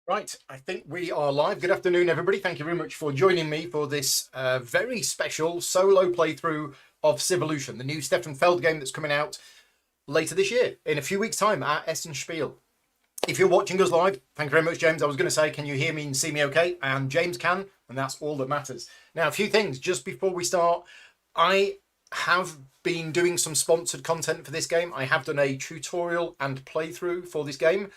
Right, I think we are live. Good afternoon, everybody. Thank you very much for joining me for this very special solo playthrough of Civolution, the new Stefan Feld game that's coming out later this year, in a few weeks' time at Essen Spiel. If you're watching us live, thank you very much, James. I was going to say, can you hear me and see me okay? And James can, and that's all that matters. Now, a few things just before we start. I have been doing some sponsored content for this game. I have done a tutorial and playthrough for this game,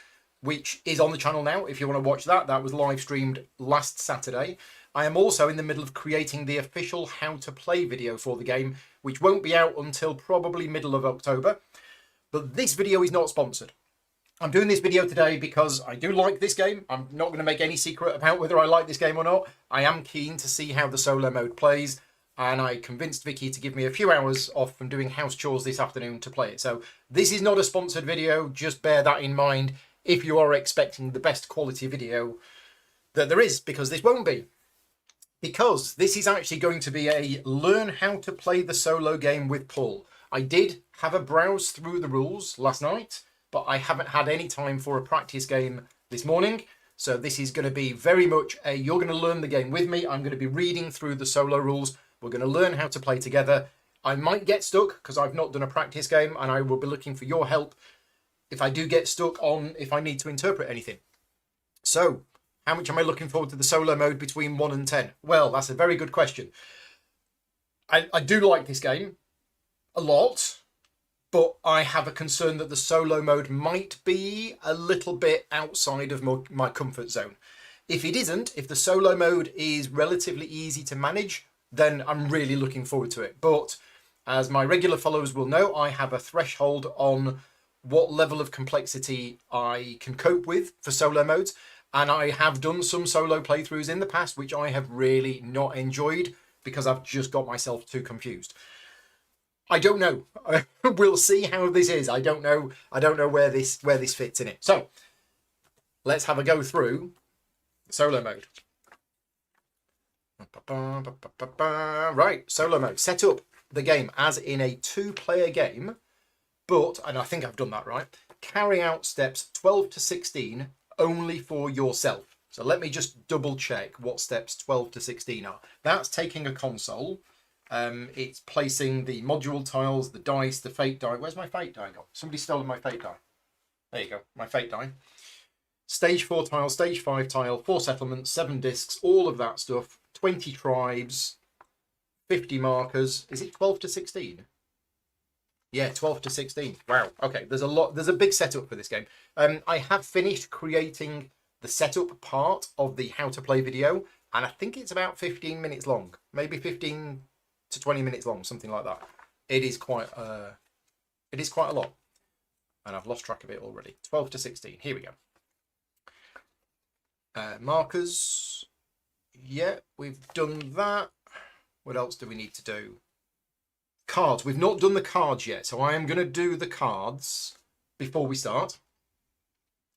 which is on the channel now if you want to watch that. That was live streamed last Saturday. I am also in the middle of creating the official how to play video for the game, which won't be out until probably middle of October. But this video is not sponsored. I'm doing this video today because I do like this game. I'm not going to make any secret about whether I like this game or not. I am keen to see how the solo mode plays, and I convinced Vicky to give me a few hours off from doing house chores this afternoon to play it. So this is not a sponsored video, just bear that in mind if you are expecting the best quality video that there is, because this won't be. Because this is actually going to be a learn how to play the solo game with Paul. I did have a browse through the rules last night, but I haven't had any time for a practice game this morning. So this is going to be very much a, you're going to learn the game with me. I'm going to be reading through the solo rules. We're going to learn how to play together. I might get stuck because I've not done a practice game, and I will be looking for your help if I do get stuck on if I need to interpret anything. So, how much am I looking forward to the solo mode between 1 and 10? Well, that's a very good question. I do like this game a lot, but I have a concern that the solo mode might be a little bit outside of my comfort zone. If it isn't, if the solo mode is relatively easy to manage, then I'm really looking forward to it. But as my regular followers will know, I have a threshold on what level of complexity I can cope with for solo modes, and I have done some solo playthroughs in the past which I have really not enjoyed because I've just got myself too confused. I don't know. We'll see how this is. I don't know where this fits in it. So let's have a go through solo mode. Right, solo mode. Set up the game as in a 2-player game. But, and I think I've done that right, carry out steps 12 to 16 only for yourself. So let me just double check what steps 12 to 16 are. That's taking a console. It's placing the module tiles, the dice, the fate die. Where's my fate die gone? Somebody's stolen my fate die. There you go, my fate die. Stage 4 tile, stage 5 tile, 4 settlements, 7 discs, all of that stuff. 20 tribes, 50 markers. Is it 12 to 16? Yeah, 12 to 16. Wow. Okay, there's a lot. There's a big setup for this game. I have finished creating the setup part of the how to play video, and I think it's about 15 minutes long, maybe 15 to 20 minutes long, something like that. It is quite a lot, and I've lost track of it already. 12 to 16. Here we go. Markers. Yeah, we've done that. What else do we need to do? Cards. We've not done the cards yet, so I am going to do the cards before we start.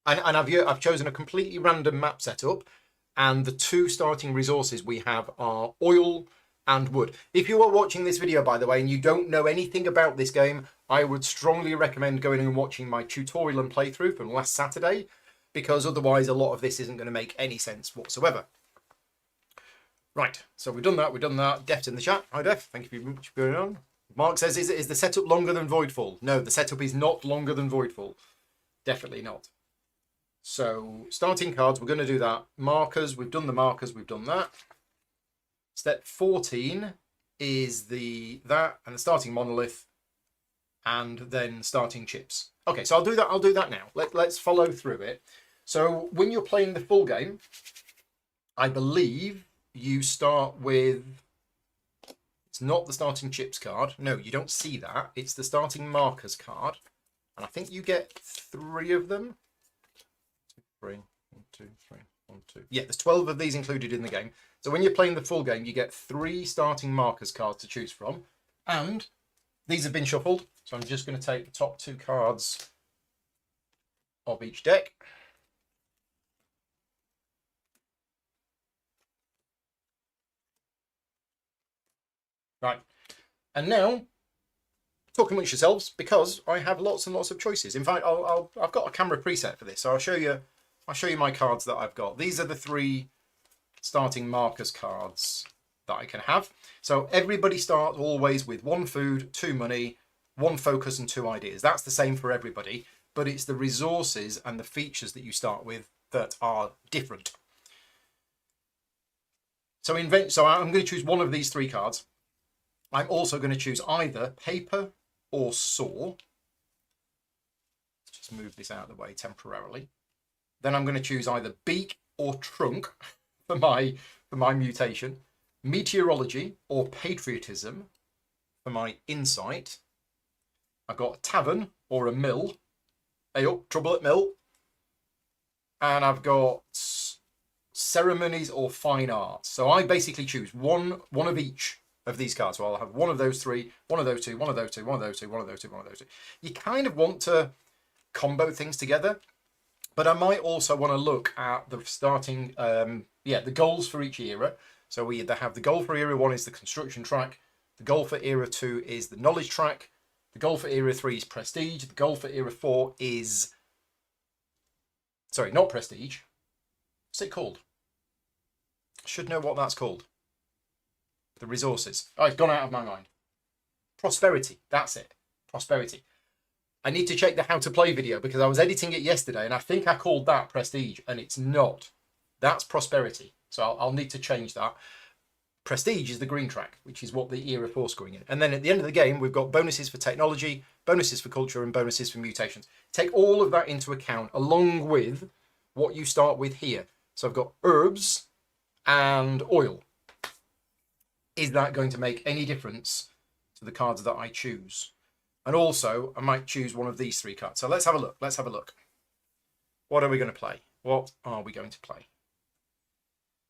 And I've chosen a completely random map setup, and the 2 starting resources we have are oil and wood. If you are watching this video, by the way, and you don't know anything about this game, I would strongly recommend going and watching my tutorial and playthrough from last Saturday, because otherwise a lot of this isn't going to make any sense whatsoever. Right, so we've done that. Def's in the chat. Hi, Def. Thank you very much for going on. Mark says, is the setup longer than Voidfall? No, the setup is not longer than Voidfall. Definitely not. So, starting cards, we're going to do that. Markers, we've done the markers, we've done that. Step 14 is that and the starting monolith, and then starting chips. Okay, so I'll do that now. Let's follow through it. So, when you're playing the full game, I believe you start with... It's not the starting chips card. No, you don't see that. It's the starting markers card. And I think you get 3 of them. 3, 1, 2, 3, 1, 2. Yeah, there's 12 of these included in the game. So when you're playing the full game, you get 3 starting markers cards to choose from. And these have been shuffled. So I'm just going to take the top 2 cards of each deck. Right, and now talk amongst yourselves because I have lots and lots of choices. In fact, I've got a camera preset for this, so I'll show you I'll show you my cards that I've got. These are the 3 starting markers cards that I can have. So everybody starts always with 1 food, 2 money, 1 focus and 2 ideas. That's the same for everybody, but it's the resources and the features that you start with that are different. So I'm going to choose one of these 3 cards. I'm also going to choose either paper or saw. Let's just move this out of the way temporarily. Then I'm going to choose either beak or trunk for my mutation, meteorology or patriotism for my insight. I've got a tavern or a mill. Hey up, trouble at mill. And I've got ceremonies or fine arts. So I basically choose one of each of these cards. So I'll have one of those 3, one of those 2, one of those 2, one of those 2, one of those 2, one of those 2. You kind of want to combo things together, but I might also want to look at the starting, the goals for each era. So we either have the goal for era 1 is the construction track, the goal for era 2 is the knowledge track, the goal for era 3 is prestige, the goal for era 4 is, sorry, not prestige. What's it called? I should know what that's called. The resources. Oh, it's gone out of my mind. Prosperity. That's it. Prosperity. I need to check the how to play video because I was editing it yesterday and I think I called that prestige and it's not. That's prosperity. So I'll need to change that. Prestige is the green track, which is what the era 4 scoring in. And then at the end of the game, we've got bonuses for technology, bonuses for culture, and bonuses for mutations. Take all of that into account along with what you start with here. So I've got herbs and oil. Is that going to make any difference to the cards that I choose? And also, I might choose one of these 3 cards. So let's have a look. Let's have a look. What are we going to play? What are we going to play?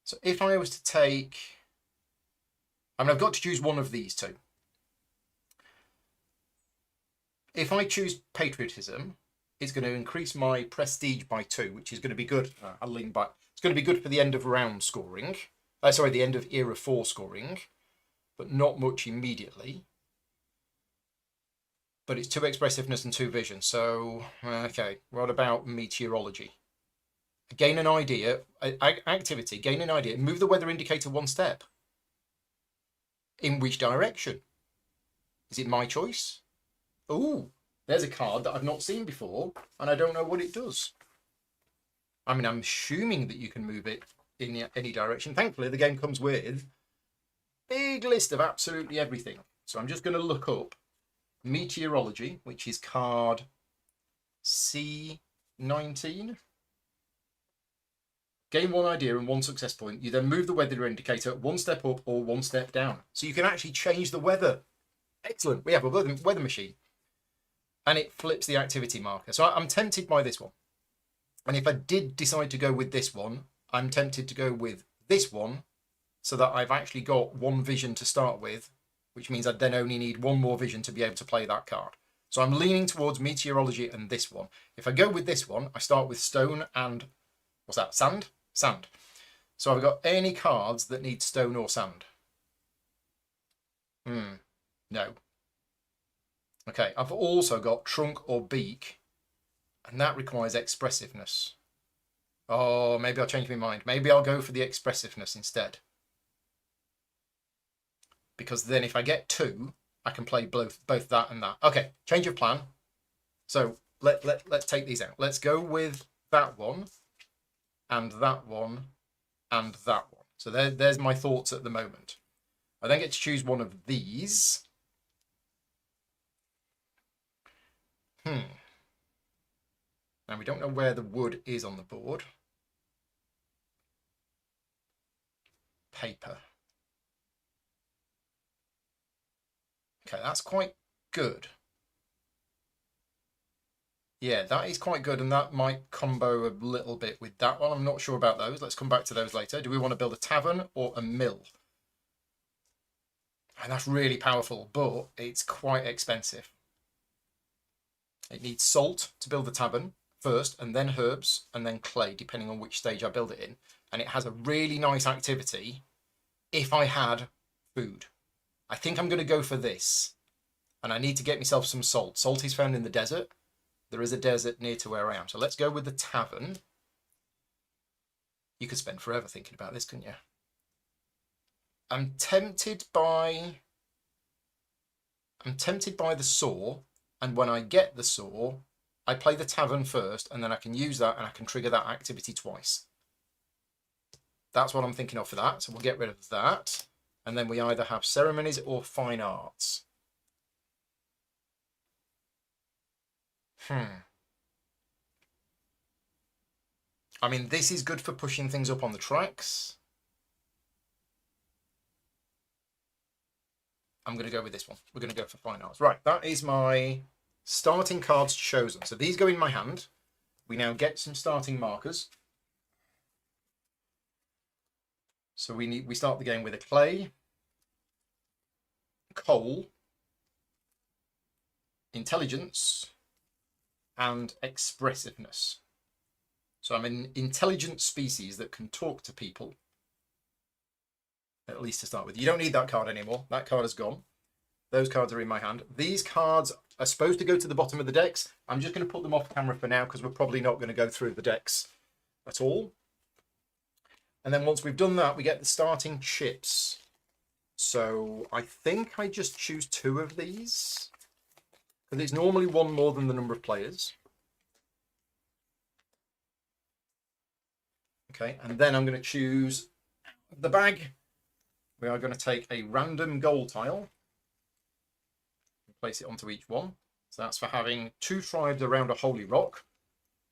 So if I was to take... I mean, I've got to choose one of these 2. If I choose patriotism, it's going to increase my prestige by 2, which is going to be good. I'll lean back. It's going to be good for the end of round scoring. The end of era 4 scoring, but not much immediately. But it's 2 expressiveness and 2 vision. So, okay, what about meteorology? Gain an idea, activity, gain an idea, move the weather indicator 1 step. In which direction? Is it my choice? Ooh, there's a card that I've not seen before, and I don't know what it does. I mean, I'm assuming that you can move it in any direction. Thankfully, the game comes with a big list of absolutely everything. So I'm just going to look up meteorology, which is card C19. Gain 1 idea and 1 success point. You then move the weather indicator 1 step up or 1 step down. So you can actually change the weather. Excellent. We have a weather machine. And it flips the activity marker. So I'm tempted by this one. And if I did decide to go with this one, I'm tempted to go with this one so that I've actually got 1 vision to start with, which means I then only need 1 more vision to be able to play that card. So I'm leaning towards meteorology and this one. If I go with this one, I start with stone and, what's that, sand? Sand. So I've got any cards that need stone or sand. No. Okay, I've also got trunk or beak, and that requires expressiveness. Oh, maybe I'll change my mind. Maybe I'll go for the expressiveness instead. Because then if I get 2, I can play both that and that. Okay, change of plan. So let's take these out. Let's go with that one, and that one, and that one. So there's my thoughts at the moment. I then get to choose one of these. Now we don't know where the wood is on the board. Paper. Okay, that's quite good. Yeah, that is quite good, and that might combo a little bit with that one. I'm not sure about those. Let's come back to those later. Do we want to build a tavern or a mill? And that's really powerful, but it's quite expensive. It needs salt to build the tavern first, and then herbs, and then clay, depending on which stage I build it in. And it has a really nice activity if I had food. I think I'm going to go for this. And I need to get myself some salt. Salt is found in the desert. There is a desert near to where I am. So let's go with the tavern. You could spend forever thinking about this, couldn't you? I'm tempted by the saw, and when I get the saw, I play the tavern first, and then I can use that and I can trigger that activity twice. That's what I'm thinking of for that. So we'll get rid of that. And then we either have ceremonies or fine arts. I mean, this is good for pushing things up on the tracks. I'm going to go with this one. We're going to go for fine arts. Right, that is my starting cards chosen. So these go in my hand. We now get some starting markers. So we start the game with a clay, coal, intelligence, and expressiveness. So I'm an intelligent species that can talk to people, at least to start with. You don't need that card anymore. That card is gone. Those cards are in my hand. These cards are supposed to go to the bottom of the decks. I'm just going to put them off camera for now because we're probably not going to go through the decks at all. And then once we've done that, we get the starting chips. So I think I just choose 2 of these, because it's normally 1 more than the number of players. Okay, and then I'm going to choose the bag. We are going to take a random goal tile and place it onto each one. So that's for having 2 tribes around a holy rock,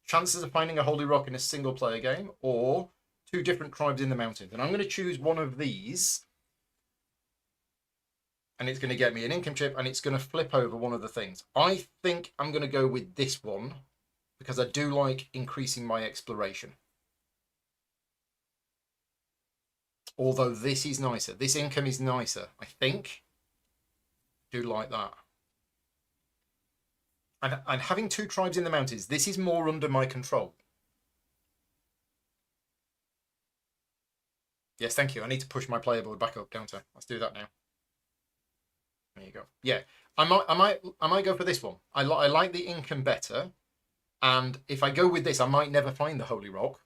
chances of finding a holy rock in a single player game, or 2 different tribes in the mountains. And I'm going to choose one of these, and it's going to get me an income chip, and it's going to flip over one of the things. I think I'm going to go with this one because I do like increasing my exploration. Although this is nicer. This income is nicer, I think. I do like that. And having 2 tribes in the mountains, this is more under my control. Yes, thank you. I need to push my player board back up, don't I? Let's do that now. There you go. Yeah, I might go for this one. I like the income better, and if I go with this, I might never find the holy rock.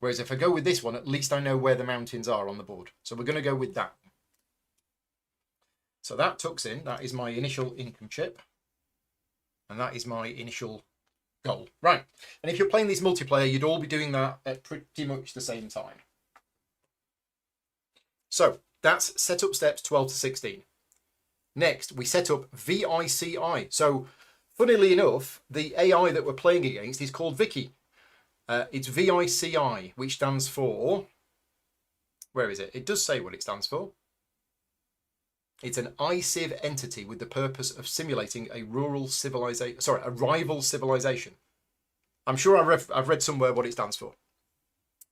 Whereas if I go with this one, at least I know where the mountains are on the board. So we're going to go with that. So that tucks in. That is my initial income chip. And that is my initial goal. Right. And if you're playing this multiplayer, you'd all be doing that at pretty much the same time. So that's setup steps 12 to 16. Next, we set up VICI. So funnily enough, the AI that we're playing against is called Vicky. It's VICI, which stands for, where is it? It does say what it stands for. It's an ICIV entity with the purpose of simulating a rival civilization. I'm sure I've read somewhere what it stands for.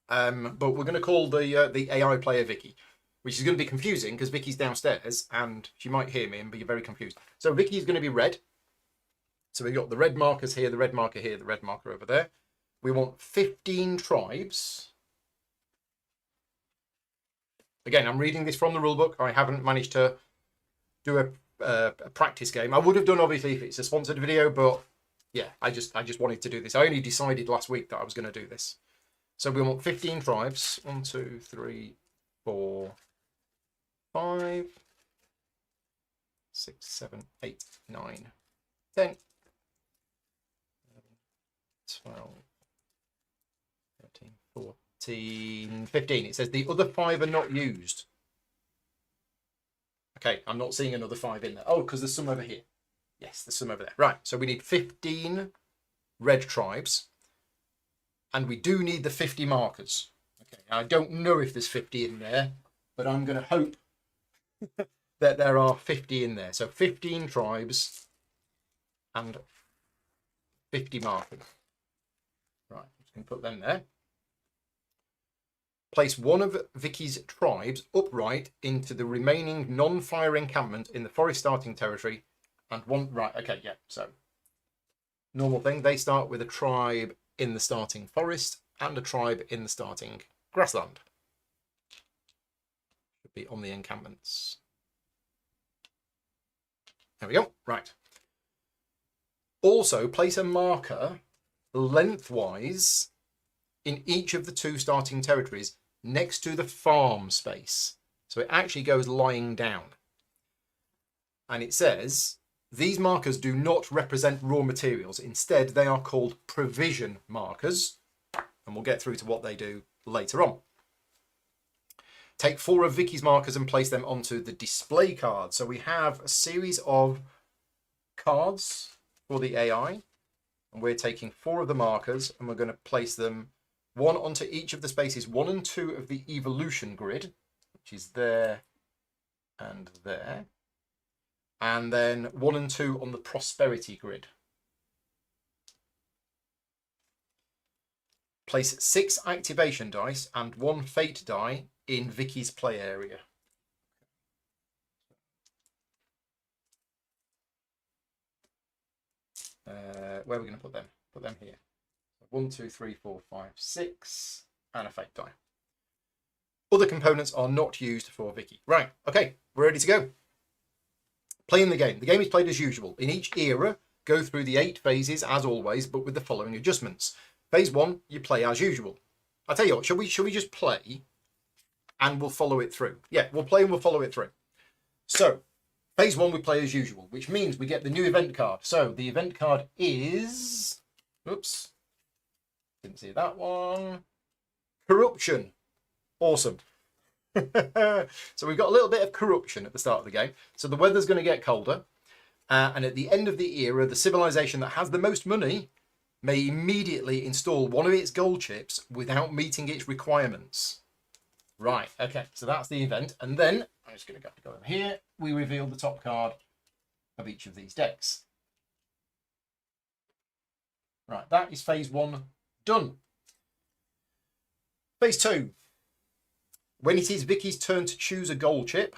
But we're going to call the AI player Vicky, which is going to be confusing because Vicky's downstairs and she might hear me and be very confused. So Vicky is going to be red. So we've got the red markers here, the red marker here, the red marker over there. We want 15 tribes. Again, I'm reading this from the rulebook. I haven't managed to do a practice game. I would have done, obviously, if it's a sponsored video, but yeah, I just wanted to do this. I only decided last week that I was going to do this. So we want 15 tribes. 1, 2, 3, 4, 5, 6, 7, 8, 9, 10, 12, 13, 14, 15. It says the other 5 are not used. Okay, I'm not seeing another 5 in there. Oh, because there's some over here. Yes, there's some over there. Right, so we need 15 red tribes. And we do need the 50 markers. Okay, I don't know if there's 50 in there, but I'm going to hope that there are 50 in there. So 15 tribes and 50 markers. Right, I'm just going to put them there. Place one of Vicky's tribes upright into the remaining non-fire encampment in the forest starting territory, and one, right, okay, yeah, so normal thing. They start with a tribe in the starting forest and a tribe in the starting grassland. Should be on the encampments. There we go, right. Also, place a marker lengthwise in each of the 2 starting territories next to the farm space. So it actually goes lying down. And it says, these markers do not represent raw materials. Instead, they are called provision markers. And we'll get through to what they do later on. Take 4 of Vicky's markers and place them onto the display card. So we have a series of cards for the AI. And we're taking 4 of the markers and we're going to place them 1 onto each of the spaces 1 and 2 of the evolution grid, which is there and there. And then 1 and 2 on the prosperity grid. Place 6 activation dice and 1 fate die in Vicky's play area. Where are we going to put them? Put them here. 1, 2, 3, 4, 5, 6, and a fate die. Other components are not used for Vicky. Right, okay, we're ready to go. Playing the game. The game is played as usual. In each era, go through the 8 phases as always, but with the following adjustments. Phase 1, you play as usual. I'll tell you what, shall we just play and we'll follow it through? Yeah, we'll play and we'll follow it through. So, phase 1, we play as usual, which means we get the new event card. So, the event card is... Oops. Didn't see that one. Corruption. Awesome. So we've got a little bit of corruption at the start of the game. So the weather's going to get colder. And at the end of the era, the civilization that has the most money may immediately install one of its gold chips without meeting its requirements. Right, okay, so that's the event. And then, I'm just going to go over here, we reveal the top card of each of these decks. Right, that is phase 1 done. Phase 2. When it is Vicky's turn to choose a gold chip.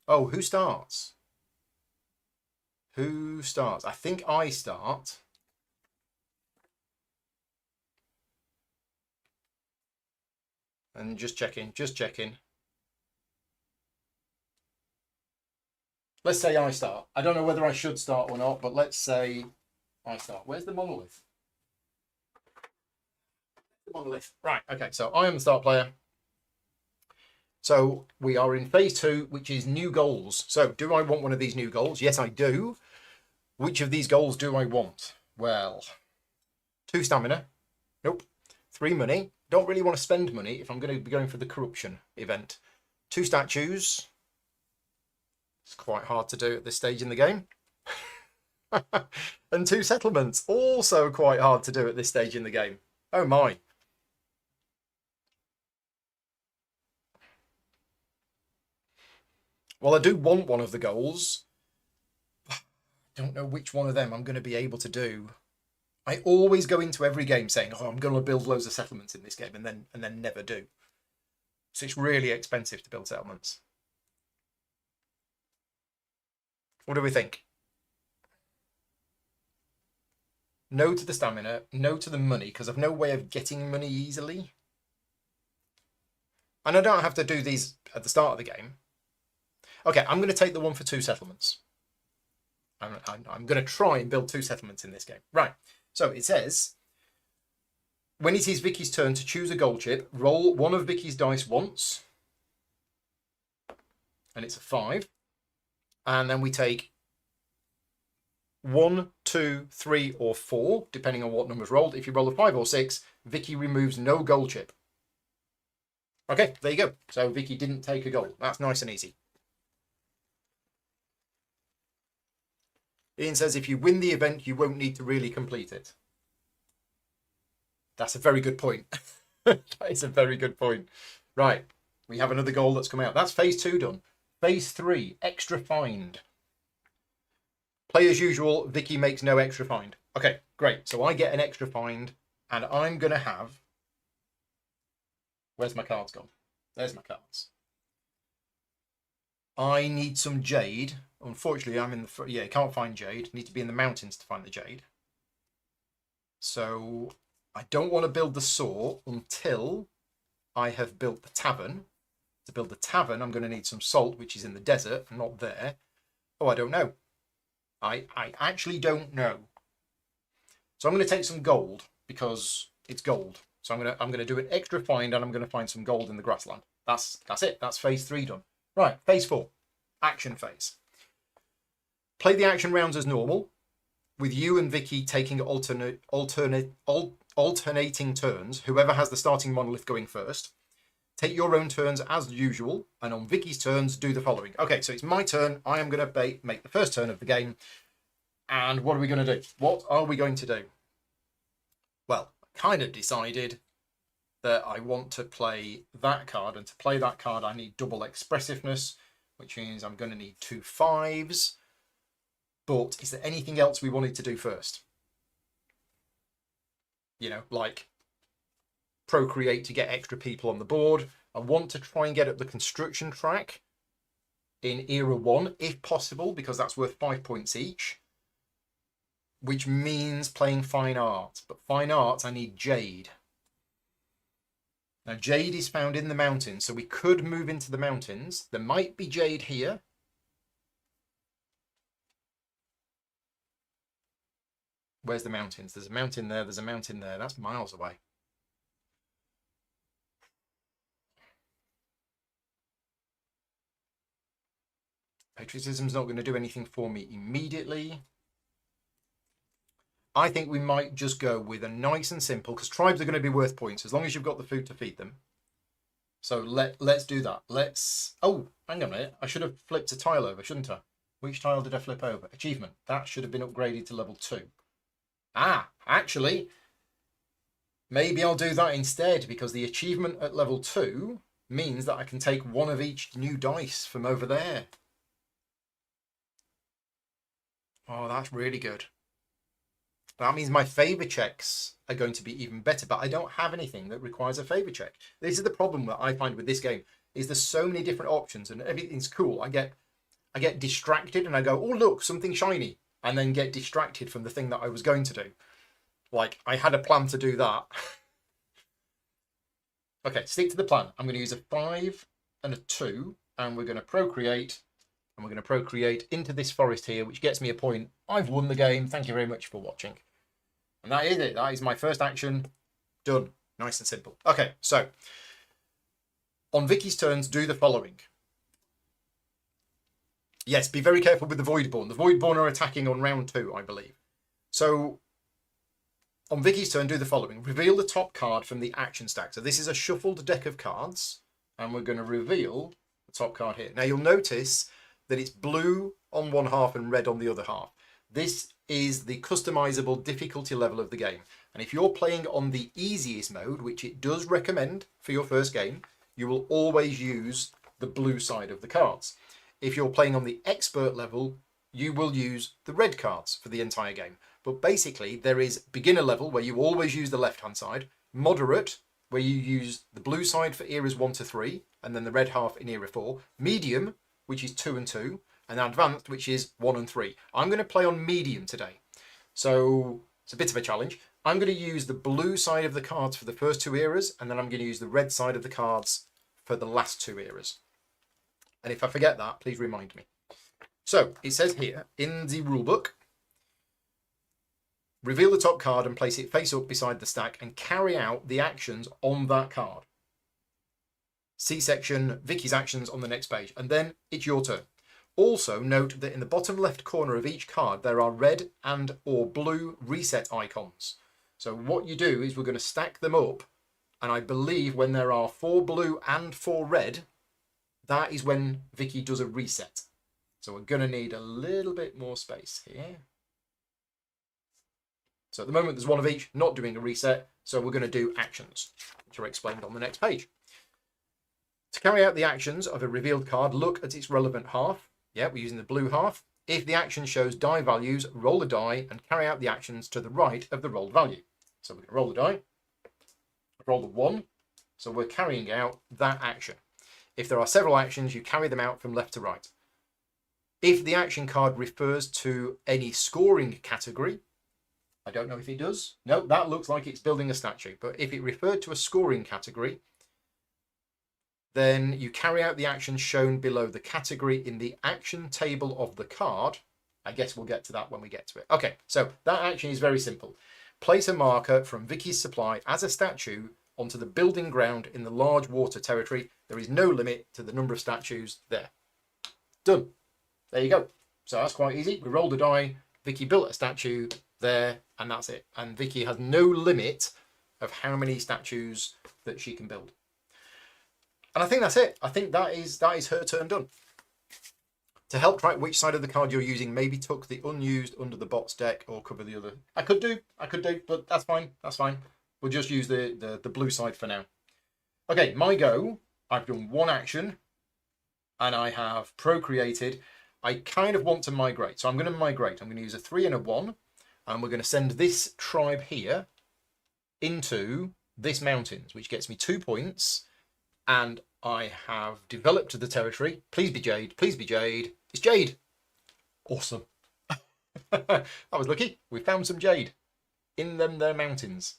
Oh, who starts? Who starts? I think I start. And just checking. Let's say I start. I don't know whether I should start or not, but let's say I start. Where's the monolith? The monolith. Right, okay, so I am the start player. So we are in phase 2, which is new goals. So do I want one of these new goals? Yes, I do. Which of these goals do I want? Well, 2 stamina. Nope. 3 money. Don't really want to spend money if I'm going to be going for the corruption event. 2 statues. It's quite hard to do at this stage in the game. And 2 settlements. Also quite hard to do at this stage in the game. Oh my. Well, I do want one of the goals. I don't know which one of them I'm going to be able to do. I always go into every game saying, oh, I'm going to build loads of settlements in this game, and then never do. So it's really expensive to build settlements. What do we think? No to the stamina, no to the money, because I've no way of getting money easily. And I don't have to do these at the start of the game. Okay, I'm going to take the one for 2 settlements. I'm going to try and build 2 settlements in this game. Right, so it says, when it is Vicky's turn to choose a gold chip, roll one of Vicky's dice once. And it's a 5. And then we take 1, 2, 3, or 4, depending on what number's rolled. If you roll a 5 or 6, Vicky removes no gold chip. Okay, there you go. So Vicky didn't take a gold. That's nice and easy. Ian says, if you win the event, you won't need to really complete it. That's a very good point. That is a very good point. Right, we have another goal that's come out. That's phase 2 done. Phase 3, extra find. Play as usual, Vicky makes no extra find. Okay, great. So I get an extra find, and I'm going to have... Where's my cards gone? There's my cards. I need some jade. Unfortunately, I'm in the... Yeah, can't find jade. Need to be in the mountains to find the jade. So I don't want to build the saw until I have built the tavern. To build the tavern, I'm going to need some salt, which is in the desert, not there. Oh, I don't know. I actually don't know. So I'm going to take some gold, because it's gold. So I'm gonna do an extra find, and I'm gonna find some gold in the grassland. That's it. That's phase 3 done. Right, phase 4, action phase. Play the action rounds as normal, with you and Vicky taking alternating turns. Whoever has the starting monolith going first. Take your own turns as usual, and on Vicky's turns, do the following. Okay, so it's my turn. I am going to make the first turn of the game. And what are we going to do? What are we going to do? Well, I kind of decided that I want to play that card, and to play that card, I need double expressiveness, which means I'm going to need 2 5s. But is there anything else we wanted to do first? You know, like procreate to get extra people on the board. I want to try and get up the construction track in Era 1, if possible, because that's worth 5 points each, which means playing fine art. But fine art, I need jade. Now, jade is found in the mountains, so we could move into the mountains. There might be jade here. Where's the mountains? There's a mountain there. There's a mountain there. That's miles away. Patriotism's not going to do anything for me immediately. I think we might just go with a nice and simple, because tribes are going to be worth points as long as you've got the food to feed them. So let's do that. Oh, hang on a minute. I should have flipped a tile over, shouldn't I? Which tile did I flip over? Achievement. That should have been upgraded to level 2. Ah, actually, maybe I'll do that instead, because the achievement at level 2 means that I can take one of each new dice from over there. Oh, that's really good. That means my favour checks are going to be even better, but I don't have anything that requires a favour check. This is the problem that I find with this game, is there's so many different options and everything's cool. I get distracted and I go, oh look, something shiny, and then get distracted from the thing that I was going to do. Like, I had a plan to do that. Okay, stick to the plan. I'm going to use a 5 and a 2, and we're going to procreate. And we're going to procreate into this forest here, which gets me a point. I've won the game. Thank you very much for watching. And that is it. That is my first action. Done. Nice and simple. Okay, so on Vicky's turns, do the following. Yes, be very careful with the Voidborn. The Voidborn are attacking on round 2, I believe. So on Vicky's turn, do the following. Reveal the top card from the action stack. So this is a shuffled deck of cards, and we're going to reveal the top card here. Now you'll notice that it's blue on one half and red on the other half. This is the customizable difficulty level of the game. And if you're playing on the easiest mode, which it does recommend for your first game, you will always use the blue side of the cards. If you're playing on the expert level, you will use the red cards for the entire game. But basically, there is beginner level, where you always use the left-hand side, moderate, where you use the blue side for eras 1 to 3, and then the red half in era 4, medium, which is 2 and 2, and advanced, which is 1 and 3. I'm going to play on medium today. So it's a bit of a challenge. I'm going to use the blue side of the cards for the first 2 eras, and then I'm going to use the red side of the cards for the last 2 eras. And if I forget that, please remind me. So it says here in the rulebook, reveal the top card and place it face up beside the stack and carry out the actions on that card. See section, Vicky's actions on the next page, and then it's your turn. Also note that in the bottom left corner of each card there are red and or blue reset icons. So what you do is we're going to stack them up, and I believe when there are 4 blue and 4 red, that is when Vicky does a reset. So we're going to need a little bit more space here. So at the moment there's 1 of each, not doing a reset, so we're going to do actions, which are explained on the next page. To carry out the actions of a revealed card, look at its relevant half. Yeah, we're using the blue half. If the action shows die values, roll a die and carry out the actions to the right of the rolled value. So we're going to roll the die, roll the 1, so we're carrying out that action. If there are several actions, you carry them out from left to right. If the action card refers to any scoring category, I don't know if it does. No, that looks like it's building a statue. But if it referred to a scoring category, then you carry out the action shown below the category in the action table of the card. I guess we'll get to that when we get to it. Okay, so that action is very simple. Place a marker from Vicky's supply as a statue onto the building ground in the large water territory. There is no limit to the number of statues there. Done. There you go. So that's quite easy. We rolled a die. Vicky built a statue there, and that's it. And Vicky has no limit of how many statues that she can build. And I think that's it. I think that is her turn done. To help track which side of the card you're using, maybe tuck the unused under the bot's deck or cover the other. I could do, but that's fine. That's fine. We'll just use the blue side for now. Okay, my go. I've done one action and I have procreated. I kind of want to migrate. So I'm going to migrate. I'm going to use a 3 and a 1. And we're going to send this tribe here into this mountains, which gets me 2 points. And I have developed the territory. Please be Jade. Please be Jade. It's Jade. Awesome. I was lucky. We found some Jade in their mountains.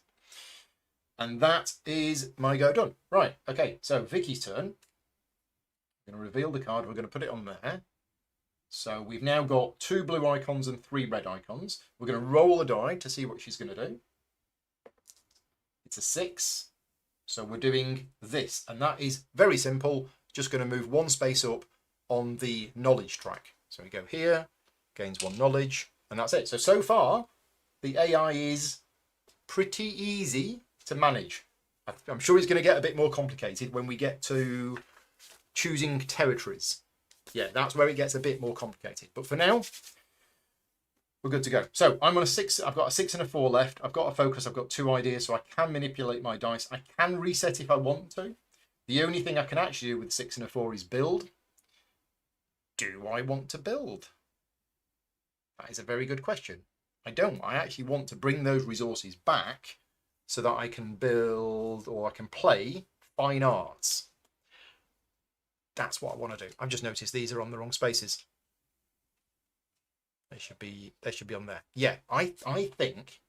And that is my go done. Right. Okay. So Vicky's turn. I'm going to reveal the card. We're going to put it on there. So we've now got 2 blue icons and 3 red icons. We're going to roll a die to see what she's going to do. It's a 6. So we're doing this, and that is very simple. Just going to move 1 space up on the knowledge track. So we go here, gains 1 knowledge, and that's it. So far, the AI is pretty easy to manage. I'm sure it's going to get a bit more complicated when we get to choosing territories. Yeah, that's where it gets a bit more complicated. But for now, we're good to go. So I'm on a 6. I've got a 6 and a 4 left. I've got a focus. I've got 2 ideas, so I can manipulate my dice. I can reset if I want to. The only thing I can actually do with 6 and a 4 is build. Do I want to build? That is a very good question. I don't. I actually want to bring those resources back so that I can build or I can play fine arts. That's what I want to do. I've just noticed these are on the wrong spaces. They should be on there. Yeah, I think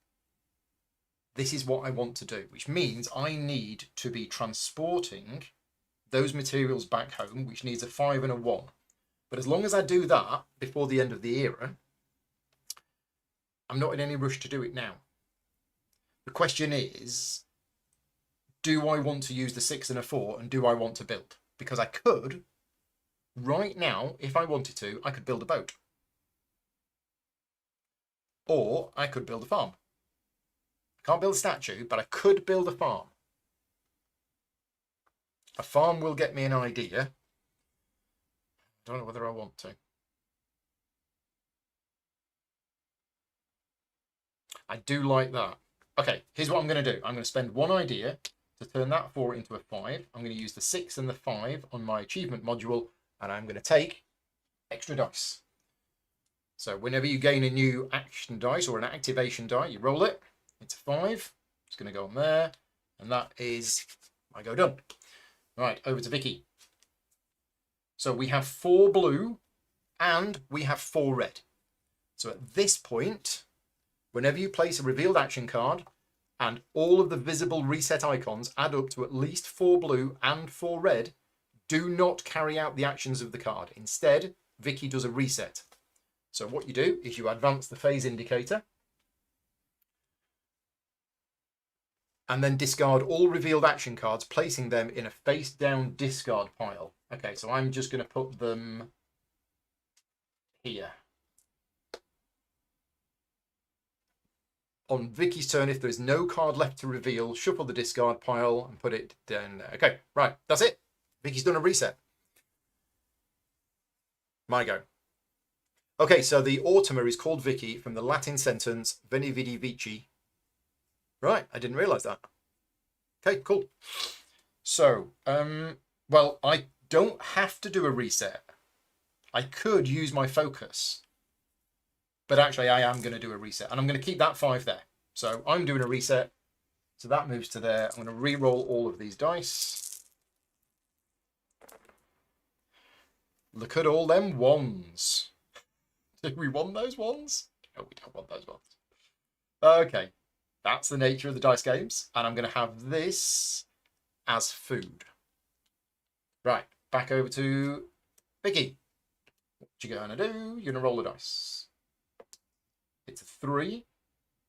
this is what I want to do, which means I need to be transporting those materials back home, which needs a 5 and a 1. But as long as I do that before the end of the era, I'm not in any rush to do it now. The question is, do I want to use the 6 and a 4, and do I want to build? Because I could, right now, if I wanted to, I could build a boat. Or I could build a farm. I can't build a statue, but I could build a farm. A farm will get me an idea. I don't know whether I want to. I do like that. Okay, here's what I'm going to do. I'm going to spend 1 idea to turn that 4 into a 5. I'm going to use the 6 and the 5 on my achievement module, and I'm going to take extra dice. So whenever you gain a new action dice or an activation die, you roll it. It's a 5. It's going to go on there, and that is my go done. Right, over to Vicky. So we have 4 blue and we have 4 red. So at this point, whenever you place a revealed action card and all of the visible reset icons add up to at least 4 blue and 4 red, do not carry out the actions of the card. Instead, Vicky does a reset. So what you do is you advance the phase indicator and then discard all revealed action cards, placing them in a face down discard pile. Okay, so I'm just going to put them here. On Vicky's turn, if there's no card left to reveal, shuffle the discard pile and put it down there. Okay, right, that's it. Vicky's done a reset. My go. Okay, so the automa is called Vicky from the Latin sentence Veni Vidi Vici. Right, I didn't realise that. Okay, cool. So, well, I don't have to do a reset. I could use my focus. But actually, I am going to do a reset. And I'm going to keep that 5 there. So I'm doing a reset. So that moves to there. I'm going to re-roll all of these dice. Look at all them ones. Do we want those ones? No, we don't want those ones. Okay. That's the nature of the dice games. And I'm going to have this as food. Right. Back over to Vicky. What you going to do? You're going to roll the dice. It's a 3.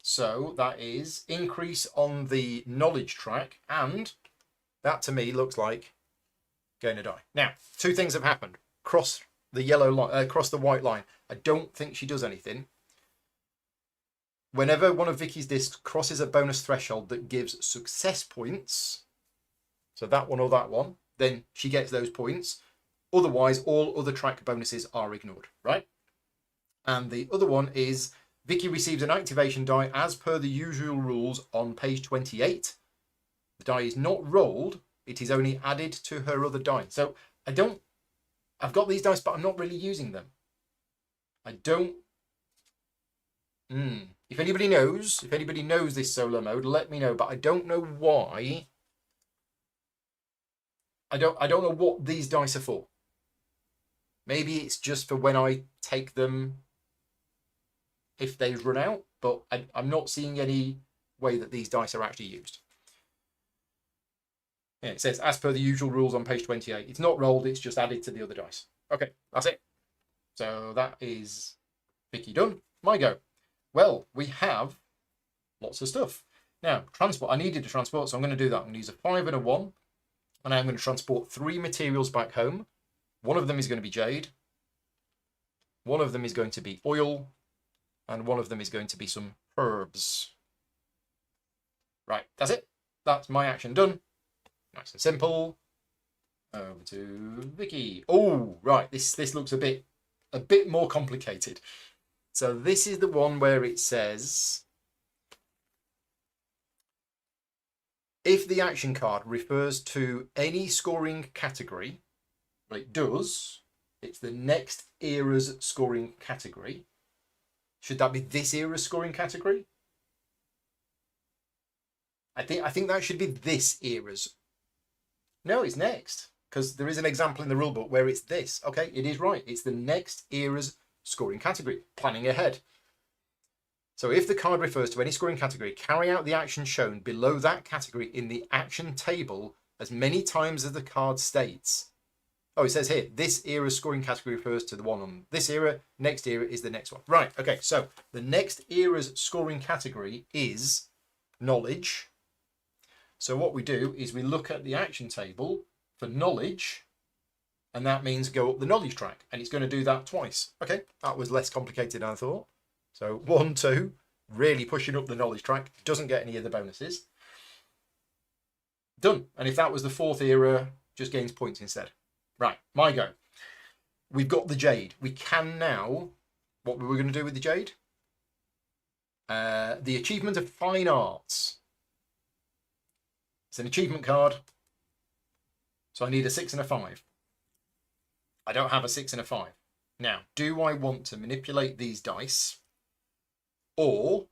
So that is increase on the knowledge track, and that to me looks like going to die. Now, two things have happened. Cross the yellow line, cross the white line. I don't think she does anything. Whenever one of Vicky's discs crosses a bonus threshold that gives success points, so that one or that one, then she gets those points. Otherwise, all other track bonuses are ignored, right? And the other one is Vicky receives an activation die as per the usual rules on page 28. The die is not rolled, it is only added to her other die. So I've got these dice, but I'm not really using them. I don't. If anybody knows this solo mode, let me know. But I don't know why. I don't know what these dice are for. Maybe it's just for when I take them if they've run out, but I'm not seeing any way that these dice are actually used. Yeah, it says, as per the usual rules on page 28. It's not rolled, it's just added to the other dice. Okay, that's it. So that is Vicky done. My go. Well, we have lots of stuff. Now, transport. I needed to transport, so I'm going to do that. I'm going to use a 5 and a 1. And I'm going to transport 3 materials back home. One of them is going to be jade. One of them is going to be oil. And one of them is going to be some herbs. Right, that's it. That's my action done. Nice and simple. Over to Vicky. Oh, right. This looks a bit more complicated. So this is the one where it says, if the action card refers to any scoring category, well, it does. It's the next era's scoring category. Should that be this era's scoring category? I think that should be this era's. No, it's next, because there is an example in the rulebook where it's this. Okay, it is right. It's the next era's scoring category. Planning ahead. So if the card refers to any scoring category, carry out the action shown below that category in the action table as many times as the card states. Oh, it says here, this era's scoring category refers to the one on this era. Next era is the next one. Right, okay, so the next era's scoring category is knowledge. So what we do is we look at the action table for knowledge, and that means go up the knowledge track, and it's going to do that twice. Okay, that was less complicated than I thought. So 1, 2, really pushing up the knowledge track, doesn't get any of the bonuses. Done. And if that was the 4th era, just gains points instead. Right, my go. We've got the jade. We can now, what were we going to do with the jade? The achievement of fine arts. It's an achievement card. So I need a 6 and a 5. I don't have a 6 and a 5. Now, do I want to manipulate these dice? Or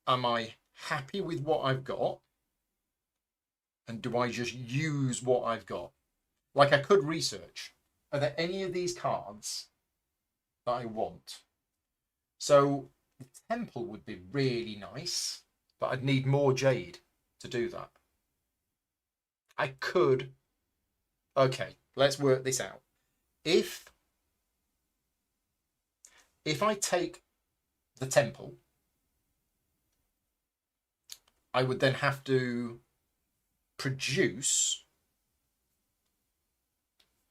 am I happy with what I've got? And do I just use what I've got? Like, I could research. Are there any of these cards that I want? So the temple would be really nice, but I'd need more jade to do that. I could. Okay, let's work this out. If I take the temple, I would then have to produce,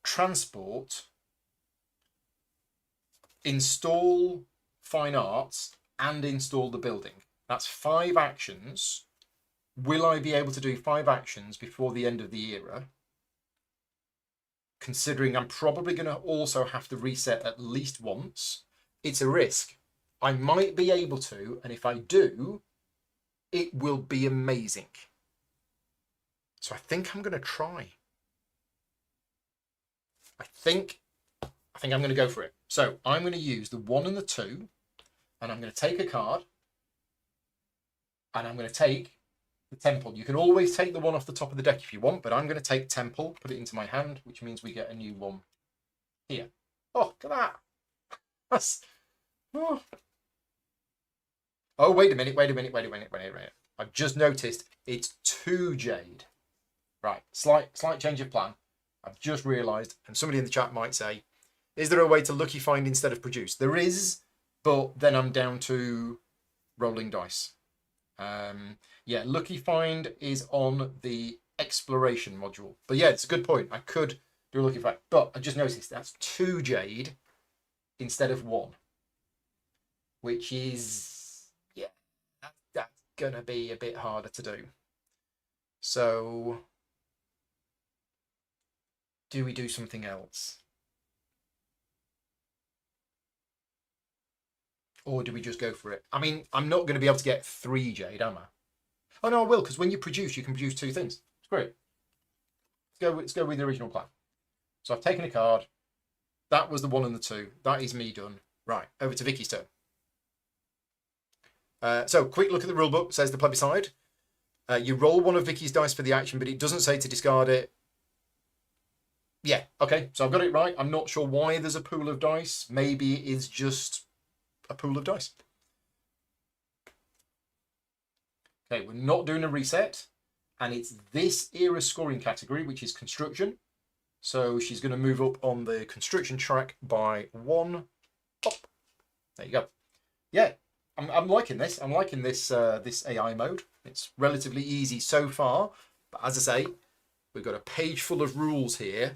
transport, install fine arts, and install the building. That's 5 actions. Will I be able to do 5 actions before the end of the era? Considering I'm probably going to also have to reset at least once. It's a risk. I might be able to, and if I do, it will be amazing. So I think I'm going to try. I think I'm going to go for it. So I'm going to use the 1 and the 2, and I'm going to take a card, and I'm going to take the temple. You can always take the one off the top of the deck if you want, but I'm going to take temple, put it into my hand, which means we get a new one here. Oh, look at that. That's... Oh, wait a minute. I've just noticed it's 2 jade. Right, slight change of plan. I've just realised, and somebody in the chat might say, is there a way to lucky find instead of produce? There is, but then I'm down to rolling dice. Yeah, Lucky Find is on the exploration module. But yeah, it's a good point. I could do a Lucky Find, but I just noticed that's 2 jade instead of 1, which is, yeah, that's gonna be a bit harder to do. So do we do something else? Or do we just go for it? I mean, I'm not going to be able to get 3 jade, am I? Oh no, I will, because when you produce, you can produce 2 things. It's great. Let's go with the original plan. So I've taken a card. That was the 1 and the 2. That is me done. Right, over to Vicky's turn. So, quick look at the rulebook. Says the plebiscite. You roll 1 of Vicky's dice for the action, but it doesn't say to discard it. Yeah, okay, so I've got it right. I'm not sure why there's a pool of dice. Maybe it is just a pool of dice. Okay, we're not doing a reset. And it's this era scoring category, which is construction. So she's going to move up on the construction track by 1. Pop. There you go. Yeah, I'm liking this. I'm liking this this AI mode. It's relatively easy so far. But as I say, we've got a page full of rules here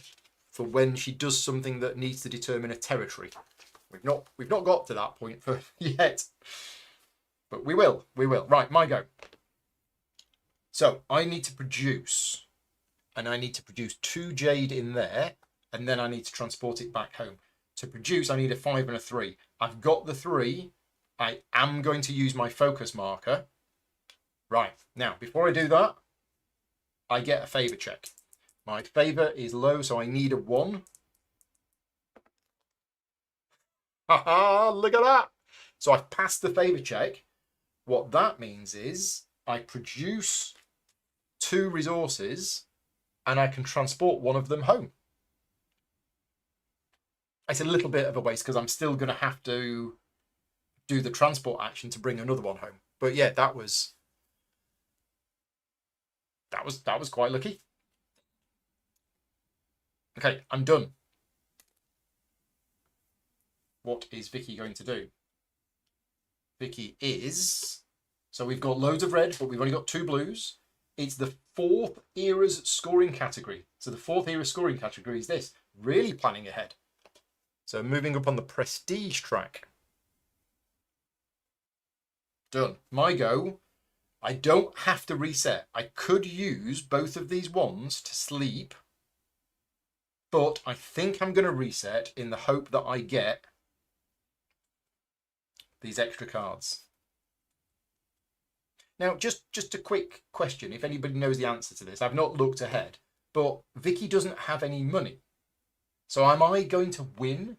for when she does something that needs to determine a territory. We've not got to that point for yet. But we will. We will. Right, my go. So I need to produce, and I need to produce 2 jade in there, and then I need to transport it back home. To produce, I need a 5 and a 3. I've got the 3. I am going to use my focus marker. Right, now, before I do that, I get a favour check. My favour is low, so I need a 1. Haha, look at that. So I've passed the favour check. What that means is I produce 2 resources and I can transport 1 of them home. It's a little bit of a waste because I'm still going to have to do the transport action to bring another one home. But yeah, that was quite lucky. Okay, I'm done. What is Vicky going to do? Vicky is... So we've got loads of red, but we've only got 2 blues. It's the 4th era's scoring category. So the 4th era scoring category is this. Really planning ahead. So moving up on the prestige track. Done. My go. I don't have to reset. I could use both of these ones to sleep. But I think I'm going to reset in the hope that I get these extra cards. Now, just a quick question, if anybody knows the answer to this. I've not looked ahead, but Vicky doesn't have any money. So am I going to win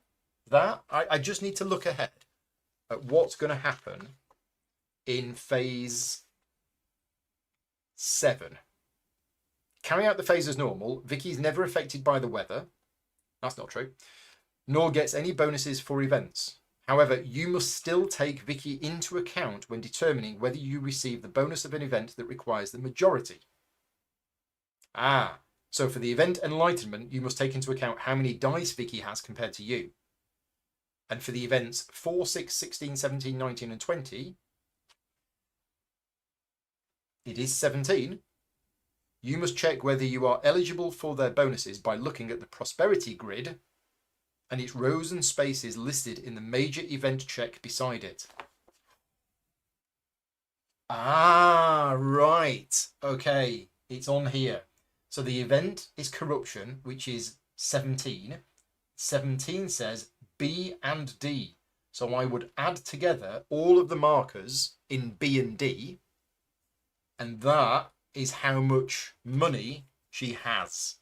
that? I just need to look ahead at what's going to happen in phase 7. Carry out the phase as normal. Vicky's never affected by the weather. That's not true. Nor gets any bonuses for events. However, you must still take Vicky into account when determining whether you receive the bonus of an event that requires the majority. So for the event Enlightenment, you must take into account how many dice Vicky has compared to you. And for the events 4, 6, 16, 17, 19 and 20, it is 17. You must check whether you are eligible for their bonuses by looking at the prosperity grid and its rows and spaces listed in the major event check beside it. Right. Okay, it's on here. So the event is corruption, which is 17. 17 says B and D. So I would add together all of the markers in B and D, and that is how much money she has.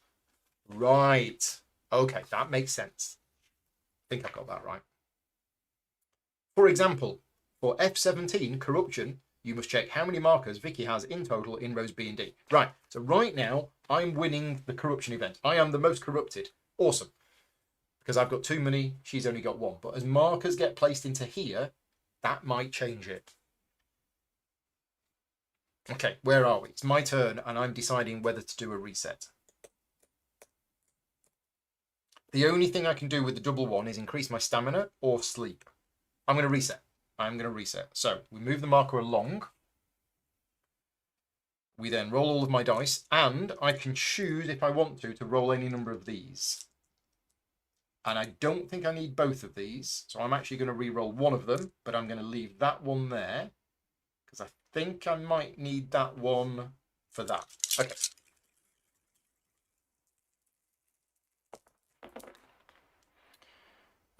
Right. Okay, that makes sense. I think I've got that right. For example, for F17, corruption, you must check how many markers Vicky has in total in rows B and D. Right, so right now, I'm winning the corruption event. I am the most corrupted. Awesome. Because I've got 2 money, she's only got 1. But as markers get placed into here, that might change it. Okay, where are we? It's my turn, and I'm deciding whether to do a reset. The only thing I can do with the double 1 is increase my stamina or sleep. I'm going to reset. I'm going to reset. So we move the marker along. We then roll all of my dice, and I can choose if I want to roll any number of these. And I don't think I need both of these, so I'm actually going to re-roll one of them, but I'm going to leave that one there, because I think I might need that one for that. Okay.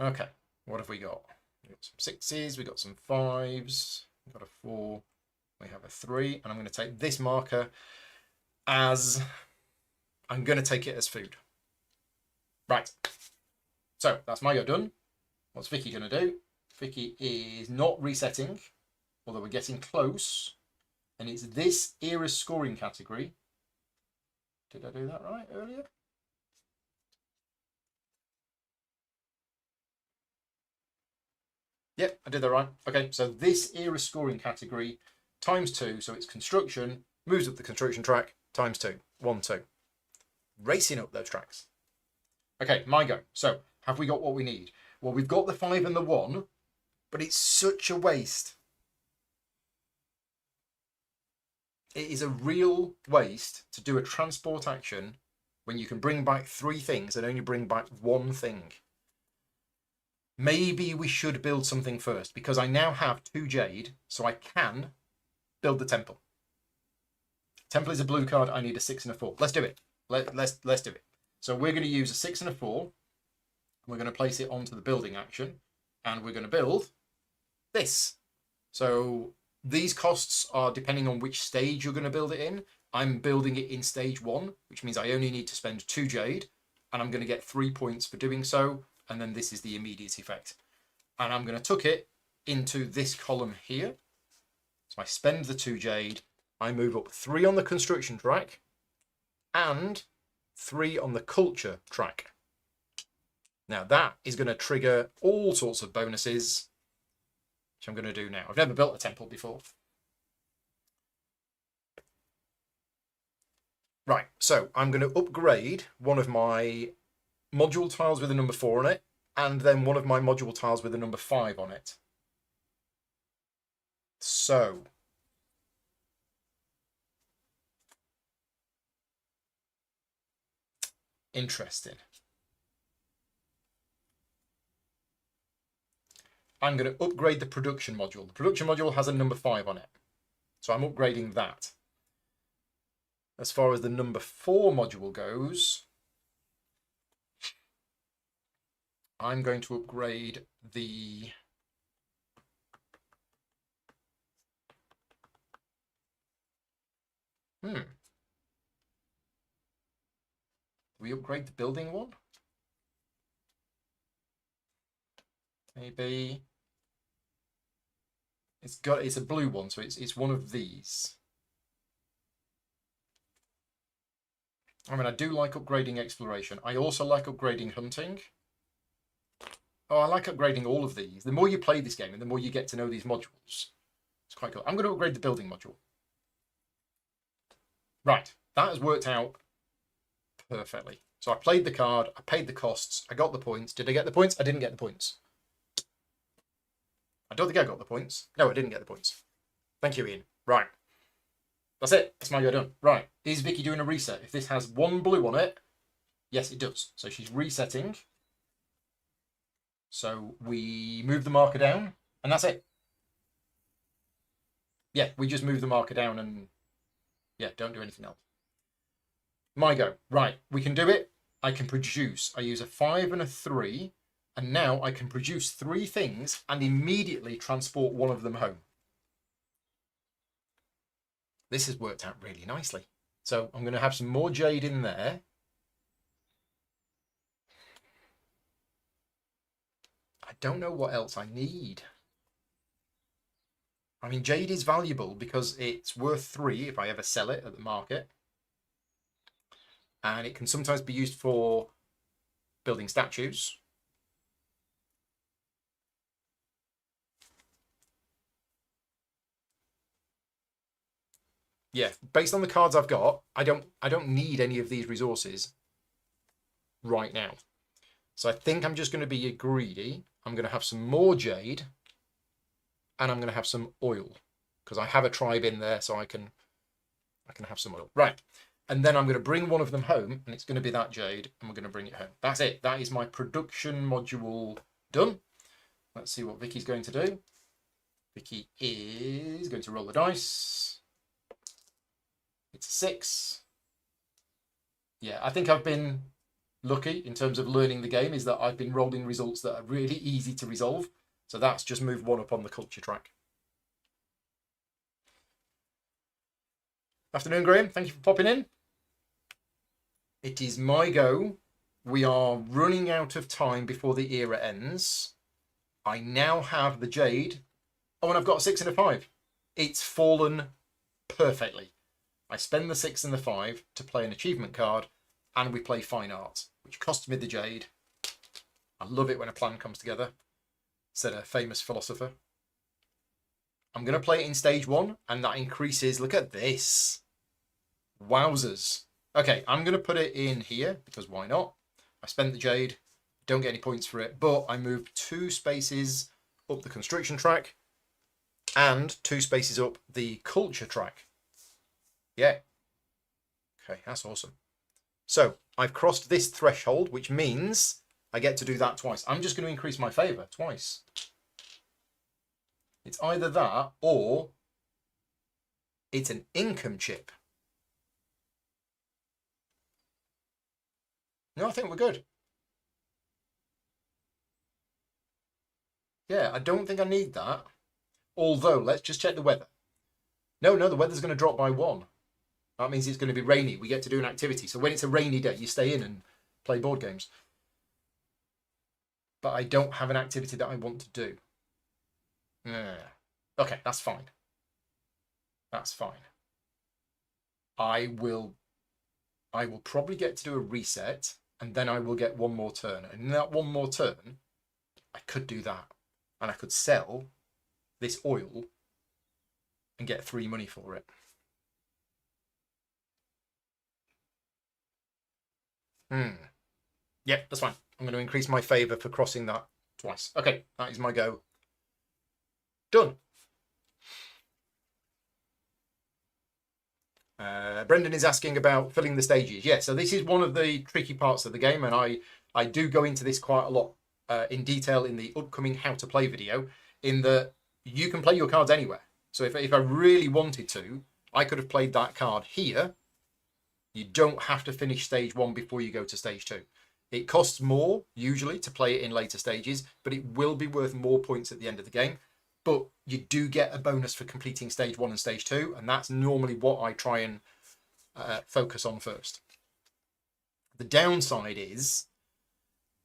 Okay, what have we got? We've got some 6s, we've got some 5s, we've got a 4, we have a 3, and I'm going to take this marker as... I'm going to take it as food. Right. So, that's my go done. What's Vicky going to do? Vicky is not resetting, although we're getting close. And it's this era scoring category. Did I do that right earlier? Yep, I did that right. Okay, so this era scoring category times 2, so it's construction, moves up the construction track, times 2. 1, 2. Racing up those tracks. Okay, my go. So, have we got what we need? Well, we've got the 5 and the 1, but it's such a waste. It is a real waste to do a transport action when you can bring back 3 things and only bring back 1 thing. Maybe we should build something first, because I now have 2 jade, so I can build the temple. Temple is a blue card. I need a 6 and a 4. Let's do it. Let's do it. So we're going to use a 6 and a 4. We're going to place it onto the building action, and we're going to build this. So these costs are depending on which stage you're going to build it in. I'm building it in stage 1, which means I only need to spend 2 jade, and I'm going to get 3 points for doing so. And then this is the immediate effect. And I'm going to tuck it into this column here. So I spend the 2 jade. I move up 3 on the construction track and 3 on the culture track. Now that is going to trigger all sorts of bonuses, which I'm going to do now. I've never built a temple before. Right, so I'm going to upgrade one of my module tiles with a number 4 on it, and then one of my module tiles with a number 5 on it. So interesting. I'm going to upgrade the production module. The production module has a number 5 on it, so I'm upgrading that. As far as the number 4 module goes, I'm going to upgrade the... Do we upgrade the building one? Maybe... It's a blue one, so it's one of these. I mean, I do like upgrading exploration. I also like upgrading hunting. Oh, I like upgrading all of these. The more you play this game and the more you get to know these modules, it's quite cool. I'm going to upgrade the building module. Right, that has worked out perfectly. So I played the card, I paid the costs, I got the points. Did I get the points? I didn't get the points. I don't think I got the points. No, I didn't get the points. Thank you, Ian. Right. That's it. That's my go done. Right. Is Vicky doing a reset? If this has 1 blue on it, yes, it does. So she's resetting. So we move the marker down, and that's it. Yeah, we just move the marker down and, yeah, don't do anything else. My go. Right, we can do it. I can produce. I use a 5 and a 3, and now I can produce 3 things and immediately transport one of them home. This has worked out really nicely. So I'm going to have some more jade in there. I don't know what else I need. I mean, jade is valuable because it's worth 3 if I ever sell it at the market. And it can sometimes be used for building statues. Yeah, based on the cards I've got, I don't need any of these resources right now. So I think I'm just going to be greedy. I'm going to have some more jade, and I'm going to have some oil because I have a tribe in there, so I can I can have some oil. Right. And then I'm going to bring one of them home, and it's going to be that jade, and we're going to bring it home. That's it. That is my production module done. Let's see what Vicky's going to do. Vicky is going to roll the dice. It's a 6. Yeah, I think I've been lucky in terms of learning the game, is that I've been rolling results that are really easy to resolve. So that's just moved one up on the culture track. Afternoon, Graham. Thank you for popping in. It is my go. We are running out of time before the era ends. I now have the jade. Oh, and I've got a 6 and a 5. It's fallen perfectly. I spend the 6 and the 5 to play an achievement card, and we play fine art, which costs me the jade. I love it when a plan comes together, said a famous philosopher. I'm going to play it in stage 1, and that increases. Look at this. Wowzers. Okay, I'm going to put it in here, because why not? I spent the jade, don't get any points for it, but I moved 2 spaces up the construction track and 2 spaces up the culture track. Yeah. Okay, that's awesome. So I've crossed this threshold, which means I get to do that twice. I'm just going to increase my favour twice. It's either that or it's an income chip. No, I think we're good. Yeah, I don't think I need that. Although, let's just check the weather. No, the weather's going to drop by 1. That means it's going to be rainy. We get to do an activity. So when it's a rainy day, you stay in and play board games. But I don't have an activity that I want to do. Okay, that's fine. That's fine. I will probably get to do a reset, and then I will get 1 more turn. And in that 1 more turn, I could do that. And I could sell this oil and get 3 money for it. Yep, that's fine. I'm going to increase my favour for crossing that twice. Okay, that is my go. Done. Brendan is asking about filling the stages. Yeah, so this is one of the tricky parts of the game, and I do go into this quite a lot in detail in the upcoming how to play video, in that you can play your cards anywhere. So if I really wanted to, I could have played that card here. You don't have to finish stage 1 before you go to stage 2. It costs more, usually, to play it in later stages, but it will be worth more points at the end of the game. But you do get a bonus for completing stage 1 and stage 2, and that's normally what I try and focus on first. The downside is,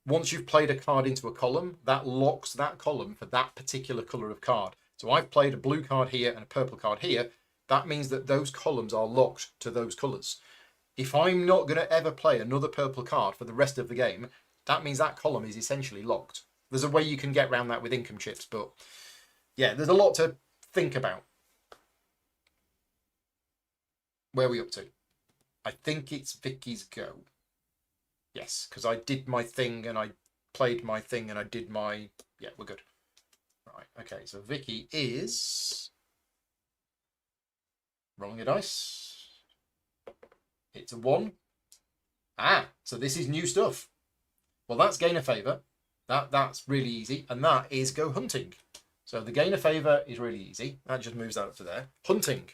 once you've played a card into a column, that locks that column for that particular colour of card. So I've played a blue card here and a purple card here. That means that those columns are locked to those colours. If I'm not going to ever play another purple card for the rest of the game, that means that column is essentially locked. There's a way you can get around that with income chips, but yeah, there's a lot to think about. Where are we up to? I think it's Vicky's go. Yes, because I did my thing and I played my thing and I did my... Yeah, we're good. Right, okay, so Vicky is rolling a dice. It's a 1. So this is new stuff. Well, that's gain a favour. That's really easy. And that is go hunting. So the gain a favour is really easy. That just moves that up to there. Hunting.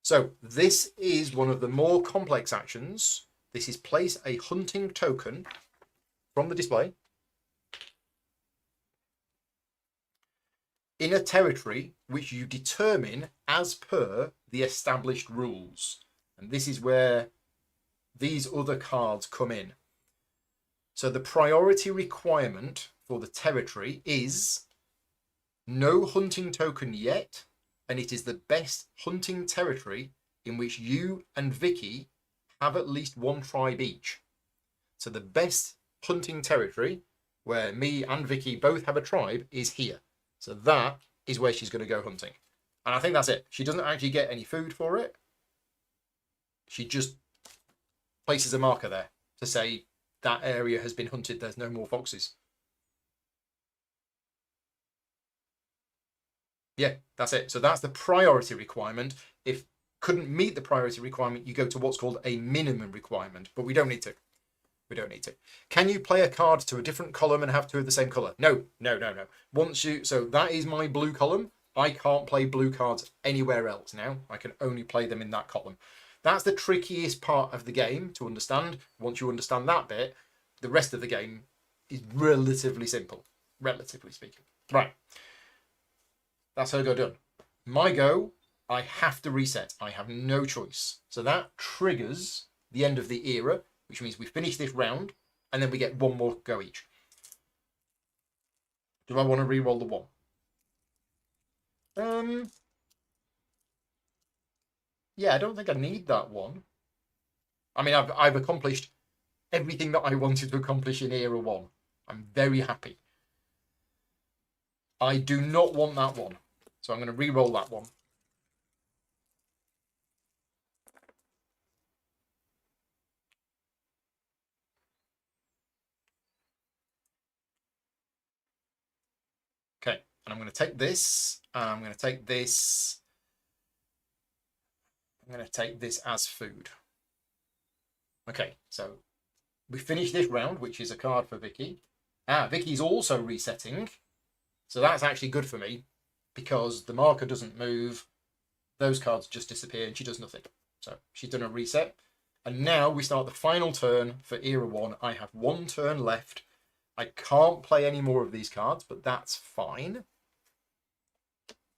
So this is one of the more complex actions. This is place a hunting token from the display in a territory which you determine as per the established rules. And this is where these other cards come in. So the priority requirement for the territory is no hunting token yet, and it is the best hunting territory in which you and Vicky have at least 1 tribe each. So the best hunting territory where me and Vicky both have a tribe is here. So that is where she's going to go hunting. And I think that's it. She doesn't actually get any food for it. She just places a marker there to say that area has been hunted. There's no more foxes. Yeah, that's it. So that's the priority requirement. If couldn't meet the priority requirement, you go to what's called a minimum requirement, but we don't need to. We don't need to. Can you play a card to a different column and have two of the same color? No. So that is my blue column. I can't play blue cards anywhere else now. I can only play them in that column. That's the trickiest part of the game to understand. Once you understand that bit, the rest of the game is relatively simple, relatively speaking. Right. That's her go done. My go, I have to reset. I have no choice. So that triggers the end of the era, which means we finish this round, and then we get one more go each. Do I want to re-roll the 1? Yeah, I don't think I need that 1. I mean, I've accomplished everything that I wanted to accomplish in Era 1. I'm very happy. I do not want that 1. So I'm going to re-roll that 1. Okay, and I'm going to take this, and I'm going to take this. I'm going to take this as food. Okay, so we finish this round, which is a card for Vicky. Vicky's also resetting. So that's actually good for me, because the marker doesn't move. Those cards just disappear, and she does nothing. So she's done a reset. And now we start the final turn for Era 1. I have 1 turn left. I can't play any more of these cards, but that's fine.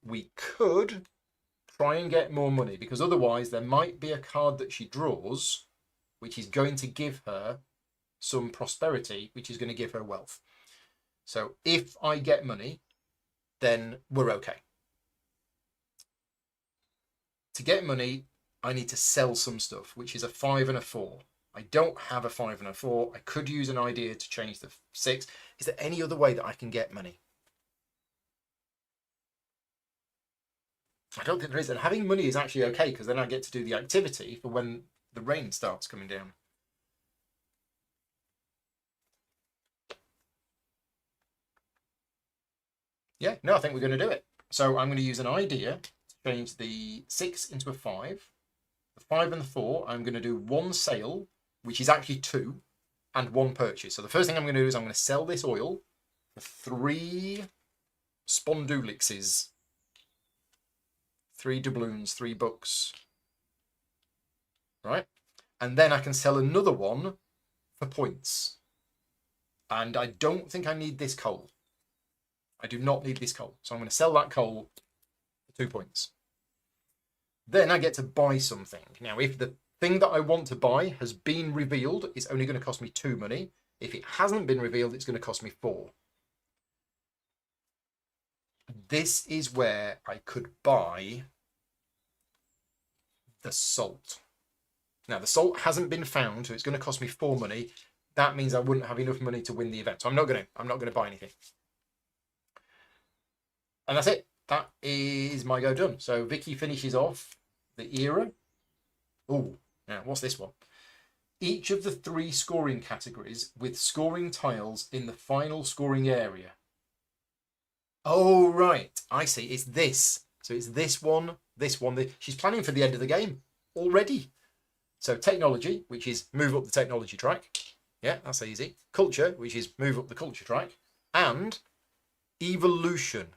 We could try and get more money, because otherwise there might be a card that she draws which is going to give her some prosperity, which is going to give her wealth. So if I get money, then we're okay. To get money, I need to sell some stuff, which is a 5 and a 4. I don't have a 5 and a 4. I could use an idea to change the 6. Is there any other way that I can get money? I don't think there is. And having money is actually okay, because then I get to do the activity for when the rain starts coming down. Yeah, no, I think we're going to do it. So I'm going to use an idea to change the 6 into a 5. The 5 and the 4, I'm going to do 1 sale, which is actually 2, and 1 purchase. So the first thing I'm going to do is I'm going to sell this oil for 3 spondulixes. 3 doubloons, 3 bucks. Right? And then I can sell another one for points. And I don't think I need this coal. I do not need this coal. So I'm going to sell that coal for 2 points. Then I get to buy something. Now, if the thing that I want to buy has been revealed, it's only going to cost me 2 money. If it hasn't been revealed, it's going to cost me 4. This is where I could buy the salt. Now, the salt hasn't been found, so it's going to cost me 4 money. That means I wouldn't have enough money to win the event. So I'm not going to buy anything. And that's it. That is my go done. So Vicky finishes off the era. Oh, now what's this one? Each of the 3 scoring categories with scoring tiles in the final scoring area. Oh, right. I see. It's this. So it's this one, this one. She's planning for the end of the game already. So technology, which is move up the technology track. Yeah, that's easy. Culture, which is move up the culture track. And evolution.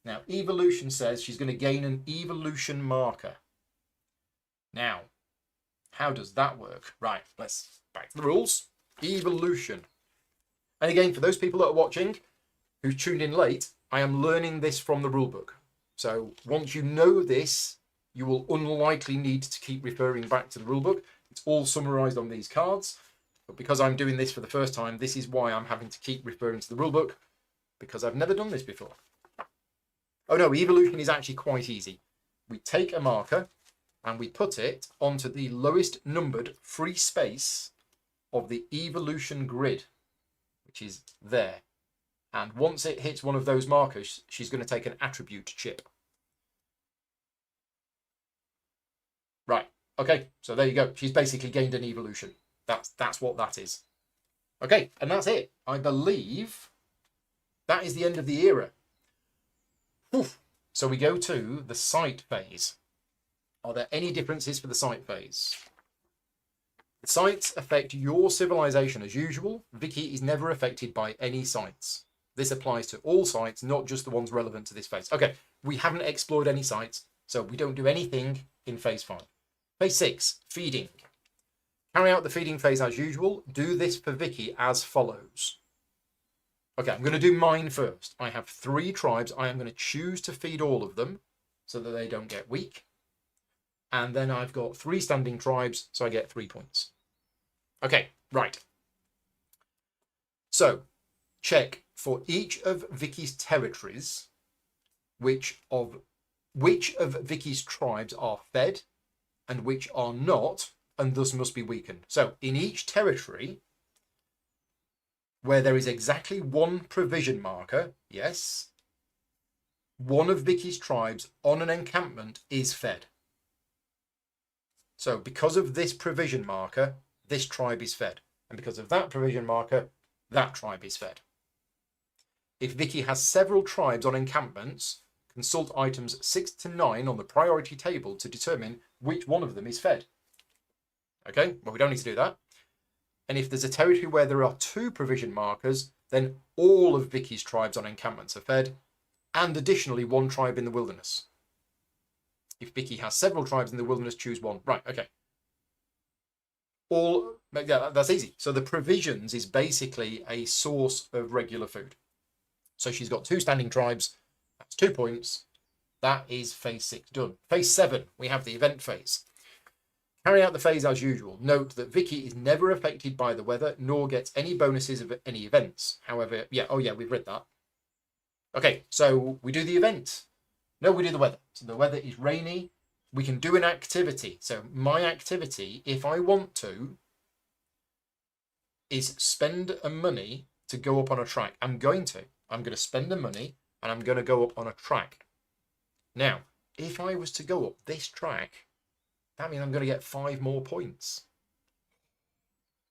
Now, evolution says she's going to gain an evolution marker. Now, how does that work? Right, let's back to the rules. Evolution. And again, for those people that are watching who tuned in late, I am learning this from the rulebook. So once you know this, you will unlikely need to keep referring back to the rulebook. It's all summarized on these cards. But because I'm doing this for the first time, this is why I'm having to keep referring to the rulebook, because I've never done this before. Oh no, evolution is actually quite easy. We take a marker and we put it onto the lowest numbered free space of the evolution grid, which is there. And once it hits one of those markers, she's going to take an attribute chip. Right. Okay. So there you go. She's basically gained an evolution. That's what that is. Okay. And that's it. I believe that is the end of the era. Oof. So we go to the site phase. Are there any differences for the site phase? The sites affect your civilization as usual. Vicky is never affected by any sites. This applies to all sites, not just the ones relevant to this phase. Okay, we haven't explored any sites, so we don't do anything in phase 5. Phase 6, feeding. Carry out the feeding phase as usual. Do this for Vicky as follows. Okay, I'm going to do mine first. I have 3 tribes. I am going to choose to feed all of them so that they don't get weak. And then I've got 3 standing tribes, so I get 3 points. Okay, right. So, check for each of Vicky's territories, which of Vicky's tribes are fed and which are not, and thus must be weakened. So, in each territory, where there is exactly 1 provision marker, yes, one of Vicky's tribes on an encampment is fed. So, because of this provision marker, this tribe is fed. And because of that provision marker, that tribe is fed. If Vicky has several tribes on encampments, consult items 6 to 9 on the priority table to determine which one of them is fed. Okay, well, we don't need to do that. And if there's a territory where there are 2 provision markers, then all of Vicky's tribes on encampments are fed, and additionally 1 tribe in the wilderness. If Vicky has several tribes in the wilderness, choose 1. Right, okay. Yeah, that's easy. So the provisions is basically a source of regular food. So she's got 2 standing tribes. That's 2 points. That is phase 6 done. Phase 7, we have the event phase. Carry out the phase as usual. Note that Vicky is never affected by the weather, nor gets any bonuses of any events. However, we've read that. Okay, so we do the event. No, we do the weather. So the weather is rainy. We can do an activity. So my activity, if I want to, is spend a money to go up on a track. I'm going to spend the money and I'm going to go up on a track. Now, if I was to go up this track, that means I'm going to get 5 more points.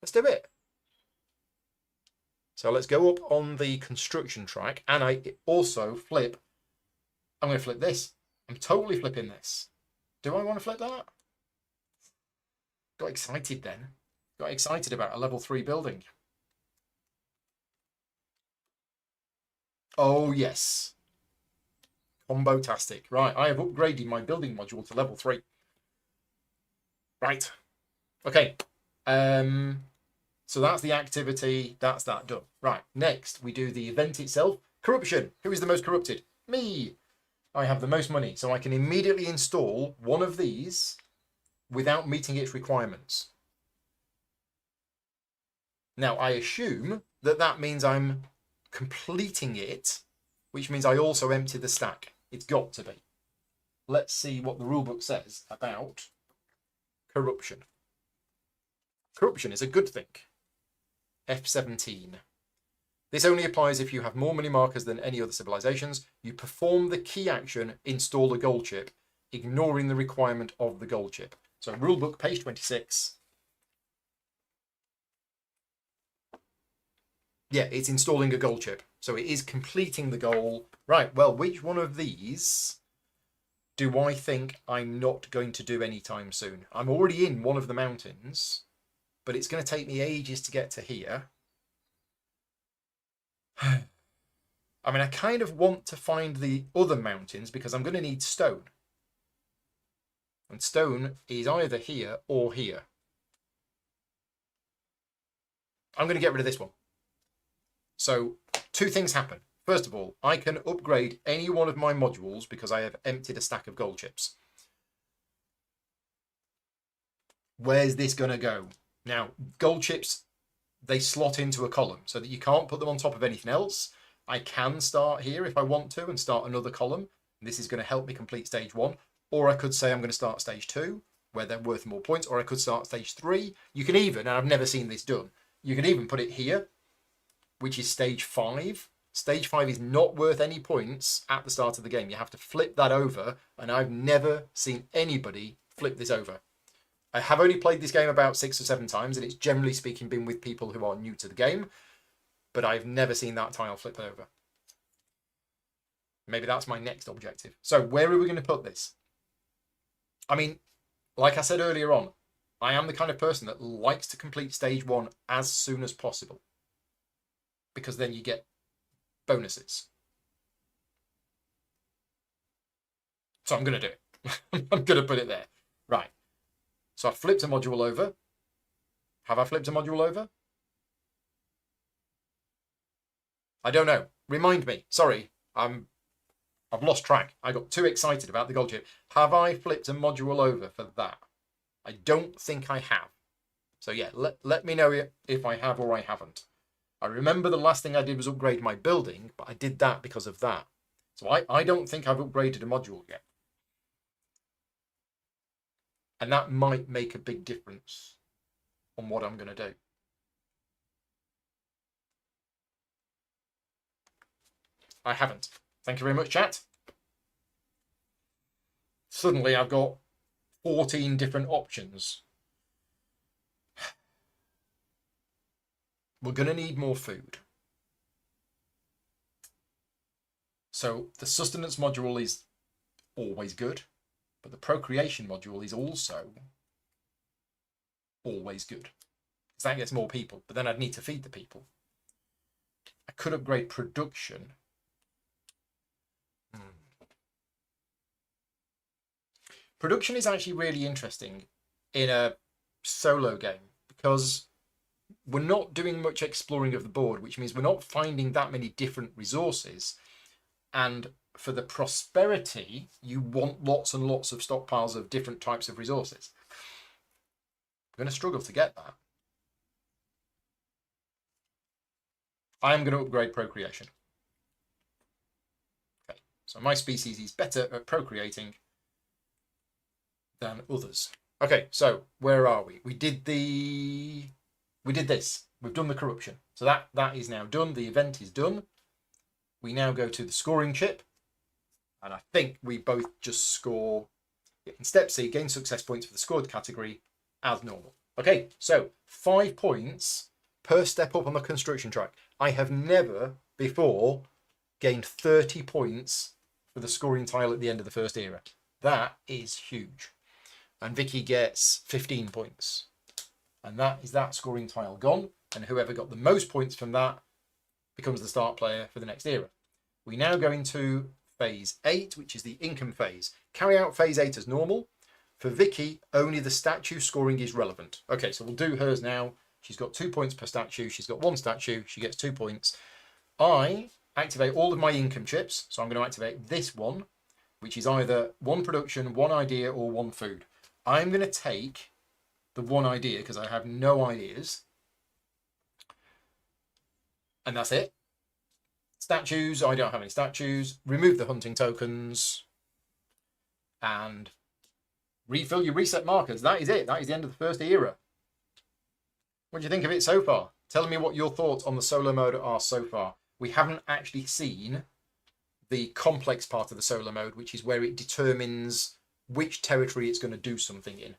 Let's do it. So let's go up on the construction track, and I also flip. I'm going to flip this. I'm totally flipping this. Do I want to flip that? Got excited then. Got excited about a level 3 building. Oh, yes. Combo-tastic. Right, I have upgraded my building module to level 3. Right. Okay. So that's the activity. That's that done. Right. Next, we do the event itself. Corruption. Who is the most corrupted? Me. I have the most money, so I can immediately install one of these without meeting its requirements. Now, I assume that that means I'm completing it, which means I also empty the stack. It's got to be. Let's see what the rulebook says about corruption. Corruption is a good thing. F17. This only applies if you have more money markers than any other civilizations. You perform the key action, install a gold chip, ignoring the requirement of the gold chip. So rulebook, page 26. Yeah, it's installing a gold chip. So it is completing the goal. Right, well, which one of these do I think I'm not going to do anytime soon? I'm already in one of the mountains, but it's going to take me ages to get to here. I mean, I kind of want to find the other mountains because I'm going to need stone. And stone is either here or here. I'm going to get rid of this one. So 2 things happen. First of all, I can upgrade any one of my modules because I have emptied a stack of gold chips. Where's this going to go? Now, gold chips, they slot into a column so that you can't put them on top of anything else. I can start here if I want to and start another column. This is going to help me complete stage 1. Or I could say I'm going to start stage 2, where they're worth more points. Or I could start stage 3. You can even, and I've never seen this done, you can even put it here, which is stage 5. Stage 5 is not worth any points at the start of the game. You have to flip that over, and I've never seen anybody flip this over. I have only played this game about 6 or 7 times, and it's generally speaking been with people who are new to the game, but I've never seen that tile flip over. Maybe that's my next objective. So where are we going to put this? I mean, like I said earlier on, I am the kind of person that likes to complete stage 1 as soon as possible, because then you get bonuses. So I'm going to do it. I'm going to put it there. Right. So I flipped a module over. Have I flipped a module over? I don't know. Remind me. Sorry, I've lost track. I got too excited about the gold chip. Have I flipped a module over for that? I don't think I have. So yeah, let me know if I have or I haven't. I remember the last thing I did was upgrade my building, but I did that because of that. So I don't think I've upgraded a module yet. And that might make a big difference on what I'm going to do. I haven't. Thank you very much, chat. Suddenly I've got 14 different options. We're going to need more food. So the sustenance module is always good, but the procreation module is also always good, because that gets more people, but then I'd need to feed the people. I could upgrade production. Production is actually really interesting in a solo game, because we're not doing much exploring of the board, which means we're not finding that many different resources. And for the prosperity, you want lots and lots of stockpiles of different types of resources. I'm going to struggle to get that. I am going to upgrade procreation. Okay, so my species is better at procreating than others. Okay, so where are we? We did this. We've done the corruption. So that is now done. The event is done. We now go to the scoring chip. And I think we both just score. In step C, gain success points for the scored category as normal. Okay, so 5 points per step up on the construction track. I have never before gained 30 points for the scoring tile at the end of the first era. That is huge. And Vicky gets 15 points. And that is that scoring tile gone. And whoever got the most points from that becomes the start player for the next era. We now go into phase 8, which is the income phase. Carry out phase 8 as normal. For Vicky, only the statue scoring is relevant. Okay, so we'll do hers now. She's got 2 points per statue. She's got 1 statue. She gets 2 points. I activate all of my income chips. So I'm going to activate this one, which is either 1 production, 1 idea, or 1 food. I'm going to take the 1 idea because I have no ideas. And that's it. Statues, I don't have any statues. Remove the hunting tokens. And refill your reset markers. That is it. That is the end of the first era. What do you think of it so far? Tell me what your thoughts on the solo mode are so far. We haven't actually seen the complex part of the solo mode, which is where it determines which territory it's going to do something in.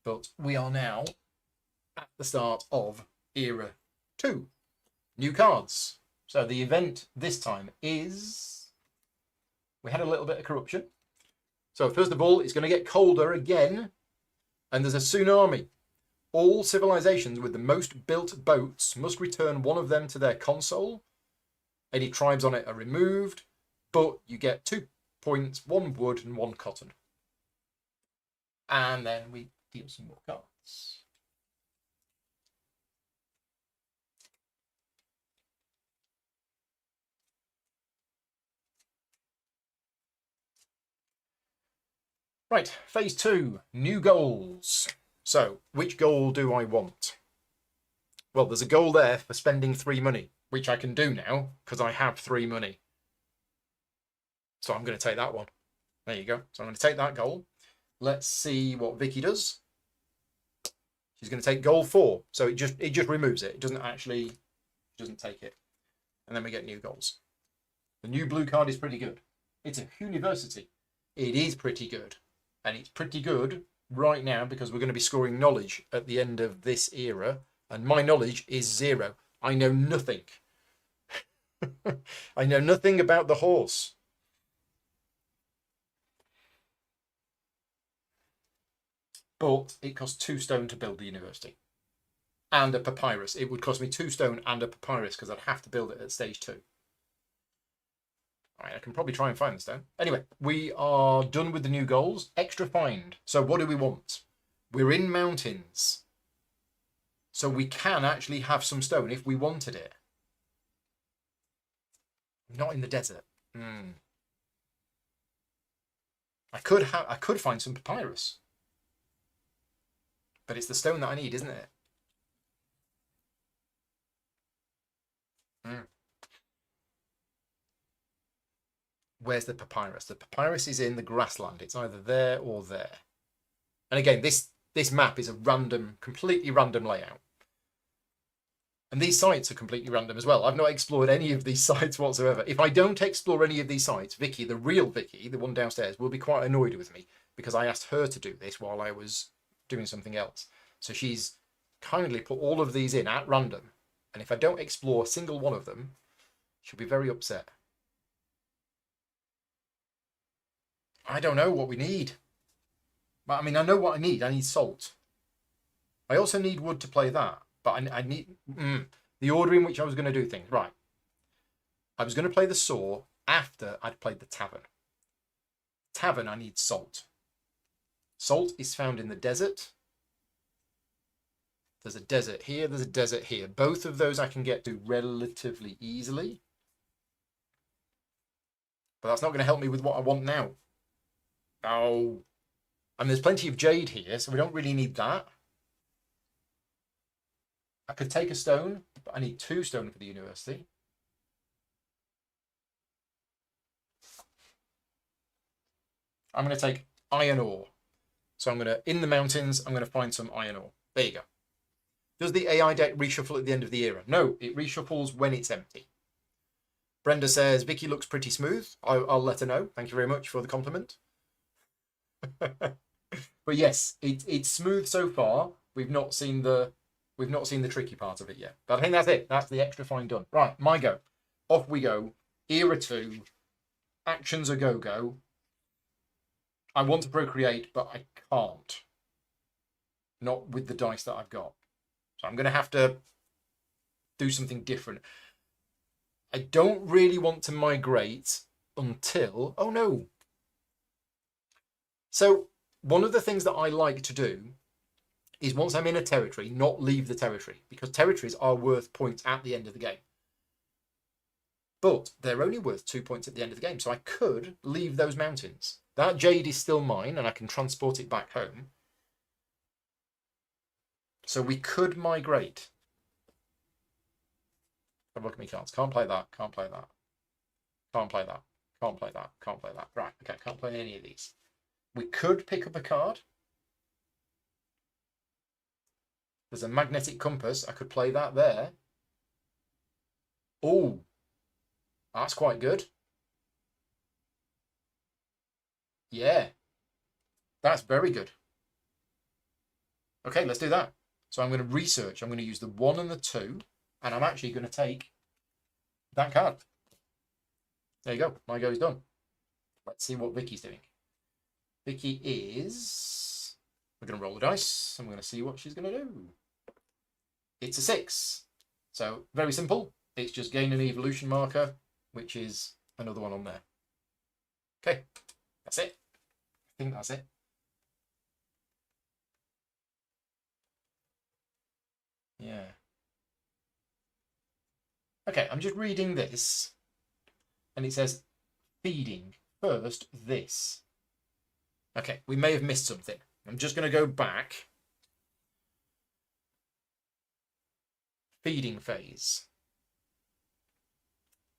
But we are now at the start of era 2. New cards. So the event this time is... We had a little bit of corruption. So first of all, it's going to get colder again. And there's a tsunami. All civilizations with the most built boats must return one of them to their console. Any tribes on it are removed. But you get 2 points, 1 wood and 1 cotton. And then we deal some more cards. Right, phase 2, new goals. So, which goal do I want? Well, there's a goal there for spending 3 money, which I can do now because I have 3 money. So I'm going to take that one. There you go. So I'm going to take that goal. Let's see what Vicky does. She's going to take goal 4. So it just removes it. It doesn't take it. And then we get new goals. The new blue card is pretty good. It's a university. It is pretty good. And it's pretty good right now because we're going to be scoring knowledge at the end of this era. And my knowledge is 0. I know nothing. I know nothing about the horse. But it costs 2 stone to build the university. And a papyrus. It would cost me 2 stone and a papyrus because I'd have to build it at stage 2. All right, I can probably try and find the stone. Anyway, we are done with the new goals. Extra find. So what do we want? We're in mountains. So we can actually have some stone if we wanted it. Not in the desert. I could find some papyrus. But it's the stone that I need, isn't it? Where's the papyrus? The papyrus is in the grassland. It's either there or there. And again, this map is a random, completely random layout. And these sites are completely random as well. I've not explored any of these sites whatsoever. If I don't explore any of these sites, Vicky, the real Vicky, the one downstairs, will be quite annoyed with me because I asked her to do this while I was doing something else. So she's kindly put all of these in at random. And if I don't explore a single one of them, she'll be very upset. I don't know what we need. But I mean, I know what I need. I need salt. I also need wood to play that. But I need the order in which I was going to do things. Right. I was going to play the saw after I'd played the tavern. Tavern, I need salt. Salt is found in the desert. There's a desert here. There's a desert here. Both of those I can get to relatively easily. But that's not going to help me with what I want now. Oh. And there's plenty of jade here, so we don't really need that. I could take a stone, but I need 2 stone for the university. I'm going to take iron ore. So I'm going to, in the mountains, I'm going to find some iron ore. There you go. Does the AI deck reshuffle at the end of the era? No, it reshuffles when it's empty. Brenda says, Vicky looks pretty smooth. I'll let her know. Thank you very much for the compliment. But yes, it's smooth so far. We've not seen the tricky part of it yet. But I think that's it. That's the extra find done. Right, my go. Off we go. Era 2. Actions a go-go. I want to procreate, but I can't. Not with the dice that I've got. So I'm going to have to do something different. I don't really want to migrate until... Oh, no. So one of the things that I like to do is once I'm in a territory, not leave the territory, because territories are worth points at the end of the game. But they're only worth 2 points at the end of the game, so I could leave those mountains. That jade is still mine, and I can transport it back home. So we could migrate. Have a look at me cards. Can't play that, can't play that. Can't play that, can't play that, can't play that. Right, okay, can't play any of these. We could pick up a card. There's a magnetic compass. I could play that there. Oh, that's quite good. Yeah, that's very good. Okay, let's do that. So I'm going to research. I'm going to use the 1 and the 2, and I'm actually going to take that card. There you go. My go is done. Let's see what Vicky's doing. Vicky is... We're going to roll the dice, and we're going to see what she's going to do. It's a 6. So, very simple. It's just gain an evolution marker, which is another one on there. Okay, that's it. I think that's it. Yeah. Okay, I'm just reading this, and it says, feeding, first this. Okay, we may have missed something. I'm just going to go back. Feeding phase.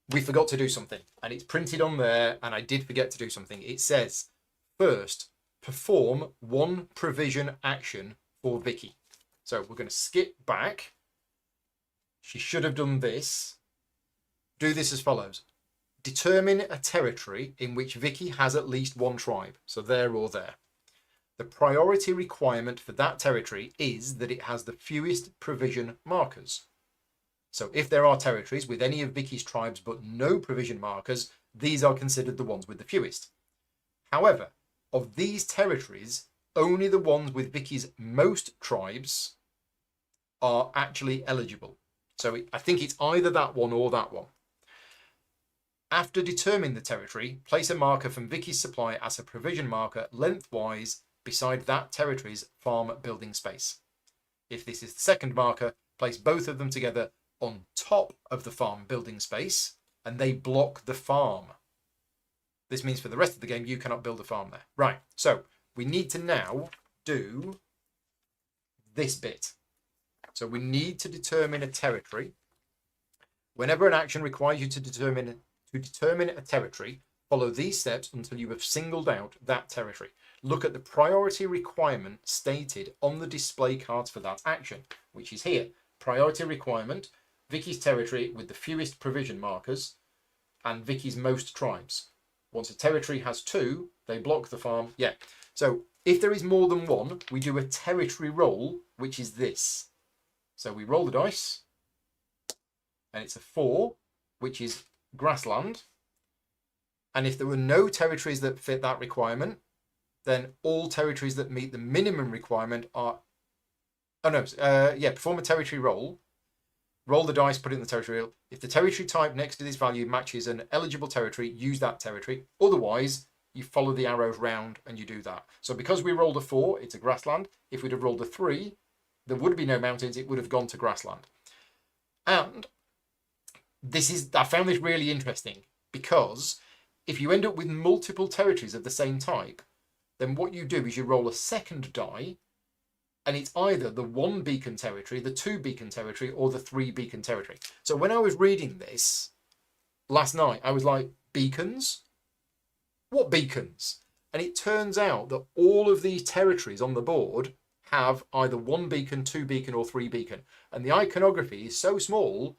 We forgot to do something, and it's printed on there, and I did forget to do something. It says, first, perform 1 provision action for Vicky. So we're going to skip back. She should have done this. Do this as follows. Determine a territory in which Vicky has at least 1 tribe. So there or there. The priority requirement for that territory is that it has the fewest provision markers. So if there are territories with any of Vicky's tribes but no provision markers, these are considered the ones with the fewest. However, of these territories, only the ones with Vicky's most tribes are actually eligible. So I think it's either that one or that one. After determining the territory, place a marker from Vicky's supply as a provision marker lengthwise beside that territory's farm building space. If this is the second marker, place both of them together on top of the farm building space and they block the farm. This means for the rest of the game you cannot build a farm there. Right, so we need to now do this bit. So we need to determine a territory. Whenever an action requires you to determine a territory, follow these steps until you have singled out that territory. Look at the priority requirement stated on the display cards for that action, which is here. Priority requirement, Vicky's territory with the fewest provision markers, and Vicky's most tribes. Once a territory has 2, they block the farm. Yeah. So if there is more than one, we do a territory roll, which is this. So we roll the dice, and it's a 4, which is grassland. And if there were no territories that fit that requirement, then all territories that meet the minimum requirement are... perform a territory roll. Roll the dice, put it in the territory roll. If the territory type next to this value matches an eligible territory, use that territory. Otherwise, you follow the arrows round and you do that. So because we rolled a 4, it's a grassland. If we'd have rolled a 3, there would be no mountains. It would have gone to grassland. And I found this really interesting because if you end up with multiple territories of the same type, then what you do is you roll a second die, and it's either the 1 beacon territory, the 2 beacon territory, or the 3 beacon territory. So when I was reading this last night, I was like, beacons? What beacons? And it turns out that all of these territories on the board have either 1 beacon, 2 beacon, or 3 beacon. And the iconography is so small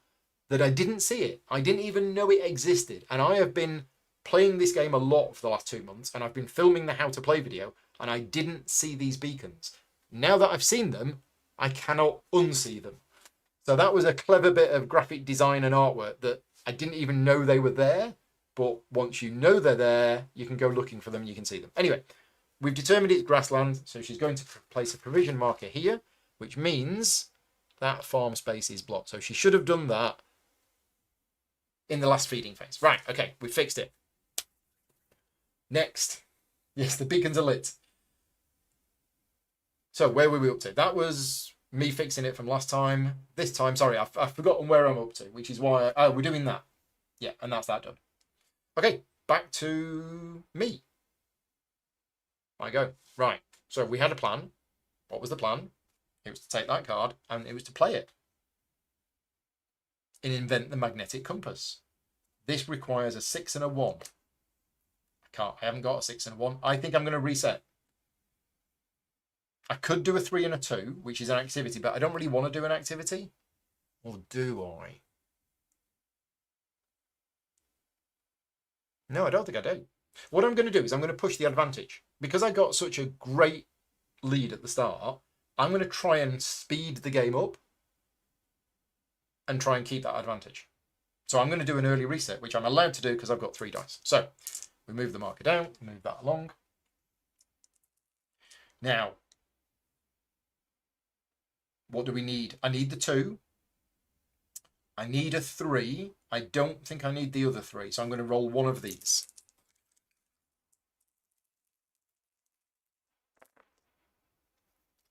that I didn't see it. I didn't even know it existed. And I have been playing this game a lot for the last 2 months, and I've been filming the how to play video, and I didn't see these beacons. Now that I've seen them, I cannot unsee them. So that was a clever bit of graphic design and artwork that I didn't even know they were there. But once you know they're there, you can go looking for them and you can see them. Anyway, we've determined it's grassland. So she's going to place a provision marker here, which means that farm space is blocked. So she should have done that in the last feeding phase. Right, okay, we fixed it. Next. Yes, the beacons are lit. So where were we up to? That was me fixing it from last time. This time, sorry, I've forgotten where I'm up to, which is why we're doing that. Yeah, and that's that done. Okay, back to me. I go. Right, so we had a plan. What was the plan? It was to take that card and it was to play it. And invent the magnetic compass. This requires a 6 and a 1. I haven't got a 6 and a 1. I think I'm going to reset. I could do a 3 and a 2, which is an activity, but I don't really want to do an activity. Or do I? No, I don't think I do. What I'm going to do is I'm going to push the advantage. Because I got such a great lead at the start, I'm going to try and speed the game up and try and keep that advantage. So I'm going to do an early reset, which I'm allowed to do because I've got 3 dice. So we move the marker down, move that along. Now, what do we need? I need the 2. I need a 3. I don't think I need the other 3, so I'm going to roll one of these.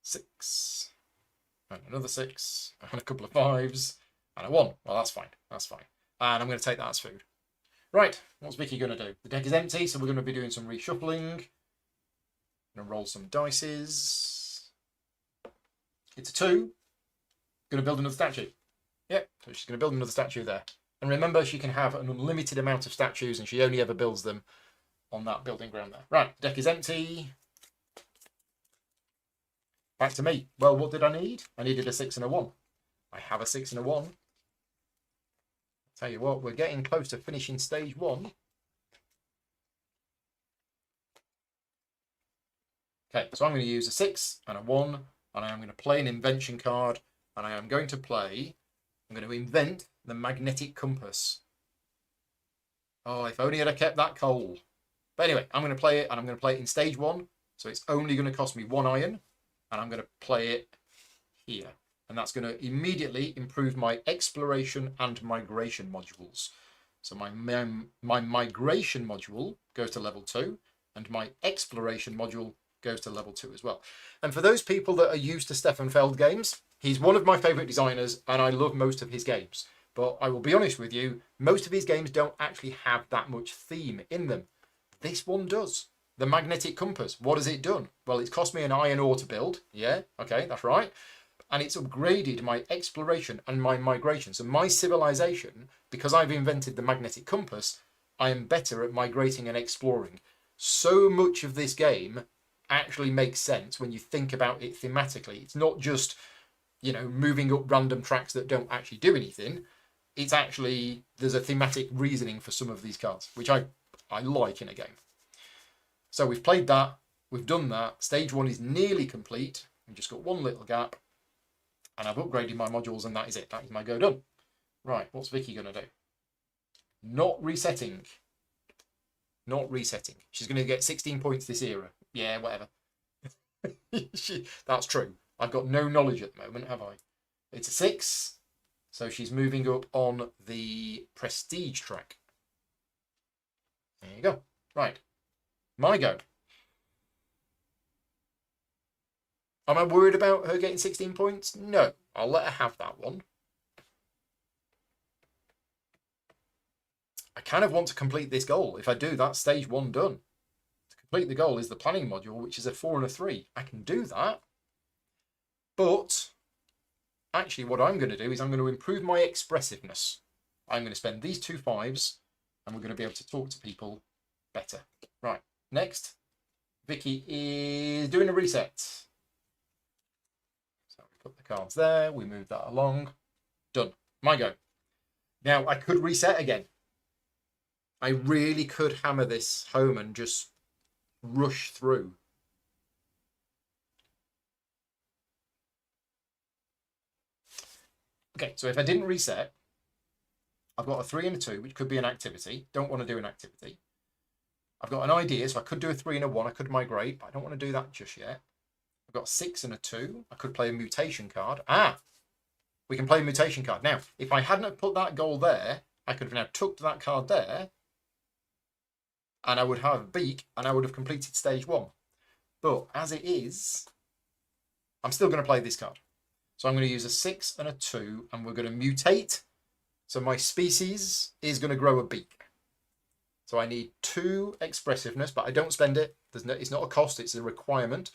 Six. And another 6. And a couple of 5s. And a 1. Well, that's fine. That's fine. And I'm going to take that as food. Right. What's Vicky going to do? The deck is empty, so we're going to be doing some reshuffling. I'm going to roll some dices. It's a 2. Going to build another statue. Yep, so she's going to build another statue there. And remember, she can have an unlimited amount of statues, and she only ever builds them on that building ground there. Right, the deck is empty. Back to me. Well, what did I need? I needed a 6 and a 1. I have a 6 and a 1. Tell you what, we're getting close to finishing stage 1. Okay, so I'm going to use a 6 and a 1, and I am going to play an invention card, and I am going to play... I'm going to invent the magnetic compass. Oh, if only I'd have kept that coal. But anyway, I'm going to play it, and I'm going to play it in stage 1. So it's only going to cost me 1 iron, and I'm going to play it here. And that's going to immediately improve my exploration and migration modules. So my migration module goes to level 2, and my exploration module goes to level 2 as well. And for those people that are used to Stefan Feld games, he's one of my favourite designers, and I love most of his games. But I will be honest with you, most of his games don't actually have that much theme in them. This one does. The magnetic compass, what has it done? Well, it's cost me an iron ore to build. Yeah, okay, that's right. And it's upgraded my exploration and my migration. So my civilization, because I've invented the magnetic compass, I am better at migrating and exploring. So much of this game actually makes sense when you think about it thematically. It's not just, you know, moving up random tracks that don't actually do anything. It's actually, there's a thematic reasoning for some of these cards, which I like in a game. So we've played that, we've done that. Stage 1 is nearly complete. We've just got one little gap. And I've upgraded my modules, and that is it. That is my go done. Right, what's Vicky going to do? Not resetting. Not resetting. She's going to get 16 points this era. Yeah, whatever. That's true. I've got no knowledge at the moment, have I? It's a 6. So she's moving up on the prestige track. There you go. Right. My go. Am I worried about her getting 16 points? No. I'll let her have that one. I kind of want to complete this goal. If I do, that's stage 1 done. To complete the goal is the planning module, which is a 4 and a 3. I can do that. But actually what I'm going to do is I'm going to improve my expressiveness. I'm going to spend these 2 5s, and we're going to be able to talk to people better. Right. Next, Vicky is doing a reset. So we put the cards there, we move that along. Done. My go. Now, I could reset again. I really could hammer this home and just rush through. Okay, so if I didn't reset, I've got a 3 and a 2, which could be an activity. Don't want to do an activity. I've got an idea, so I could do a 3 and a 1. I could migrate, but I don't want to do that just yet. I've got a 6 and a 2. I could play a mutation card. We can play a mutation card. Now, if I hadn't put that goal there, I could have now tucked that card there, and I would have a beak, and I would have completed stage 1. But as it is, I'm still going to play this card. So I'm going to use a 6 and a 2, and we're going to mutate. So my species is going to grow a beak. So I need 2 expressiveness, but I don't spend it. It's not a cost, it's a requirement.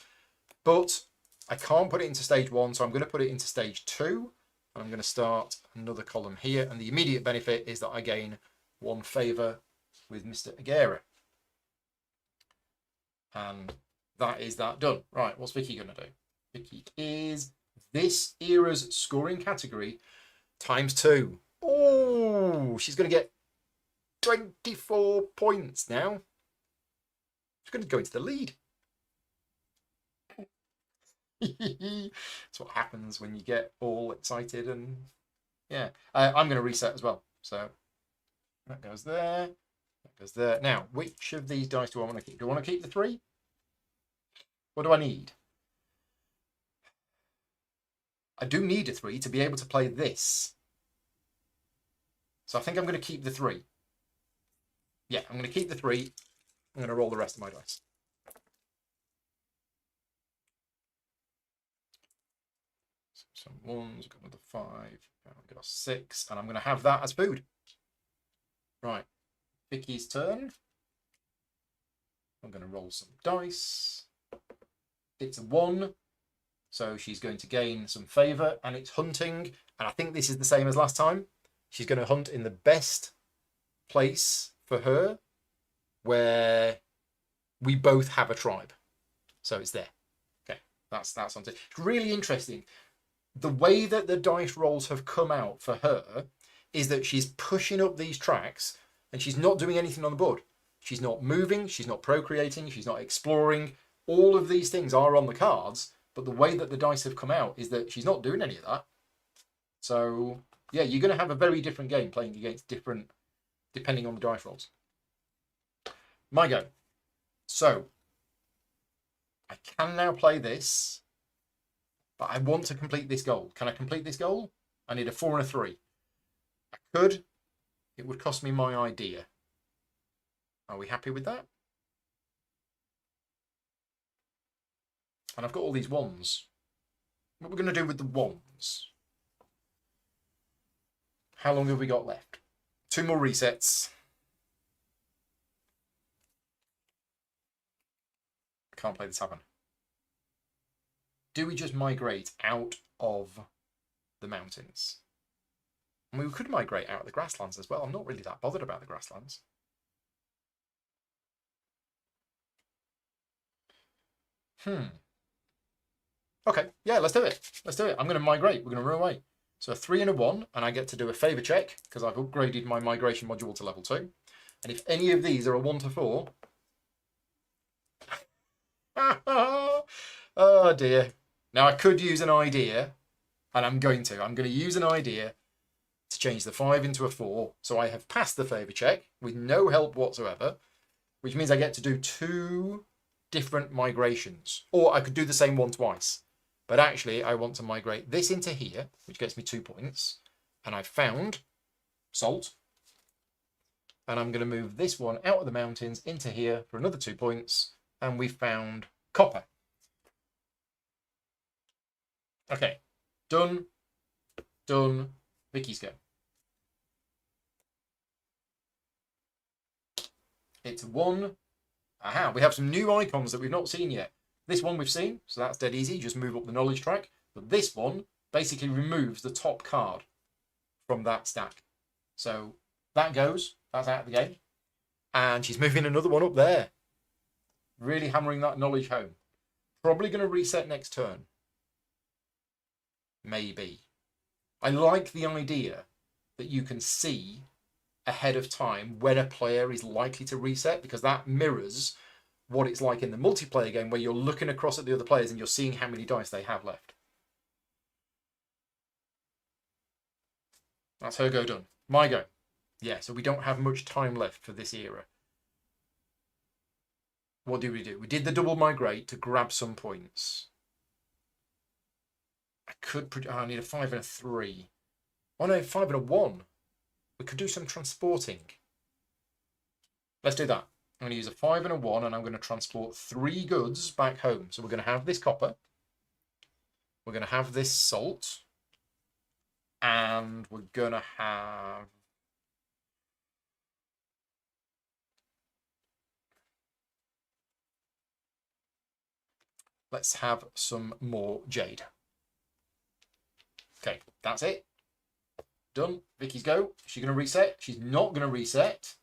But I can't put it into stage 1, so I'm going to put it into stage 2. And I'm going to start another column here. And the immediate benefit is that I gain 1 favour with Mr. Aguera. And that is that done. Right, what's Vicky going to do? Vicky is this era's scoring category times 2. Oh, she's going to get 24 points now. She's going to go into the lead. That's what happens when you get all excited. And yeah, I'm going to reset as well. So that goes there. That goes there. Now, which of these dice do I want to keep? Do I want to keep the 3? What do I need? I do need a 3 to be able to play this. So I think I'm going to keep the 3. Yeah, I'm going to keep the 3. I'm going to roll the rest of my dice. Some 1s, got another 5, I've got a 6, and I'm going to have that as food. Right, Vicky's turn. I'm going to roll some dice. It's a 1, so she's going to gain some favour, and it's hunting, and I think this is the same as last time. She's going to hunt in the best place for her, where we both have a tribe. So it's there. Okay, that's something. It's really interesting. The way that the dice rolls have come out for her is that she's pushing up these tracks and she's not doing anything on the board. She's not moving, she's not procreating, she's not exploring. All of these things are on the cards, but the way that the dice have come out is that she's not doing any of that. So yeah, you're going to have a very different game playing against different, depending on the dice rolls. My go. So I can now play this, but I want to complete this goal. Can I complete this goal? I need a 4 and a 3. I could. It would cost me my idea. Are we happy with that? And I've got all these ones. What we're going to do with the ones? How long have we got left? 2 more resets. Can't play the tavern. Do we just migrate out of the mountains? I mean, we could migrate out of the grasslands as well. I'm not really that bothered about the grasslands. Okay, yeah, let's do it. Let's do it. I'm going to migrate. We're going to run away. So a 3 and a 1, and I get to do a favour check because I've upgraded my migration module to level 2. And if any of these are a 1 to 4... oh dear. Now I could use an idea, and I'm going to. I'm going to use an idea to change the 5 into a 4. So I have passed the favour check with no help whatsoever, which means I get to do 2 different migrations. Or I could do the same one twice. But actually, I want to migrate this into here, which gets me 2 points. And I've found salt. And I'm going to move this one out of the mountains into here for another 2 points. And we've found copper. Okay. Done. Done. Vicky's go. It's 1. Aha, we have some new icons that we've not seen yet. This one we've seen, so that's dead easy. Just move up the knowledge track. But this one basically removes the top card from that stack. So that goes. That's out of the game. And she's moving another one up there. Really hammering that knowledge home. Probably going to reset next turn. Maybe. I like the idea that you can see ahead of time when a player is likely to reset, because that mirrors what it's like in the multiplayer game where you're looking across at the other players and you're seeing how many dice they have left. That's her go done. My go. Yeah, so we don't have much time left for this era. What did we do? We did the double migrate to grab some points. I could... Oh, I need a 5 and a 3. Oh no, 5 and a 1. We could do some transporting. Let's do that. I'm going to use a 5 and a 1, and I'm going to transport 3 goods back home. So we're going to have this copper. We're going to have this salt. And we're going to have... Let's have some more jade. Okay, that's it. Done. Vicky's go. She's going to reset. She's not going to reset.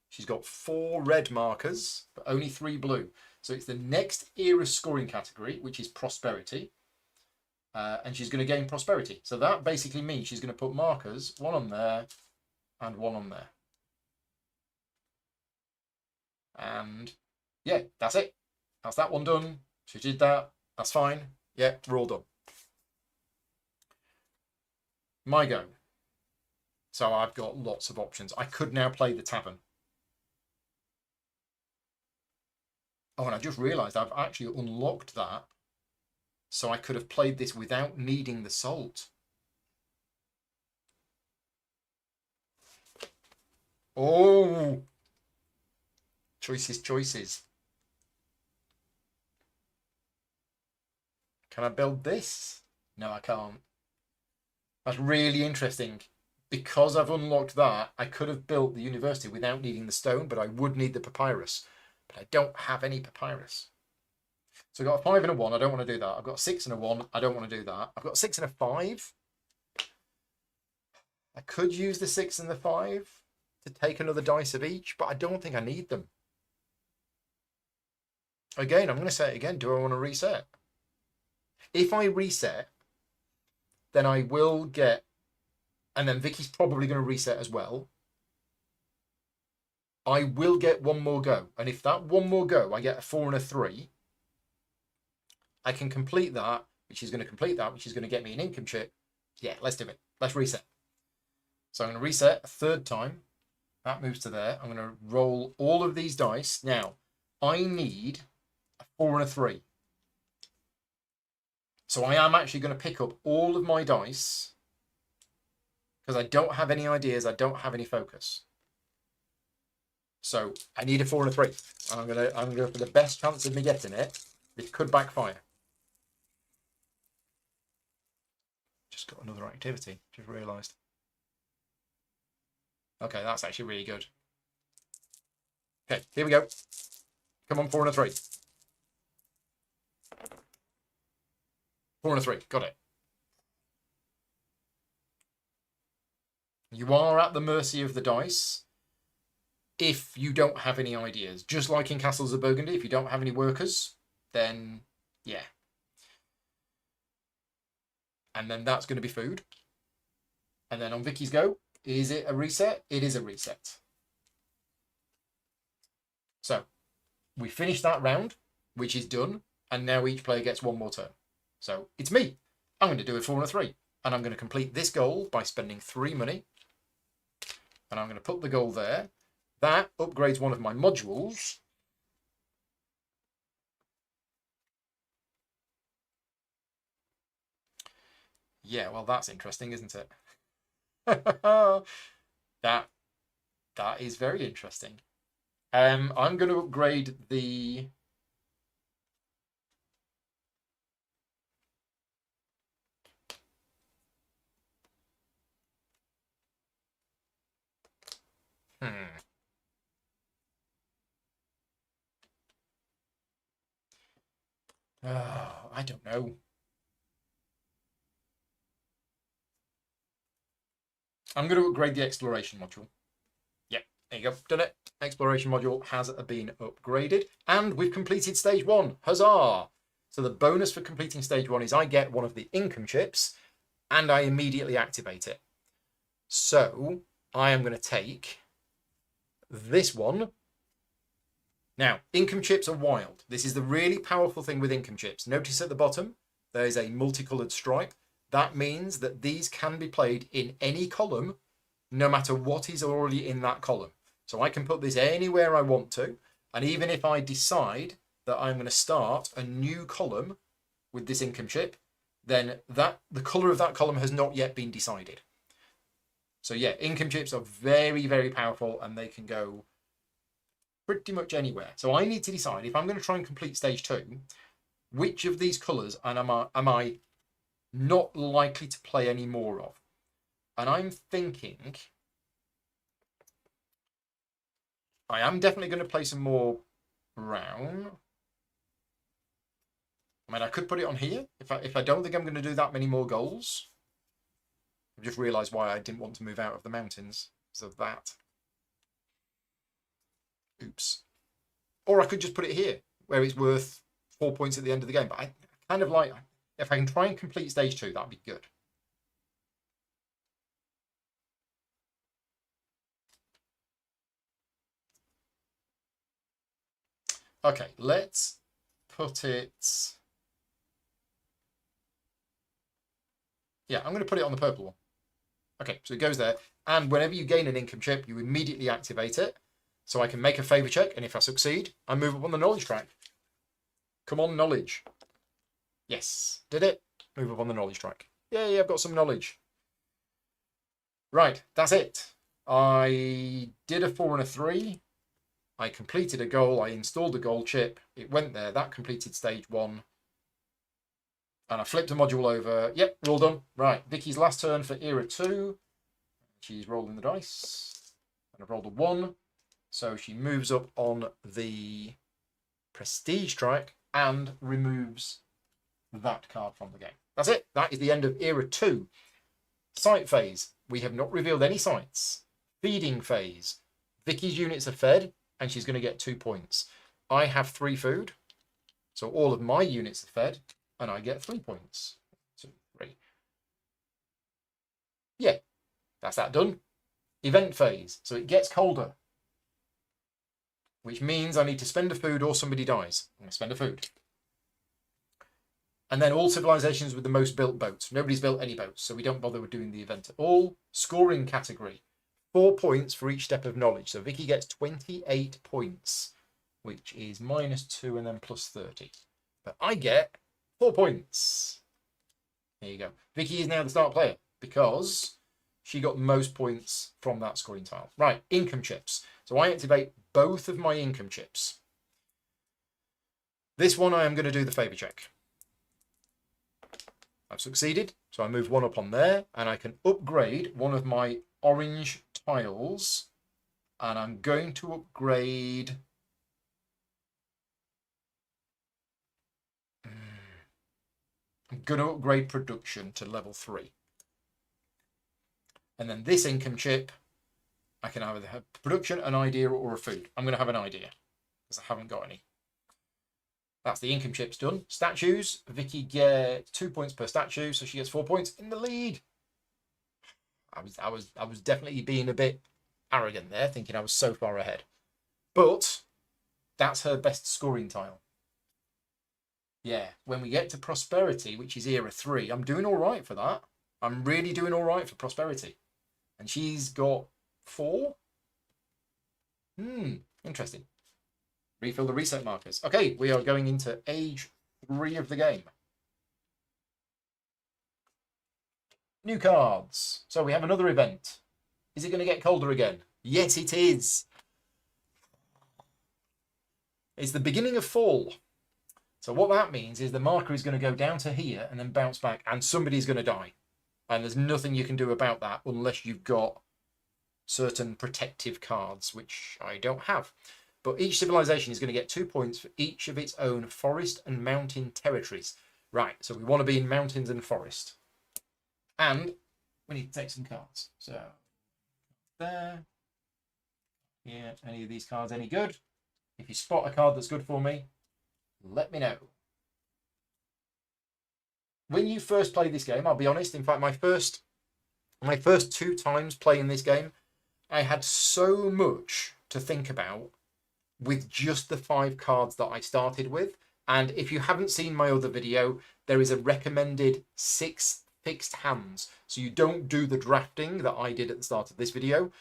She's got 4 red markers, but only 3 blue. So it's the next era scoring category, which is prosperity. And she's going to gain prosperity. So that basically means she's going to put markers, 1 on there and 1 on there. And yeah, that's it. That's that one done. She did that. That's fine. Yeah, we're all done. My go. So I've got lots of options. I could now play the tavern. Oh, and I just realised I've actually unlocked that. So I could have played this without needing the salt. Oh! Choices, choices. Can I build this? No, I can't. That's really interesting. Because I've unlocked that, I could have built the university without needing the stone, but I would need the papyrus. But I don't have any papyrus. So I've got a 5 and a 1. I don't want to do that. I've got a 6 and a 1. I don't want to do that. I've got a 6 and a 5. I could use the 6 and the 5 to take another dice of each, but I don't think I need them. Again, I'm going to say it again. Do I want to reset? If I reset, then I will get... And then Vicky's probably going to reset as well. I will get 1 more go. And if that 1 more go, I get a 4 and a 3, I can complete that, which is going to complete that, which is going to get me an income chip. Yeah, let's do it. Let's reset. So I'm going to reset a 3rd time. That moves to there. I'm going to roll all of these dice. Now, I need a 4 and a 3. So I am actually going to pick up all of my dice because I don't have any ideas. I don't have any focus. So I need a 4 and a 3. I'm gonna go for the best chance of me getting it. It could backfire. Just got another activity. Just realised. Okay, that's actually really good. Okay, here we go. Come on, 4 and a 3. 4 and a 3. Got it. You are at the mercy of the dice if you don't have any ideas. Just like in Castles of Burgundy, if you don't have any workers, then yeah. And then that's going to be food. And then on Vicky's go, is it a reset? It is a reset. So we finished that round, which is done. And now each player gets one more turn. So it's me. I'm going to do a 4 and a 3. And I'm going to complete this goal by spending 3 money. And I'm going to put the goal there. That upgrades one of my modules. Yeah, well, that's interesting, isn't it? That is very interesting. I'm going to upgrade the... I don't know. I'm going to upgrade the exploration module. Yep, there you go. Done it. Exploration module has been upgraded. And we've completed stage 1. Huzzah! So the bonus for completing stage 1 is I get one of the income chips and I immediately activate it. So I am going to take this one. Now, income chips are wild. This is the really powerful thing with income chips. Notice at the bottom, there is a multicolored stripe. That means that these can be played in any column, no matter what is already in that column. So I can put this anywhere I want to. And even if I decide that I'm going to start a new column with this income chip, then the color of that column has not yet been decided. So yeah, income chips are very, very powerful and they can go pretty much anywhere. So I need to decide if I'm going to try and complete stage 2, which of these colors am I not likely to play any more of. And I'm thinking I am definitely going to play some more brown. I mean, I could put it on here if I don't think I'm going to do that many more goals. I've just realised why I didn't want to move out of the mountains because of that. Oops. Or I could just put it here where it's worth 4 points at the end of the game. But I kind of like, if I can try and complete stage 2, that'd be good. Okay, let's put it... Yeah, I'm going to put it on the purple one. Okay, so it goes there. And whenever you gain an income chip, you immediately activate it. So I can make a favour check, and if I succeed, I move up on the knowledge track. Come on, knowledge. Yes, did it. Move up on the knowledge track. Yay, I've got some knowledge. Right, that's it. I did a 4 and a 3. I completed a goal. I installed a goal chip. It went there. That completed stage 1. And I flipped a module over. Yep, we're all done. Right, Vicky's last turn for Era 2. She's rolling the dice. And I've rolled a 1. So she moves up on the prestige track and removes that card from the game. That's it. That is the end of Era 2. Site phase. We have not revealed any sites. Feeding phase. Vicky's units are fed and she's going to get 2 points. I have 3 food. So all of my units are fed and I get 3 points. 2, 3. Yeah, that's that done. Event phase. So it gets colder, which means I need to spend a food or somebody dies. I'm going to spend a food. And then all civilizations with the most built boats. Nobody's built any boats, so we don't bother with doing the event at all. Scoring category. 4 points for each step of knowledge. So Vicky gets 28 points, which is -2 and then +30. But I get 4 points. There you go. Vicky is now the start player because she got most points from that scoring tile. Right, income chips. So I activate both of my income chips. This one I am going to do the favour check. I've succeeded, so I move one up on there, and I can upgrade one of my orange tiles, and I'm going to upgrade... I'm going to upgrade production to level 3. And then this income chip, I can either have production, an idea, or a food. I'm going to have an idea, because I haven't got any. That's the income chips done. Statues, Vicky gets 2 points per statue, so she gets 4 points in the lead. I was definitely being a bit arrogant there, thinking I was so far ahead. But that's her best scoring tile. Yeah, when we get to prosperity, which is era 3, I'm doing all right for that. I'm really doing all right for prosperity. And she's got 4. Interesting. Refill the reset markers. Okay, we are going into age 3 of the game. New cards. So we have another event. Is it going to get colder again? Yes, it is. It's the beginning of fall. So what that means is the marker is going to go down to here and then bounce back, and somebody's going to die. And there's nothing you can do about that unless you've got certain protective cards, which I don't have. But each civilization is going to get 2 points for each of its own forest and mountain territories. Right, so we want to be in mountains and forest. And we need to take some cards. So, there. Yeah, any of these cards any good? If you spot a card that's good for me, let me know. When you first play this game, I'll be honest, in fact, my first 2 times playing this game, I had so much to think about with just the 5 cards that I started with. And if you haven't seen my other video, there is a recommended 6 fixed hands. So you don't do the drafting that I did at the start of this video.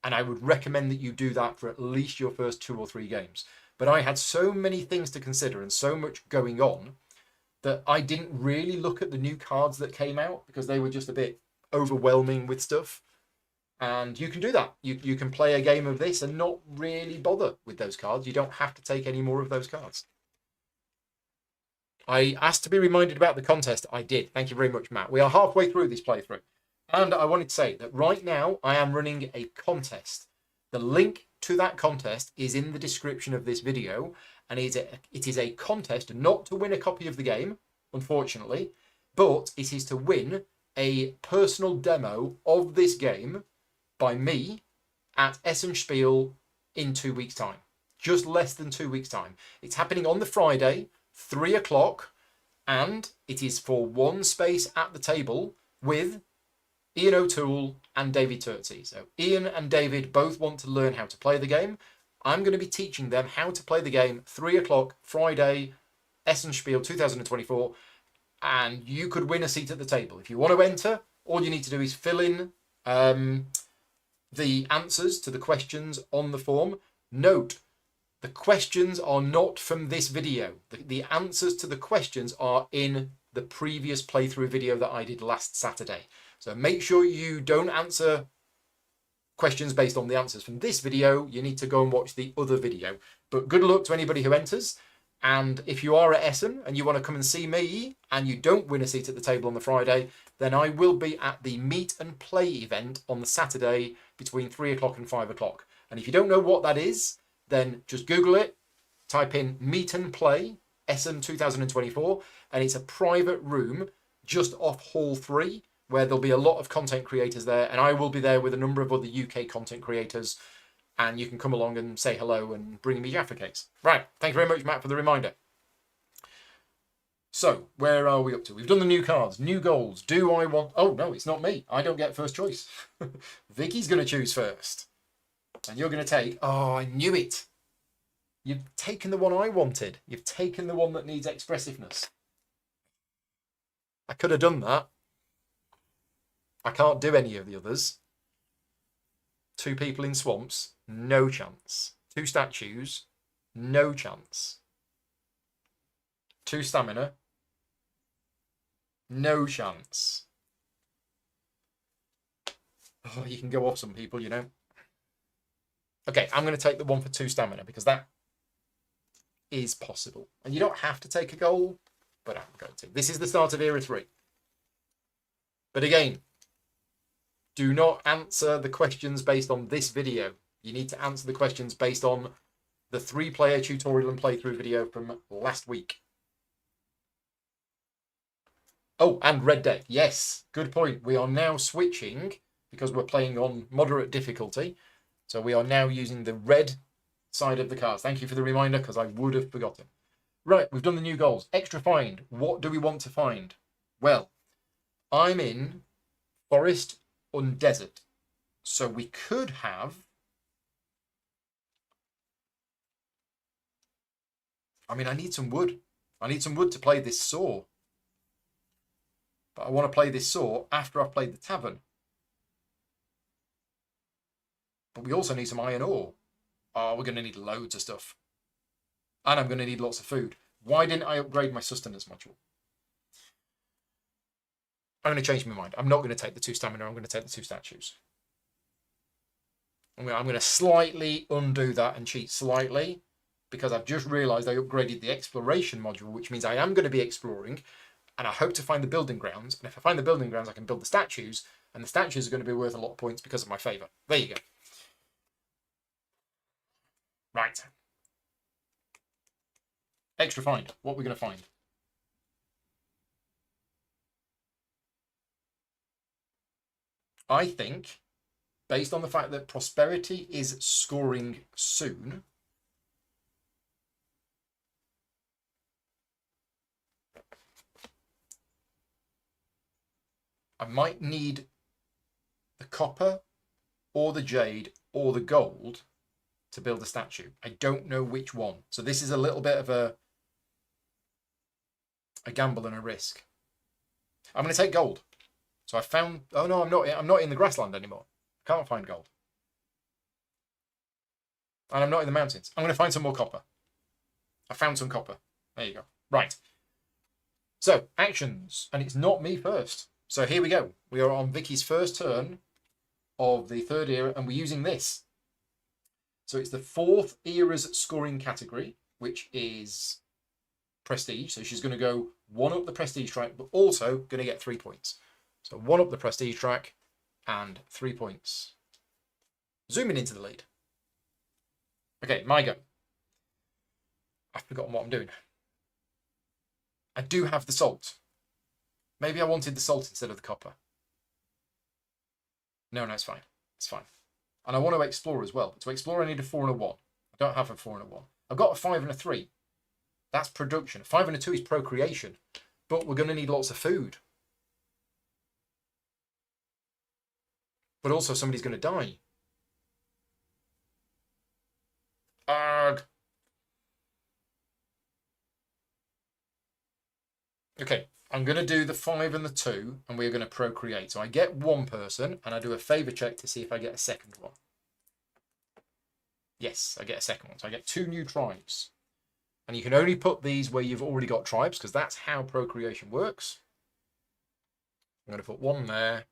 And I would recommend that you do that for at least your first 2 or 3 games. But I had so many things to consider and so much going on that I didn't really look at the new cards that came out because they were just a bit overwhelming with stuff. And you can do that. You can play a game of this and not really bother with those cards. You don't have to take any more of those cards. I asked to be reminded about the contest. I did. Thank you very much, Matt. We are halfway through this playthrough. And I wanted to say that right now I am running a contest. The link to that contest is in the description of this video. And it is a contest not to win a copy of the game, unfortunately, but it is to win a personal demo of this game by me at Essenspiel in 2 weeks' time. Just less than 2 weeks' time. It's happening on the Friday, 3 o'clock, and it is for one space at the table with Ian O'Toole and David Turtsey. So Ian and David both want to learn how to play the game. I'm going to be teaching them how to play the game 3 o'clock Friday, Essenspiel 2024, and you could win a seat at the table. If you want to enter, all you need to do is fill in the answers to the questions on the form. Note, the questions are not from this video. The answers to the questions are in the previous playthrough video that I did last Saturday. So make sure you don't answer questions based on the answers from this video. You need to go and watch the other video. But good luck to anybody who enters. And if you are at Essen and you want to come and see me and you don't win a seat at the table on the Friday, then I will be at the Meet and Play event on the Saturday between 3 o'clock and 5 o'clock. And if you don't know what that is, then just Google it, type in Meet and Play Essen 2024, and it's a private room just off Hall 3 where there'll be a lot of content creators there, and I will be there with a number of other UK content creators, and you can come along and say hello and bring me Jaffa cakes. Right, thank you very much, Matt, for the reminder. So, where are we up to? We've done the new cards, new goals. Do I want... Oh, no, it's not me. I don't get first choice. Vicky's going to choose first. And you're going to take... Oh, I knew it. You've taken the one I wanted. You've taken the one that needs expressiveness. I could have done that. I can't do any of the others. 2 people in swamps, no chance. 2 statues, no chance. 2 stamina, No chance. Oh, you can go off some people, you know. Okay, I'm going to take the 1 for 2 stamina because that is possible. And you don't have to take a goal, but I'm going to. This is the start of Era 3. But again, do not answer the questions based on this video. You need to answer the questions based on the 3-player tutorial and playthrough video from last week. Oh, and Red Deck. Yes, good point. We are now switching, because we're playing on moderate difficulty. So we are now using the red side of the cards. Thank you for the reminder, because I would have forgotten. Right, we've done the new goals. Extra find. What do we want to find? Well, I'm in forest and desert. So we could have... I mean, I need some wood. I need some wood to play this saw. But I want to play this saw after I've played the tavern. But we also need some iron ore. Oh, we're going to need loads of stuff. And I'm going to need lots of food. Why didn't I upgrade my sustenance module? I'm going to change my mind. I'm not going to take the 2 stamina. I'm going to take the 2 statues. I'm going to slightly undo that and cheat slightly, because I've just realised I upgraded the exploration module, which means I am going to be exploring, and I hope to find the building grounds. And if I find the building grounds, I can build the statues, and the statues are going to be worth a lot of points because of my favour. There you go. Right. Extra find. What are we going to find? I think, based on the fact that prosperity is scoring soon, I might need the copper or the jade or the gold to build a statue. I don't know which one. So this is a little bit of a gamble and a risk. I'm going to take gold. So I found... Oh, no, I'm not in the grassland anymore. I can't find gold. And I'm not in the mountains. I'm going to find some more copper. I found some copper. There you go. Right. So, actions. And it's not me first. So here we go. We are on Vicky's first turn of the 3rd era, and we're using this. So it's the 4th era's scoring category, which is prestige. So she's going to go 1 up the prestige track, but also going to get 3 points. So 1 up the prestige track and 3 points. Zooming into the lead. Okay, my go. I've forgotten what I'm doing. I do have the salt. Maybe I wanted the salt instead of the copper. No, it's fine. It's fine. And I want to explore as well. But to explore, I need a 4 and a 1. I don't have a 4 and a 1. I've got a 5 and a 3. That's production. 5 and a 2 is procreation. But we're going to need lots of food. But also somebody's going to die. Arg. Okay, I'm going to do the 5 and the 2, and we're going to procreate. So I get 1 person, and I do a favour check to see if I get a second one. Yes, I get a second one. So I get 2 new tribes. And you can only put these where you've already got tribes, because that's how procreation works. I'm going to put 1 there.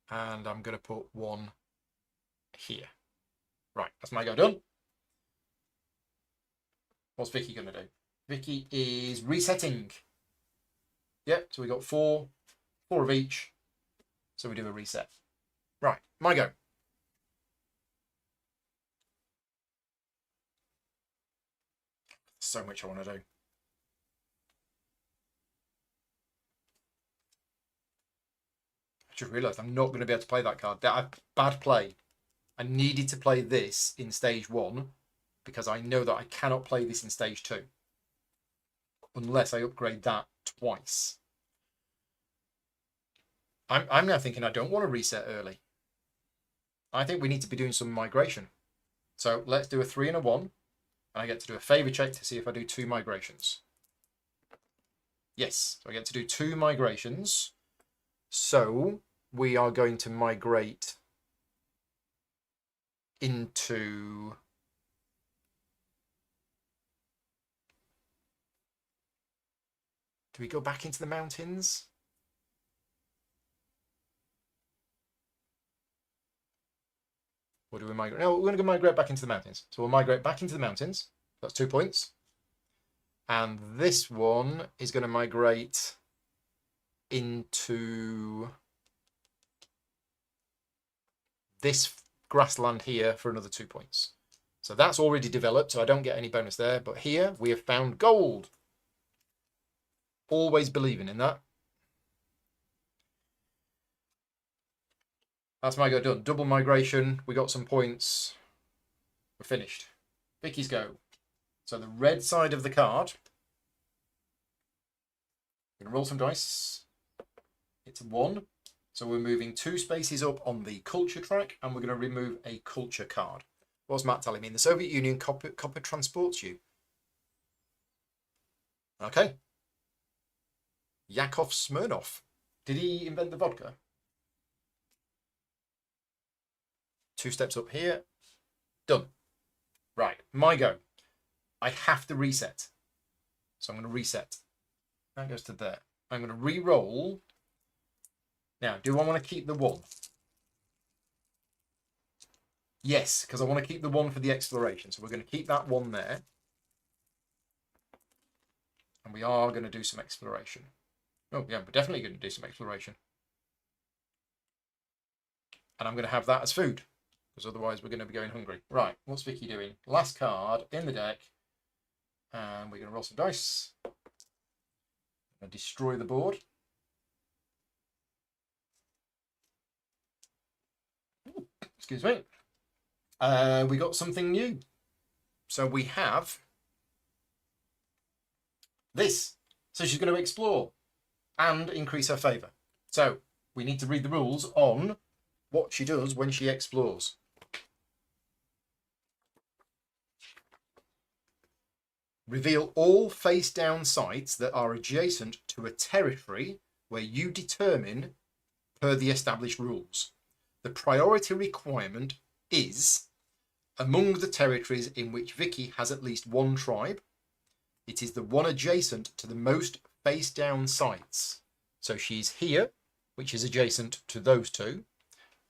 And I'm going to put 1 here. Right, that's my go done. What's Vicky going to do? Vicky is resetting. Yep, so we got 4 of each. So we do a reset. Right, my go. So much I want to do. I just realised I'm not going to be able to play that card. Bad play. I needed to play this in stage 1 because I know that I cannot play this in stage 2 unless I upgrade that twice. I'm now thinking I don't want to reset early. I think we need to be doing some migration. So let's do a 3 and a 1. And I get to do a favour check to see if I do 2 migrations. Yes, so I get to do 2 migrations. So we are going to migrate into... Do we go back into the mountains? Or do we migrate? No, we're going to migrate back into the mountains. So we'll migrate back into the mountains. That's 2 points. And this one is going to migrate into this grassland here for another 2 points. So that's already developed, so I don't get any bonus there. But here we have found gold. Always believing in that. That's my go done. Double migration. We got some points. We're finished. Vicky's go. So the red side of the card. We're going to roll some dice. It's a 1. So we're moving 2 spaces up on the culture track, and we're going to remove a culture card. What's Matt telling me? In the Soviet Union, copper transports you. Okay. Yakov Smirnov. Did he invent the vodka? 2 steps up here. Done. Right, my go. I have to reset. So I'm going to reset. That goes to there. I'm going to re-roll. Now, do I want to keep the 1? Yes, because I want to keep the 1 for the exploration. So we're going to keep that 1 there. And we are going to do some exploration. Oh, yeah, we're definitely going to do some exploration. And I'm going to have that as food. Because otherwise we're going to be going hungry. Right, what's Vicky doing? Last card in the deck. And we're going to roll some dice. I'm going to destroy the board. Ooh, excuse me. We got something new. So we have this. So she's going to explore and increase her favour. So we need to read the rules on what she does when she explores. Reveal all face-down sites that are adjacent to a territory where you determine per the established rules. The priority requirement is among the territories in which Vicky has at least 1 tribe. It is the one adjacent to the most face-down sites. So she's here, which is adjacent to those 2.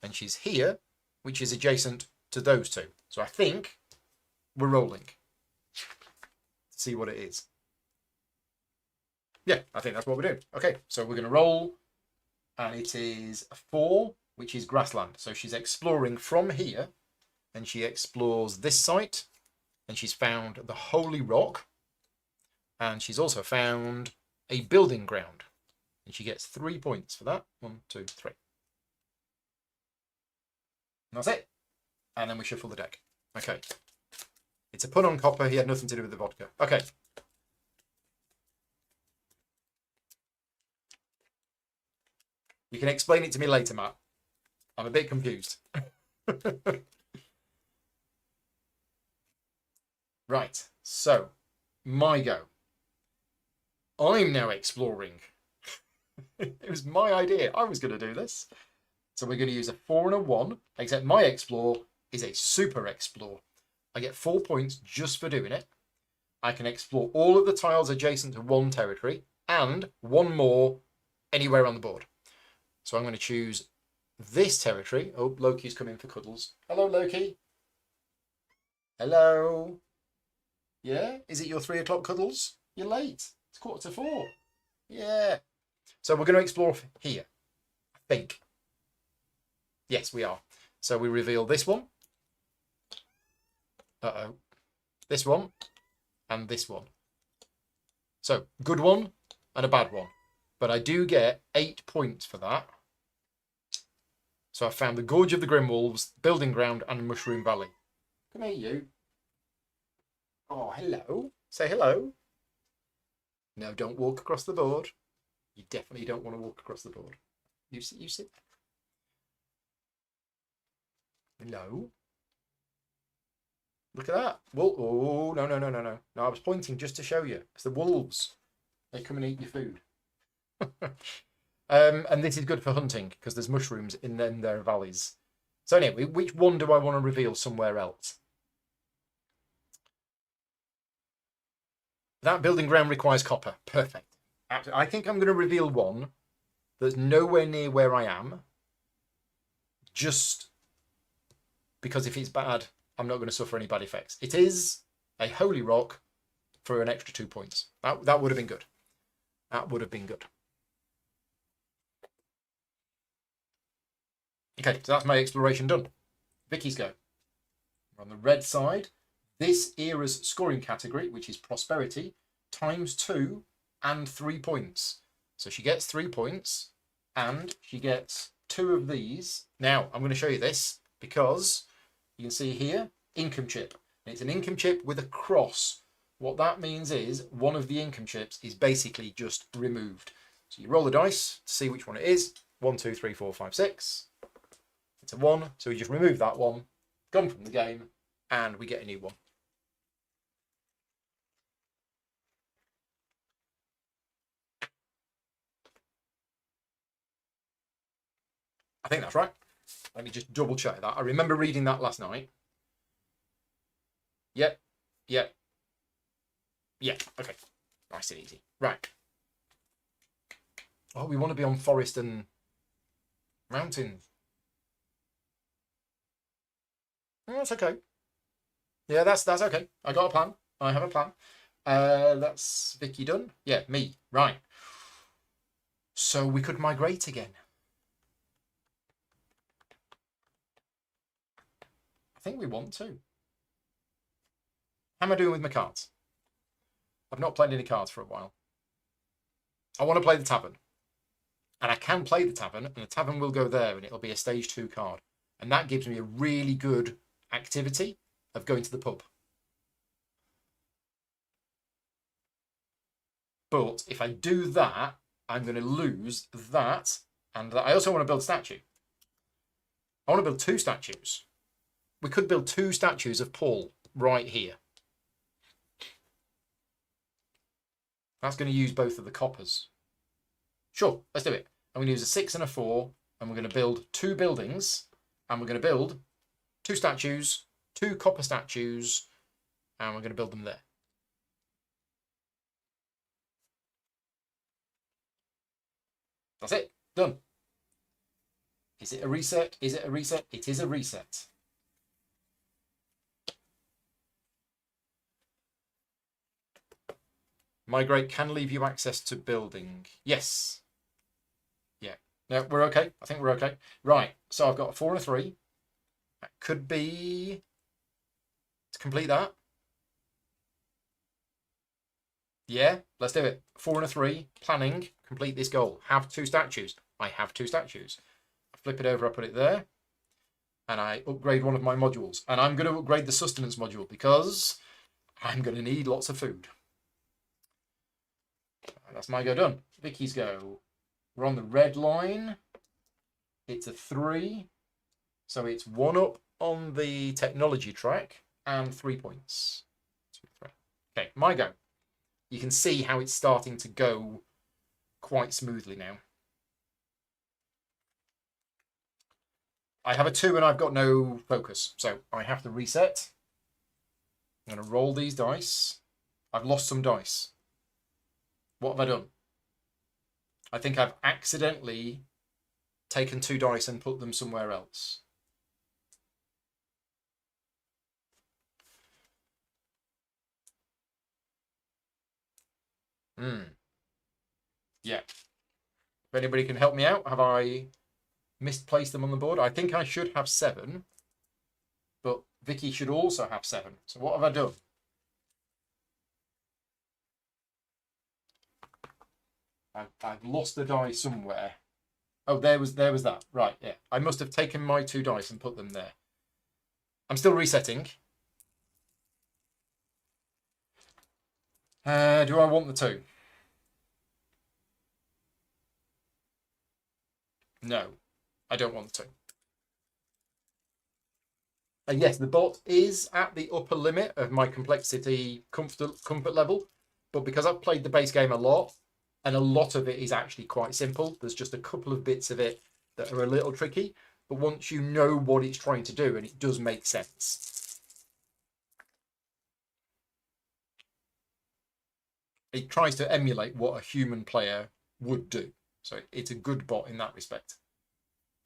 And she's here, which is adjacent to those 2. So I think we're rolling. See what it is. Yeah, I think that's what we're doing. Okay, so we're going to roll, and it is a 4, which is grassland. So she's exploring from here, and she explores this site, and she's found the Holy Rock, and she's also found a building ground, and she gets 3 points for that. 1, 2, 3. And that's it. And then we shuffle the deck. Okay. It's a pun on copper. He had nothing to do with the vodka. Okay. You can explain it to me later, Matt. I'm a bit confused. Right. So, my go. I'm now exploring. It was my idea. I was going to do this. So we're going to use a 4 and a 1, except my explore is a super explore. I get 4 points just for doing it. I can explore all of the tiles adjacent to 1 territory and 1 more anywhere on the board. So I'm going to choose this territory. Oh, Loki's coming for cuddles. Hello, Loki. Hello. Yeah? Is it your 3 o'clock cuddles? You're late. It's 3:45. Yeah. So we're going to explore here, I think. Yes, we are. So we reveal this one. Uh-oh. This one. And this one. So, good one and a bad one. But I do get 8 points for that. So I found the Gorge of the Grimwolves, Building Ground, and Mushroom Valley. Come here, you. Oh, hello. Say hello. No, don't walk across the board. You definitely don't want to walk across the board. You sit. Hello. Look at that. Well, oh, no. No, I was pointing just to show you. It's the wolves. They come and eat your food. And this is good for hunting because there's mushrooms in their valleys. So anyway, which one do I want to reveal somewhere else? That building ground requires copper. Perfect. I think I'm going to reveal one that's nowhere near where I am, just because if it's bad, I'm not going to suffer any bad effects. It is a holy rock for an extra 2 points. That would have been good. That would have been good. Okay, so that's my exploration done. Vicky's go. We're on the red side. This era's scoring category, which is prosperity, ×2 and 3 points. So she gets 3 points and she gets 2 of these. Now, I'm going to show you this because you can see here, income chip. And it's an income chip with a cross. What that means is one of the income chips is basically just removed. So you roll the dice to see which one it is. 1, 2, 3, 4, 5, 6. It's a 1, so we just remove that one, gone from the game, and we get a new one. I think that's right. Let me just double check that. I remember reading that last night. Yep. Yep. Yeah. Okay. Nice and easy. Right. Oh, we want to be on forest and mountains. Oh, that's okay. Yeah, that's okay. I got a plan. I have a plan. That's Vicky done. Yeah, me. Right. So we could migrate again. I think we want to. How am I doing with my cards? I've not played any cards for a while. I want to play the tavern. And I can play the tavern, and the tavern will go there, and it'll be a stage 2 card. And that gives me a really good activity of going to the pub. But if I do that, I'm going to lose that and that. I also want to build a statue. I want to build 2 statues. We could build 2 statues of Paul right here. That's going to use both of the coppers. Sure, let's do it. I'm going to use a 6 and a 4, and we're going to build 2 buildings, and we're going to build 2 statues, 2 copper statues, and we're going to build them there. That's it. Done. Is it a reset? Is it a reset? It is a reset. Migrate can leave you access to building. Yes. Yeah. No, we're okay. I think we're okay. Right. So I've got a 4 and a 3. That could be to complete that. Yeah, let's do it. 4 and a 3. Planning. Complete this goal. Have 2 statues. I have 2 statues. I flip it over. I put it there. And I upgrade one of my modules. And I'm going to upgrade the sustenance module because I'm going to need lots of food. That's my go done. Vicky's go. We're on the red line. It's a 3. So it's 1 up on the technology track and 3 points. 2, 3. Okay, my go. You can see how it's starting to go quite smoothly now. I have a 2 and I've got no focus. So I have to reset. I'm going to roll these dice. I've lost some dice. What have I done? I think I've accidentally taken 2 dice and put them somewhere else. Yeah. If anybody can help me out, have I misplaced them on the board? I think I should have 7, but Vicky should also have 7. So what have I done? I've lost the die somewhere. Oh, there was that. Right, yeah. I must have taken my 2 dice and put them there. I'm still resetting. Do I want the 2? No, I don't want the 2. And yes, the bot is at the upper limit of my complexity comfort level, but because I've played the base game a lot, and a lot of it is actually quite simple, there's just a couple of bits of it that are a little tricky, but once you know what it's trying to do, and it does make sense. it tries to emulate what a human player would do. So it's a good bot in that respect.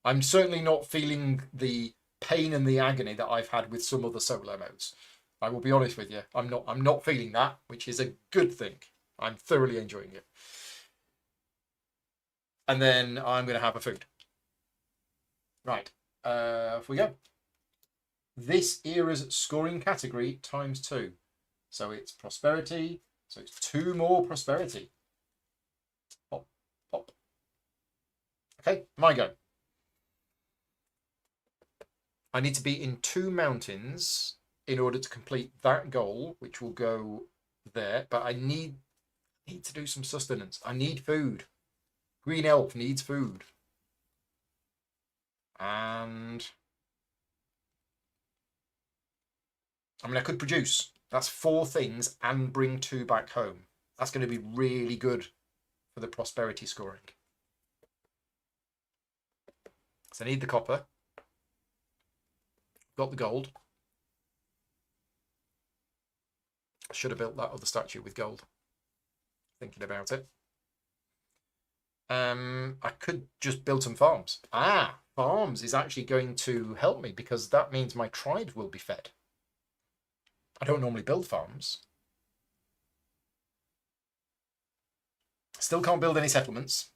I'm certainly not feeling the pain and the agony that I've had with some other solo modes. I will be honest with you. I'm not feeling that, which is a good thing. I'm thoroughly enjoying it. And then I'm going to have a food. Right. Off we go. This era's scoring category ×2. So it's prosperity. So it's 2 more prosperity. Pop, pop. Okay, my go. I need to be in 2 mountains in order to complete that goal, which will go there. But I need to do some sustenance. I need food. Green elf needs food. And I mean, I could produce. That's 4 things and bring 2 back home. That's going to be really good for the prosperity scoring. So I need the copper. Got the gold. I should have built that other statue with gold. Thinking about it. I could just build some farms. Farms is actually going to help me because that means my tribes will be fed. I don't normally build farms. Still can't build any settlements.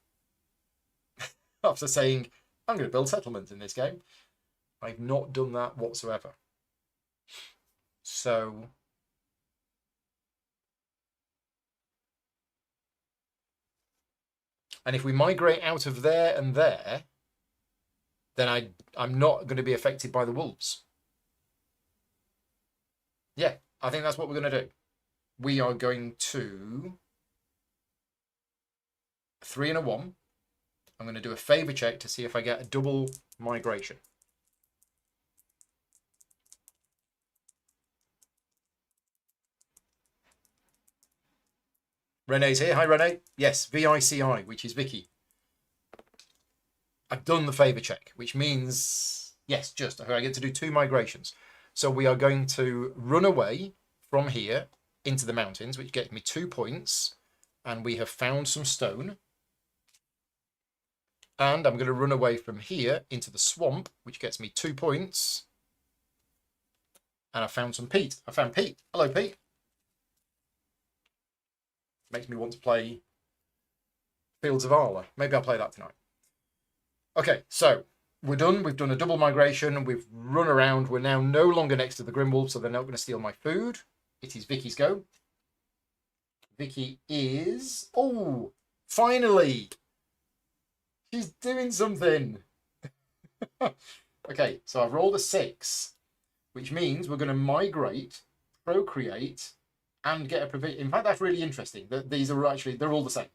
After saying, I'm going to build settlements in this game. I've not done that whatsoever. So and if we migrate out of there and there, then I'm not going to be affected by the wolves. Yeah, I think that's what we're going to do. We are going to 3 and a 1. I'm going to do a favor check to see if I get a double migration. Renee's here. Hi, Renee. Yes, VICI, which is Vicky. I've done the favor check, which means, yes, just I get to do 2 migrations. So we are going to run away from here into the mountains, which gets me 2 points. And we have found some stone. And I'm going to run away from here into the swamp, which gets me 2 points. And I found some peat. I found peat. Hello, Pete. Makes me want to play Fields of Arla. Maybe I'll play that tonight. Okay, so we're done. We've done a double migration. We've run around. We're now no longer next to the Grimwolf, so they're not going to steal my food. It is Vicky's go. Vicky is... Oh, finally! She's doing something. Okay, so I've rolled a 6, which means we're going to migrate, procreate, and get a provision. In fact, that's really interesting. These are actually, they're all the same.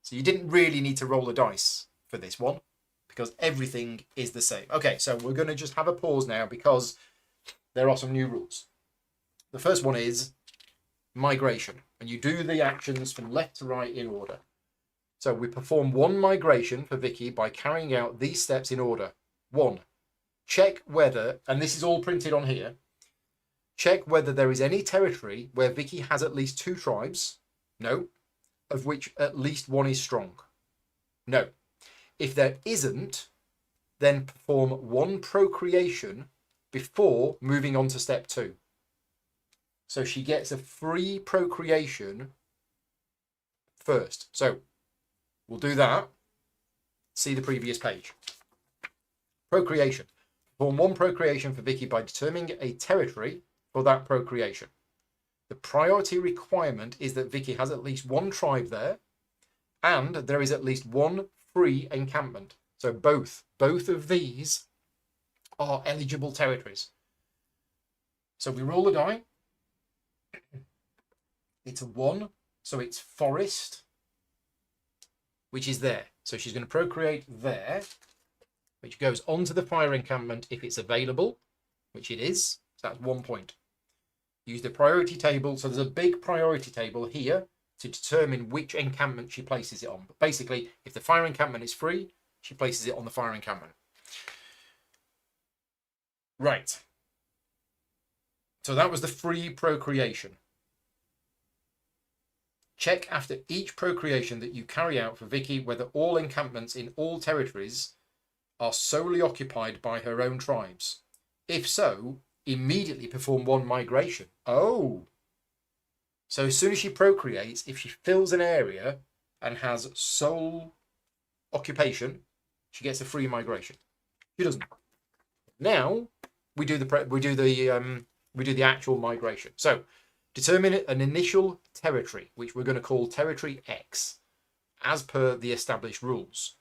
So you didn't really need to roll a dice for this one because everything is the same. Okay, so we're going to just have a pause now because there are some new rules. The first one is migration. And you do the actions from left to right in order. So we perform 1 migration for Vicky by carrying out these steps in order. 1, check whether, and this is all printed on here, check whether there is any territory where Vicky has at least 2 tribes. No. Of which at least 1 is strong. No. If there isn't, then perform 1 procreation before moving on to step 2. So she gets a free procreation first. So we'll do that. See the previous page. Procreation. Perform 1 procreation for Vicky by determining a territory for that procreation. The priority requirement is that Vicky has at least 1 tribe there, and there is at least 1 free encampment. So both of these are eligible territories. So we roll the die. It's a 1, so it's forest, which is there. So she's going to procreate there, which goes onto the fire encampment if it's available, which it is. So that's 1 point. Use the priority table. So there's a big priority table here to determine which encampment she places it on. But basically, if the fire encampment is free, she places it on the fire encampment. Right. So that was the free procreation. Check after each procreation that you carry out for Vicky whether all encampments in all territories are solely occupied by her own tribes. If so, immediately perform one migration. Oh. So as soon as she procreates, if she fills an area and has sole occupation, she gets a free migration. She doesn't. Now we do the actual migration. So determine an initial territory, which we're going to call territory X, as per the established rules.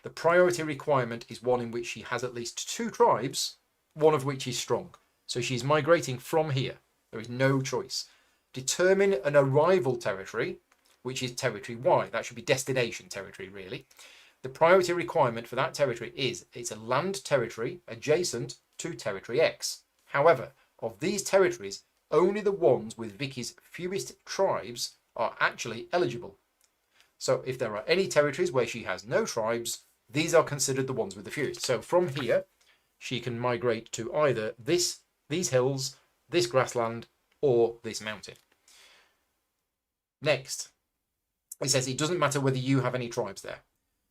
The priority requirement is one in which she has at least 2 tribes, one of which is strong. So she's migrating from here. There is no choice. Determine an arrival territory, which is territory Y. That should be destination territory, really. The priority requirement for that territory is it's a land territory adjacent to territory X. However, of these territories, only the ones with Vicky's fewest tribes are actually eligible. So if there are any territories where she has no tribes, these are considered the ones with the fewest. So from here, she can migrate to either these hills, this grassland, or this mountain. Next, it says it doesn't matter whether you have any tribes there.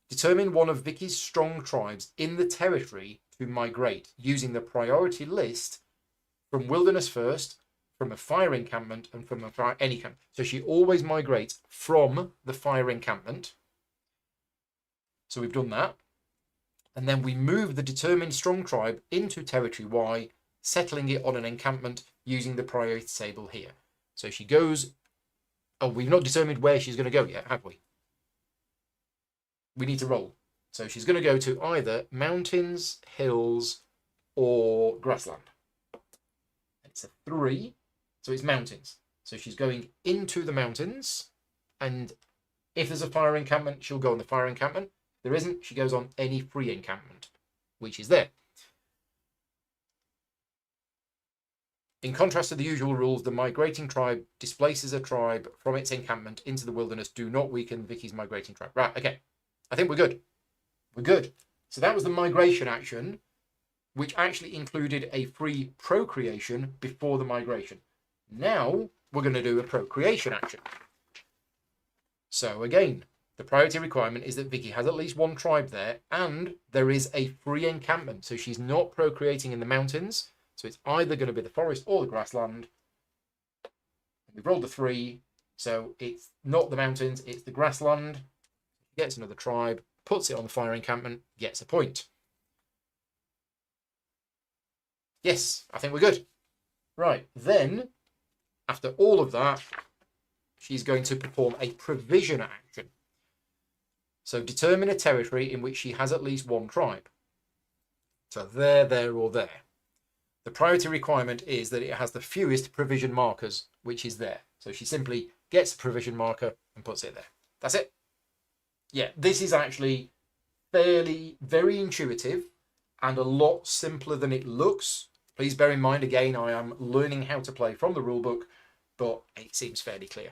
Determine one of Vicky's strong tribes in the territory to migrate using the priority list from wilderness first, from a fire encampment, and from any camp. So she always migrates from the fire encampment. So we've done that. And then we move the determined strong tribe into territory Y, settling it on an encampment using the priority table here. So she goes... Oh, we've not determined where she's going to go yet, have we? We need to roll. So she's going to go to either mountains, hills, or grassland. It's a 3, so it's mountains. So she's going into the mountains, and if there's a fire encampment, she'll go on the fire encampment. If there isn't, she goes on any free encampment, which is there. In contrast to the usual rules, the migrating tribe displaces a tribe from its encampment into the wilderness. Do not weaken Vicky's migrating tribe. Right, okay. I think we're good. We're good. So that was the migration action, which actually included a free procreation before the migration. Now we're going to do a procreation action. So again, the priority requirement is that Vicky has at least 1 tribe there, and there is a free encampment. So she's not procreating in the mountains. So it's either going to be the forest or the grassland. We've rolled a 3, so it's not the mountains, it's the grassland. Gets another tribe, puts it on the fire encampment, gets a point. Yes, I think we're good. Right, then, after all of that, she's going to perform a provision action. So determine a territory in which she has at least 1 tribe. So there, or there. The priority requirement is that it has the fewest provision markers, which is there. So she simply gets a provision marker and puts it there. That's it. Yeah, this is actually very intuitive and a lot simpler than it looks. Please bear in mind, again, I am learning how to play from the rulebook, but it seems fairly clear.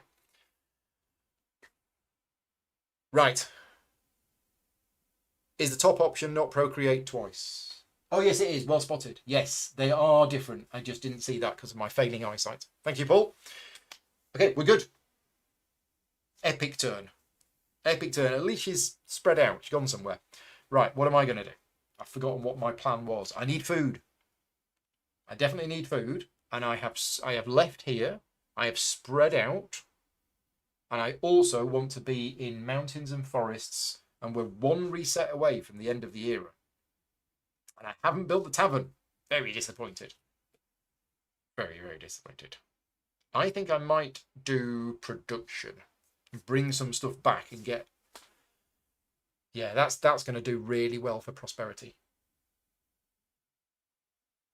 Right. Is the top option not procreate twice? Oh, yes, it is. Well spotted. Yes, they are different. I just didn't see that because of my failing eyesight. Thank you, Paul. Okay, we're good. Epic turn. Epic turn. At least she's spread out. She's gone somewhere. Right, what am I going to do? I've forgotten what my plan was. I need food. I definitely need food. And I have left here. I have spread out. And I also want to be in mountains and forests. And we're 1 reset away from the end of the era. And I haven't built the tavern. Very disappointed. Very disappointed. I think I might do production. Bring some stuff back and get... Yeah, that's going to do really well for prosperity.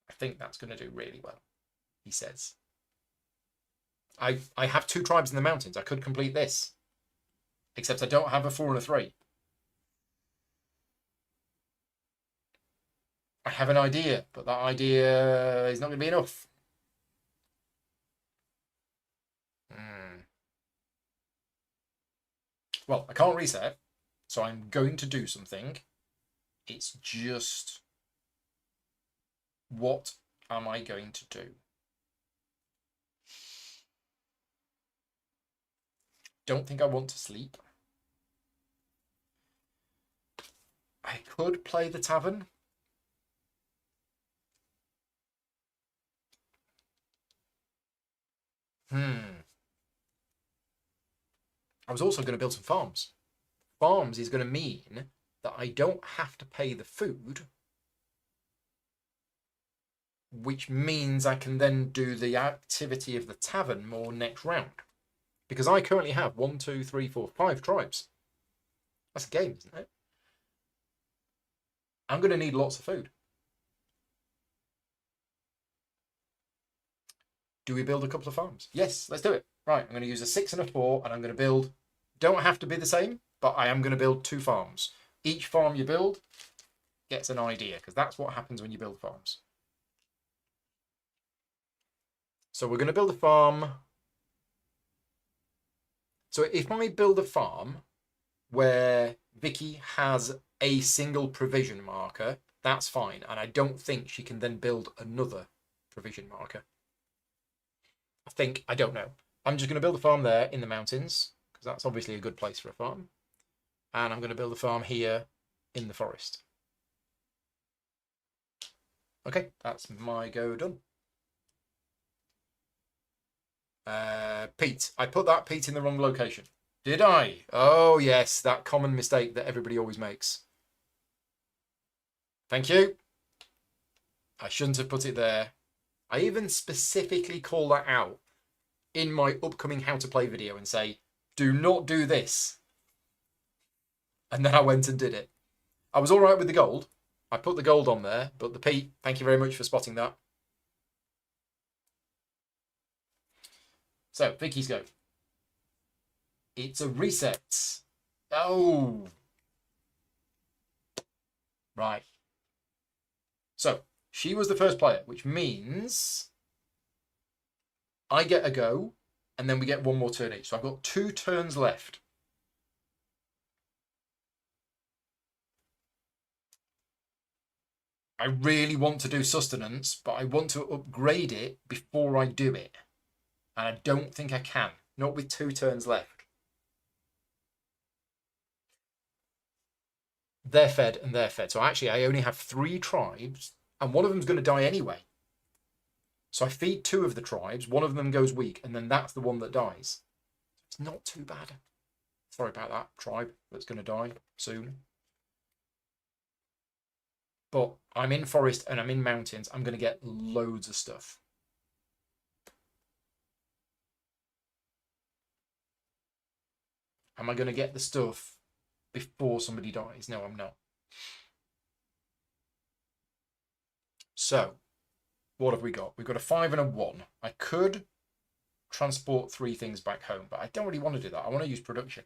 I think that's going to do really well, he says. I have 2 tribes in the mountains. I could complete this. Except I don't have a 4 and a 3. I have an idea, but that idea is not going to be enough. Well, I can't reset, so I'm going to do something. It's just... what am I going to do? don't think I want to sleep. I could play the tavern. I was also going to build some farms. Farms is going to mean that I don't have to pay the food, which means I can then do the activity of the tavern more next round. Because I currently have 1, 2, 3, 4, 5 tribes. That's a game, isn't it? I'm going to need lots of food. Do we build a couple of farms? Yes, let's do it. Right, I'm going to use a 6 and a 4, and I'm going to build... Don't have to be the same, but I am going to build 2 farms. Each farm you build gets an idea, because that's what happens when you build farms. So we're going to build a farm. So if I build a farm where Vicky has a single provision marker, that's fine. And I don't think she can then build another provision marker. I don't know. I'm just going to build a farm there in the mountains, because that's obviously a good place for a farm. And I'm going to build a farm here in the forest. Okay, that's my go done. Peat. I put that peat in the wrong location. Did I? Oh, yes, that common mistake that everybody always makes. Thank you. I shouldn't have put it there. I even specifically call that out in my upcoming how to play video and say, do not do this. And then I went and did it. I was all right with the gold. I put the gold on there, but the peat, thank you very much for spotting that. So, Vicky's go. It's a reset. Oh. Right. So, she was the first player, which means I get a go, and then we get one more turn each. So I've got 2 turns left. I really want to do sustenance, but I want to upgrade it before I do it. And I don't think I can. Not with 2 turns left. They're fed and they're fed. So actually, I only have 3 tribes, and one of them's going to die anyway. So I feed 2 of the tribes, one of them goes weak, and then that's the one that dies. It's not too bad. Sorry about that tribe that's going to die soon. But I'm in forest and I'm in mountains. I'm going to get loads of stuff. Am I going to get the stuff before somebody dies? No, I'm not. So, what have we got? We've got a 5 and a 1. I could transport 3 things back home, but I don't really want to do that. I want to use production.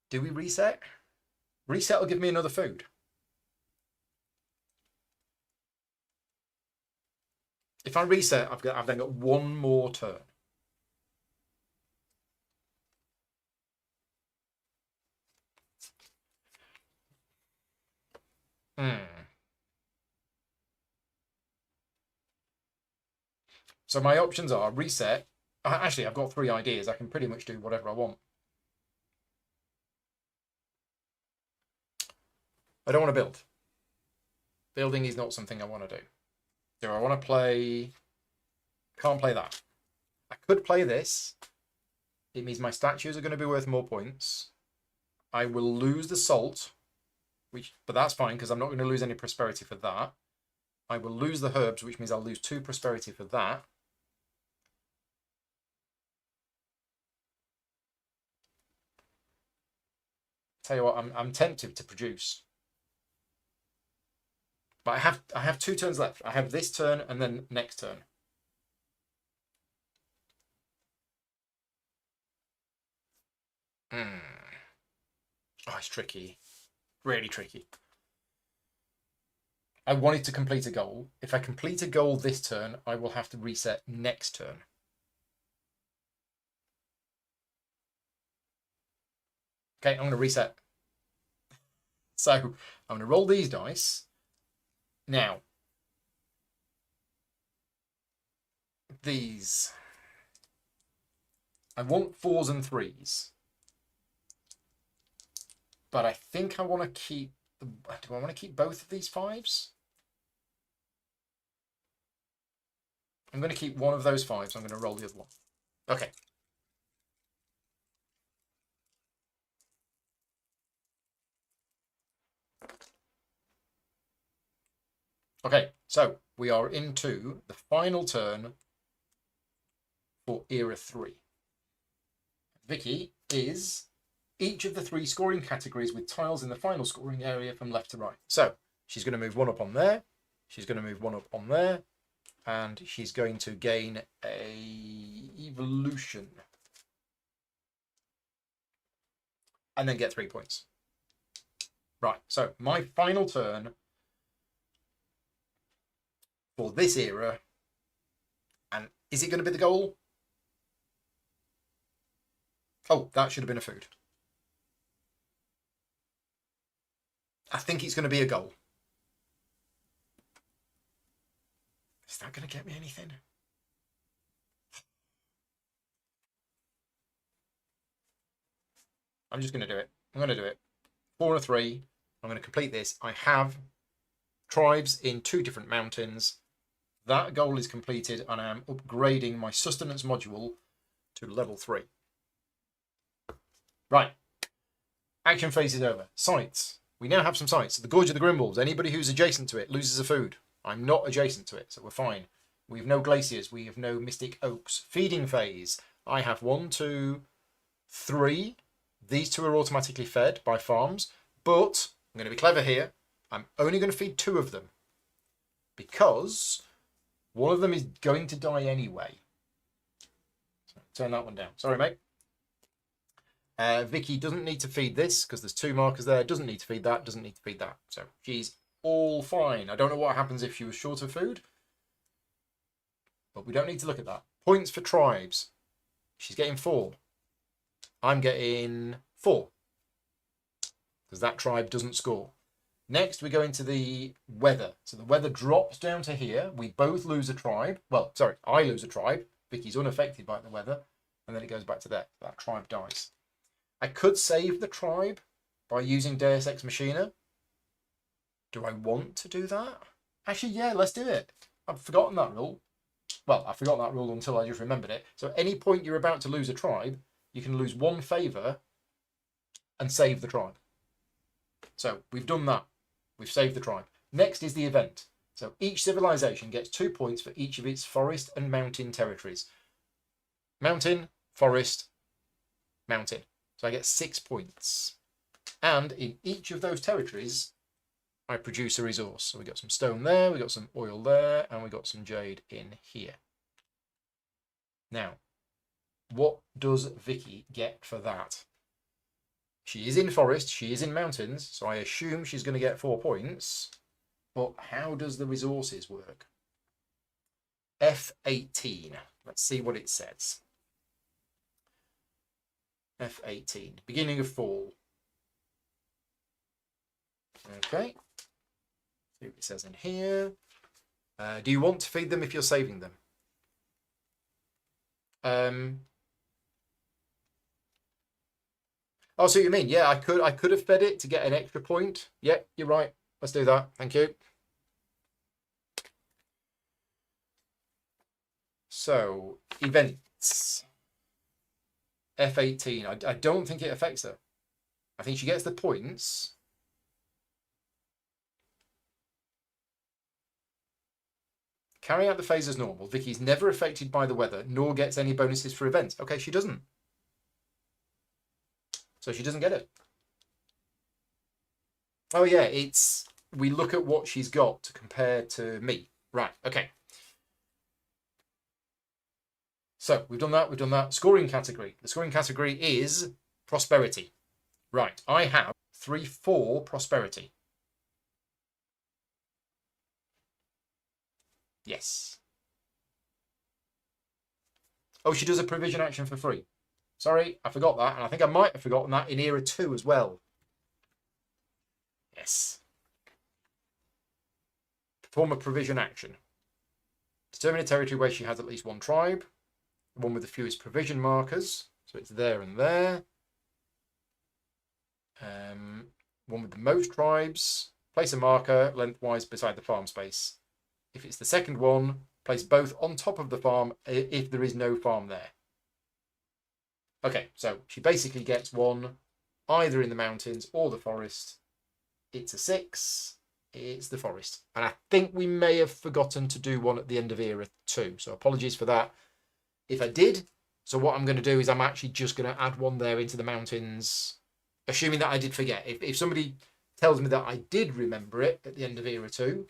Do we reset? Reset will give me another food. If I reset, I've then got 1 more turn. So my options are reset. Actually, I've got 3 ideas. I can pretty much do whatever I want. I don't want to build. Building is not something I want to do. Do I want to play... Can't play that. I could play this. It means my statues are going to be worth more points. I will lose the salt, but that's fine because I'm not going to lose any prosperity for that. I will lose the herbs, which means I'll lose 2 prosperity for that. Tell you what, I'm tempted to produce. But I have 2 turns left. I have this turn and then next turn. Oh, it's tricky. Really tricky. I wanted to complete a goal. If I complete a goal this turn, I will have to reset next turn. Okay, I'm going to reset. So I'm going to roll these dice. Now, these. I want 4s and 3s. But I think I want to keep... Do I want to keep both of these 5s? I'm going to keep one of those 5s. I'm going to roll the other one. Okay. Okay, so we are into the final turn for Era 3. Vicky is each of the 3 scoring categories with tiles in the final scoring area from left to right. So she's going to move 1 up on there. She's going to move 1 up on there. And she's going to gain a evolution. And then get 3 points. Right, so my final turn for this era. And is it going to be the goal? Oh, that should have been a food. I think it's going to be a goal. Is that going to get me anything? I'm just going to do it. I'm going to do it. 4 and a 3. I'm going to complete this. I have tribes in 2 different mountains. That goal is completed, and I am upgrading my sustenance module to level 3. Right. Action phase is over. Sites. We now have some sites. The Gorge of the Grimbles. Anybody who's adjacent to it loses a food. I'm not adjacent to it, so we're fine. We have no glaciers. We have no mystic oaks. Feeding phase. I have 1, 2, 3. These 2 are automatically fed by farms, but I'm going to be clever here. I'm only going to feed 2 of them because one of them is going to die anyway. So turn that one down. Sorry, mate. Vicky doesn't need to feed this because there's 2 markers there. Doesn't need to feed that. Doesn't need to feed that. So she's all fine. I don't know what happens if she was short of food, but we don't need to look at that. Points for tribes. She's getting 4. I'm getting 4 because that tribe doesn't score. Next, we go into the weather. So the weather drops down to here. We both lose a tribe. Well, sorry, I lose a tribe. Vicky's unaffected by the weather. And then it goes back to there. That tribe dies. I could save the tribe by using Deus Ex Machina. Do I want to do that? Actually, yeah, let's do it. I've forgotten that rule. Well, I forgot that rule until I just remembered it. So at any point you're about to lose a tribe, you can lose 1 favour and save the tribe. So we've done that. We've saved the tribe. Next is the event. So each civilization gets 2 points for each of its forest and mountain territories. Mountain, forest, mountain. So I get 6 points. And in each of those territories, I produce a resource. So we got some stone there, we got some oil there, and we got some jade in here. Now, what does Vicky get for that? She is in forest, she is in mountains, so I assume she's going to get 4 points. But how does the resources work? F18. Let's see what it says. F18. Beginning of fall. Okay. See what it says in here. Do you want to feed them if you're saving them? Oh, so you mean, yeah, I could have fed it to get an extra point. Yeah, you're right. Let's do that. Thank you. So, events. F18. I don't think it affects her. I think she gets the points. Carry out the phase as normal. Vicky's never affected by the weather, nor gets any bonuses for events. Okay, she doesn't. So she doesn't get it. Oh yeah, it's... We look at what she's got to compare to me. Right, okay. So we've done that, we've done that. Scoring category. The scoring category is prosperity. Right, I have 3, 4 prosperity. Yes. Oh, she does a provision action for free. Sorry, I forgot that. And I think I might have forgotten that in Era 2 as well. Yes. Perform a provision action. Determine a territory where she has at least 1 tribe. the one with the fewest provision markers. So it's there and there. One with the most tribes. Place a marker lengthwise beside the farm space. If it's the second one, place both on top of the farm if there is no farm there. Okay, so she basically gets one either in the mountains or the forest. It's a 6. It's the forest. And I think we may have forgotten to do one at the end of era 2. So apologies for that. If I did, so what I'm going to do is I'm actually just going to add one there into the mountains, assuming that I did forget. If somebody tells me that I did remember it at the end of era 2,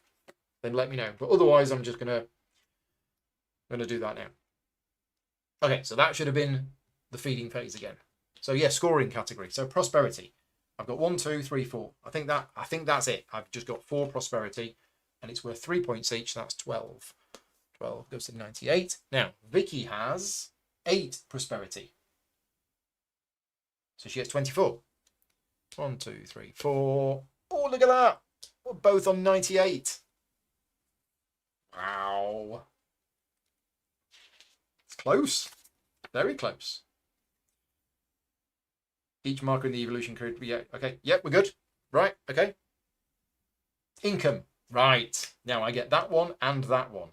then let me know. But otherwise, I'm just going to do that now. Okay, so that should have been the feeding phase again. So yeah, scoring category. So prosperity. I've got 1, 2, 3, 4. I think that's it. I've just got 4 prosperity, and it's worth 3 points each. That's 12. 12 goes to 98. Now Vicky has 8 prosperity, so she gets 24. 1, 2, 3, 4. Oh, look at that! We're both on 98. Wow, it's close. Very close. Each marker in the evolution could be... Okay, yep, we're good. Right, okay. Income. Right. Now I get that one and that one.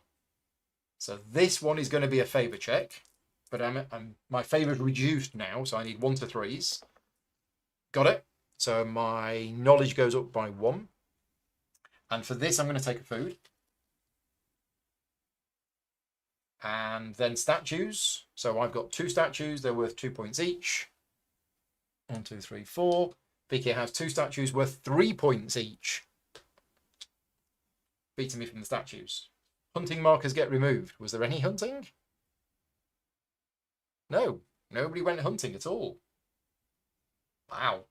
So this one is going to be a favour check. But my favour's reduced now, so I need 1 to 3s. Got it. So my knowledge goes up by 1. And for this, I'm going to take a food. And then statues. So I've got 2 statues. They're worth 2 points each. 1, 2, 3, 4. Vicky has 2 statues worth 3 points each. Beating me from the statues. Hunting markers get removed. Was there any hunting? No. Nobody went hunting at all. Wow.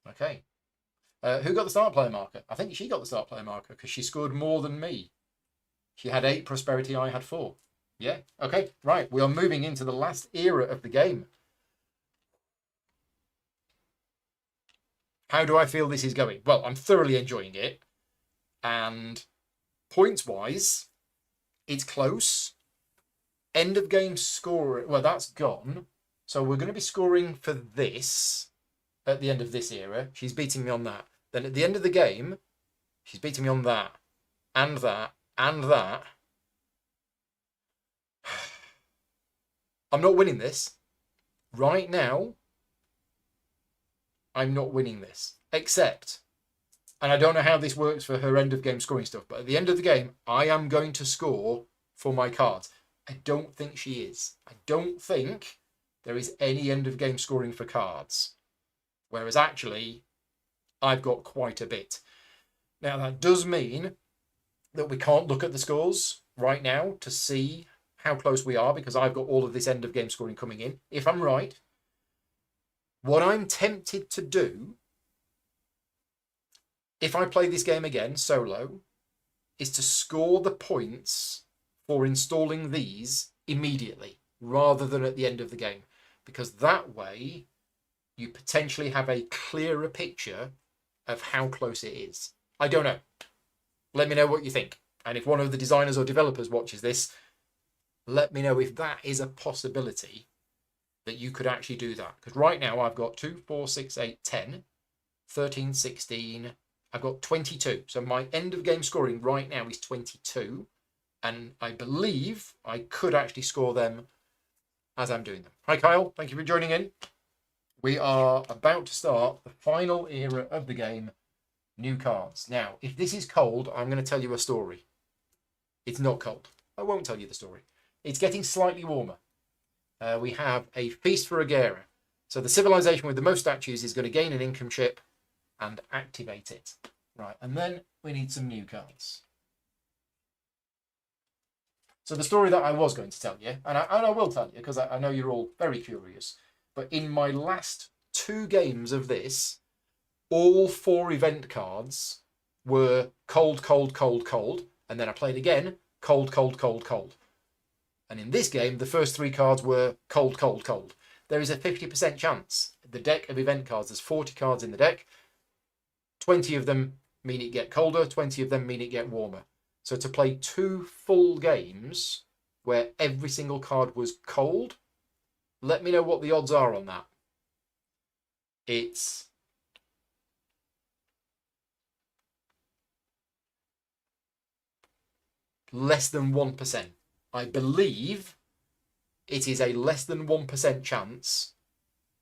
Okay. Who got the start player marker? I think she got the start player marker because she scored more than me. She had 8 prosperity, I had 4. Yeah, okay, right. We are moving into the last era of the game. How do I feel this is going? Well, I'm thoroughly enjoying it. And points-wise, it's close. End of game score, well, that's gone. So we're going to be scoring for this at the end of this era. She's beating me on that. Then at the end of the game, she's beating me on that, and that, and that. I'm not winning this. Right now, I'm not winning this. Except, and I don't know how this works for her end of game scoring stuff, but at the end of the game, I am going to score for my cards. I don't think she is. I don't think there is any end of game scoring for cards. Whereas actually, I've got quite a bit. Now that does mean that we can't look at the scores right now to see how close we are because I've got all of this end of game scoring coming in. If I'm right, what I'm tempted to do, if I play this game again solo, is to score the points for installing these immediately rather than at the end of the game. Because that way, you potentially have a clearer picture of how close it is. I don't know. Let me know what you think. And if one of the designers or developers watches this, let me know if that is a possibility that you could actually do that. Because right now I've got 2, 4, 6, 8, 10, 13, 16. I've got 22. So my end of game scoring right now is 22. And I believe I could actually score them as I'm doing them. Hi, Kyle. Thank you for joining in. We are about to start the final era of the game, new cards. Now, if this is cold, I'm going to tell you a story. It's not cold. I won't tell you the story. It's getting slightly warmer. We have a Feast for Agera. So the civilization with the most statues is going to gain an income chip and activate it. Right, and then we need some new cards. So the story that I was going to tell you, and I will tell you because I know you're all very curious, but in my last 2 games of this, all 4 event cards were cold, cold, cold, cold, and then I played again, cold, cold, cold, cold. And in this game, the first 3 cards were cold, cold, cold. There is a 50% chance. The deck of event cards, there's 40 cards in the deck. 20 of them mean it get colder, 20 of them mean it get warmer. So to play 2 full games where every single card was cold. Let me know what the odds are on that. It's less than 1%. I believe it is a less than 1% chance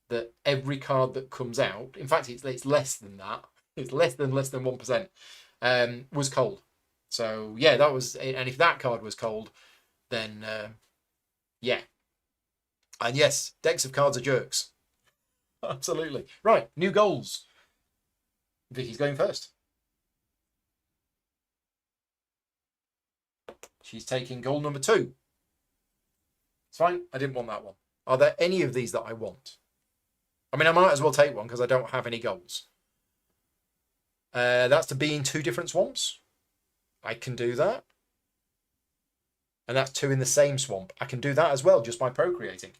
that every card that comes out, in fact, it's less than that. It's less than 1%, was cold. So yeah, that was, and if that card was cold, then yeah. And yes, decks of cards are jerks. Absolutely. Right, new goals. Vicky's going first. She's taking goal number 2. It's fine. I didn't want that one. Are there any of these that I want? I mean, I might as well take one because I don't have any goals. That's to be in 2 different swamps. I can do that. And that's 2 in the same swamp. I can do that as well just by procreating.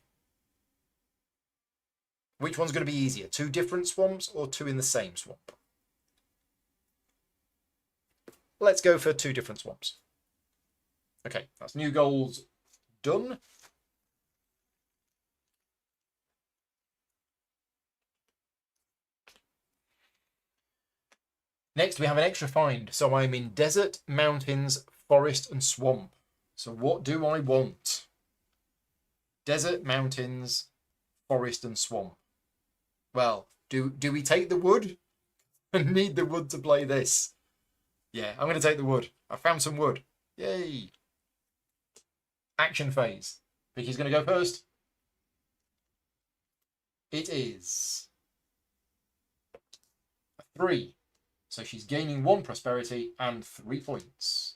Which one's going to be easier? 2 different swamps or 2 in the same swamp? Let's go for 2 different swamps. Okay, that's new goals done. Next, we have an extra find. So I'm in desert, mountains, forest, and swamp. So what do I want? Desert, mountains, forest, and swamp. Well, do we take the wood? I need the wood to play this. Yeah, I'm going to take the wood. I found some wood. Yay. Action phase. Vicky's going to go first. It is a 3. So she's gaining 1 prosperity and 3 points.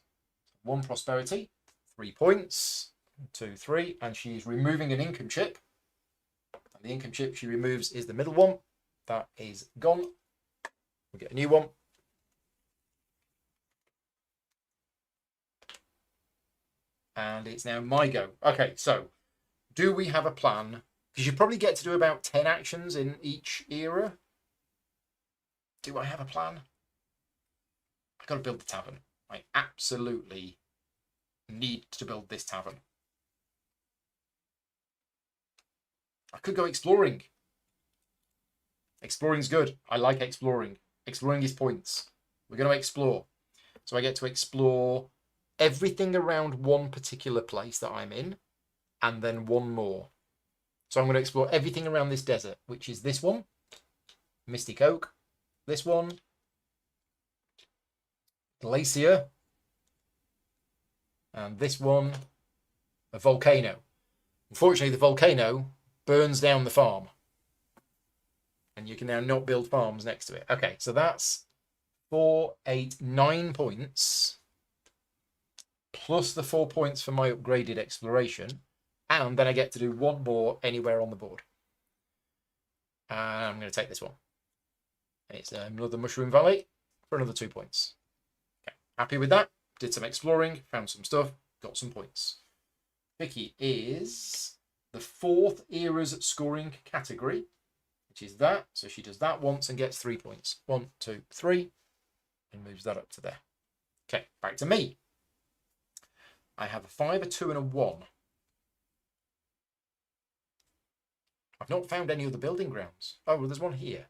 1 prosperity, 3 points, 2, 3, and she's removing an income chip. And the income chip she removes is the middle one. That is gone. We get a new one. And it's now my go. Okay, so do we have a plan? Because you probably get to do about 10 actions in each era. Do I have a plan? I've got to build the tavern. I absolutely need to build this tavern. I could go exploring. Exploring's good. I like exploring. Exploring is points. We're going to explore. So I get to explore everything around one particular place that I'm in, and then one more. So I'm going to explore everything around this desert, which is this one, Mystic Oak, this one, Glacier, and this one, a volcano. Unfortunately, the volcano burns down the farm, and you can now not build farms next to it. Okay, so that's 4, 8, 9 points, plus the 4 points for my upgraded exploration, and then I get to do 1 more anywhere on the board. I'm going to take this one. It's another Mushroom Valley for another 2 points. Okay, happy with that. Did some exploring, found some stuff, got some points. Vicky is the 4th era's scoring category, which is that. So she does that once and gets 3 points. 1, 2, 3, and moves that up to there. Okay, back to me. I have a 5, a 2, and a 1. I've not found any other building grounds. Oh, well, there's one here.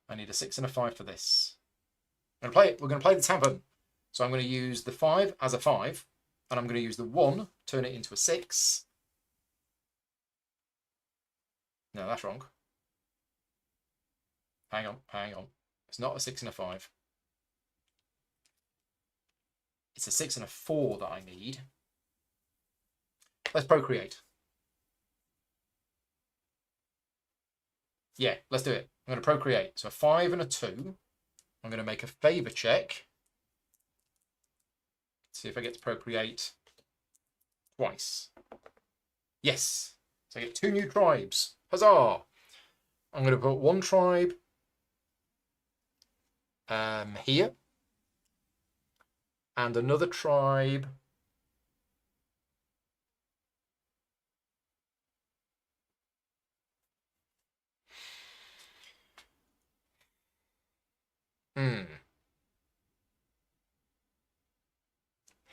I need a 6 and a 5 for this. I'm going to play it. We're going to play the tavern. So I'm going to use the 5 as a 5, and I'm going to use the 1, turn it into a 6. No, that's wrong. Hang on, hang on. It's not a 6 and a 5. It's a 6 and a 4 that I need. Let's procreate. Yeah, let's do it. I'm going to procreate. So a 5 and a 2. I'm going to make a favor check. See if I get to procreate twice. Yes. So I get 2 new tribes. Huzzah! I'm going to put 1 tribe here. And another tribe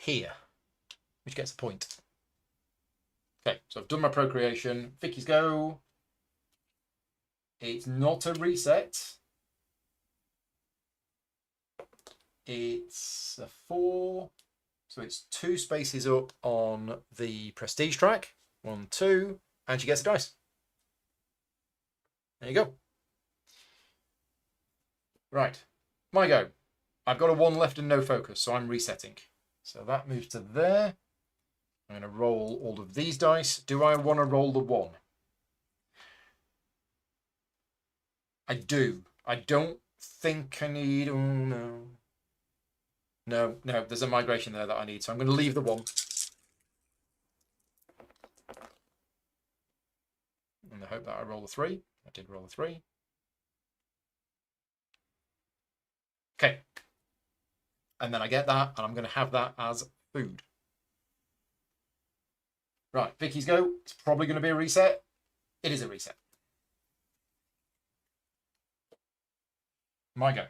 here, which gets a point. Okay, so I've done my procreation. Vicky's go. It's not a reset. It's a 4. So it's 2 spaces up on the prestige track. 1, 2, and she gets a dice. There you go. Right, my go. I've got a 1 left and no focus, so I'm resetting. So that moves to there. I'm going to roll all of these dice. Do I want to roll the 1? I do. I don't think I need... Oh, no. No, there's a migration there that I need, so I'm going to leave the 1. And I hope that I roll a 3. I did roll a 3. Okay. And then I get that, and I'm going to have that as food. Right, Vicky's go. It's probably going to be a reset. It is a reset. My go.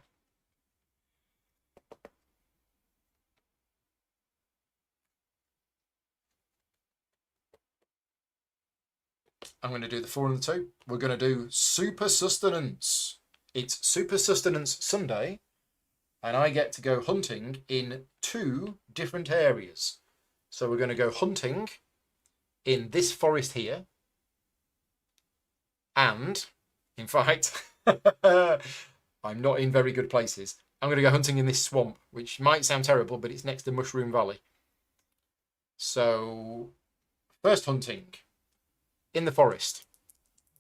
I'm going to do the 4 and the 2. We're going to do Super Sustenance. It's Super Sustenance Sunday, and I get to go hunting in 2 different areas. So we're going to go hunting in this forest here, and, in fact, I'm not in very good places. I'm going to go hunting in this swamp, which might sound terrible, but it's next to Mushroom Valley. So, first hunting in the forest.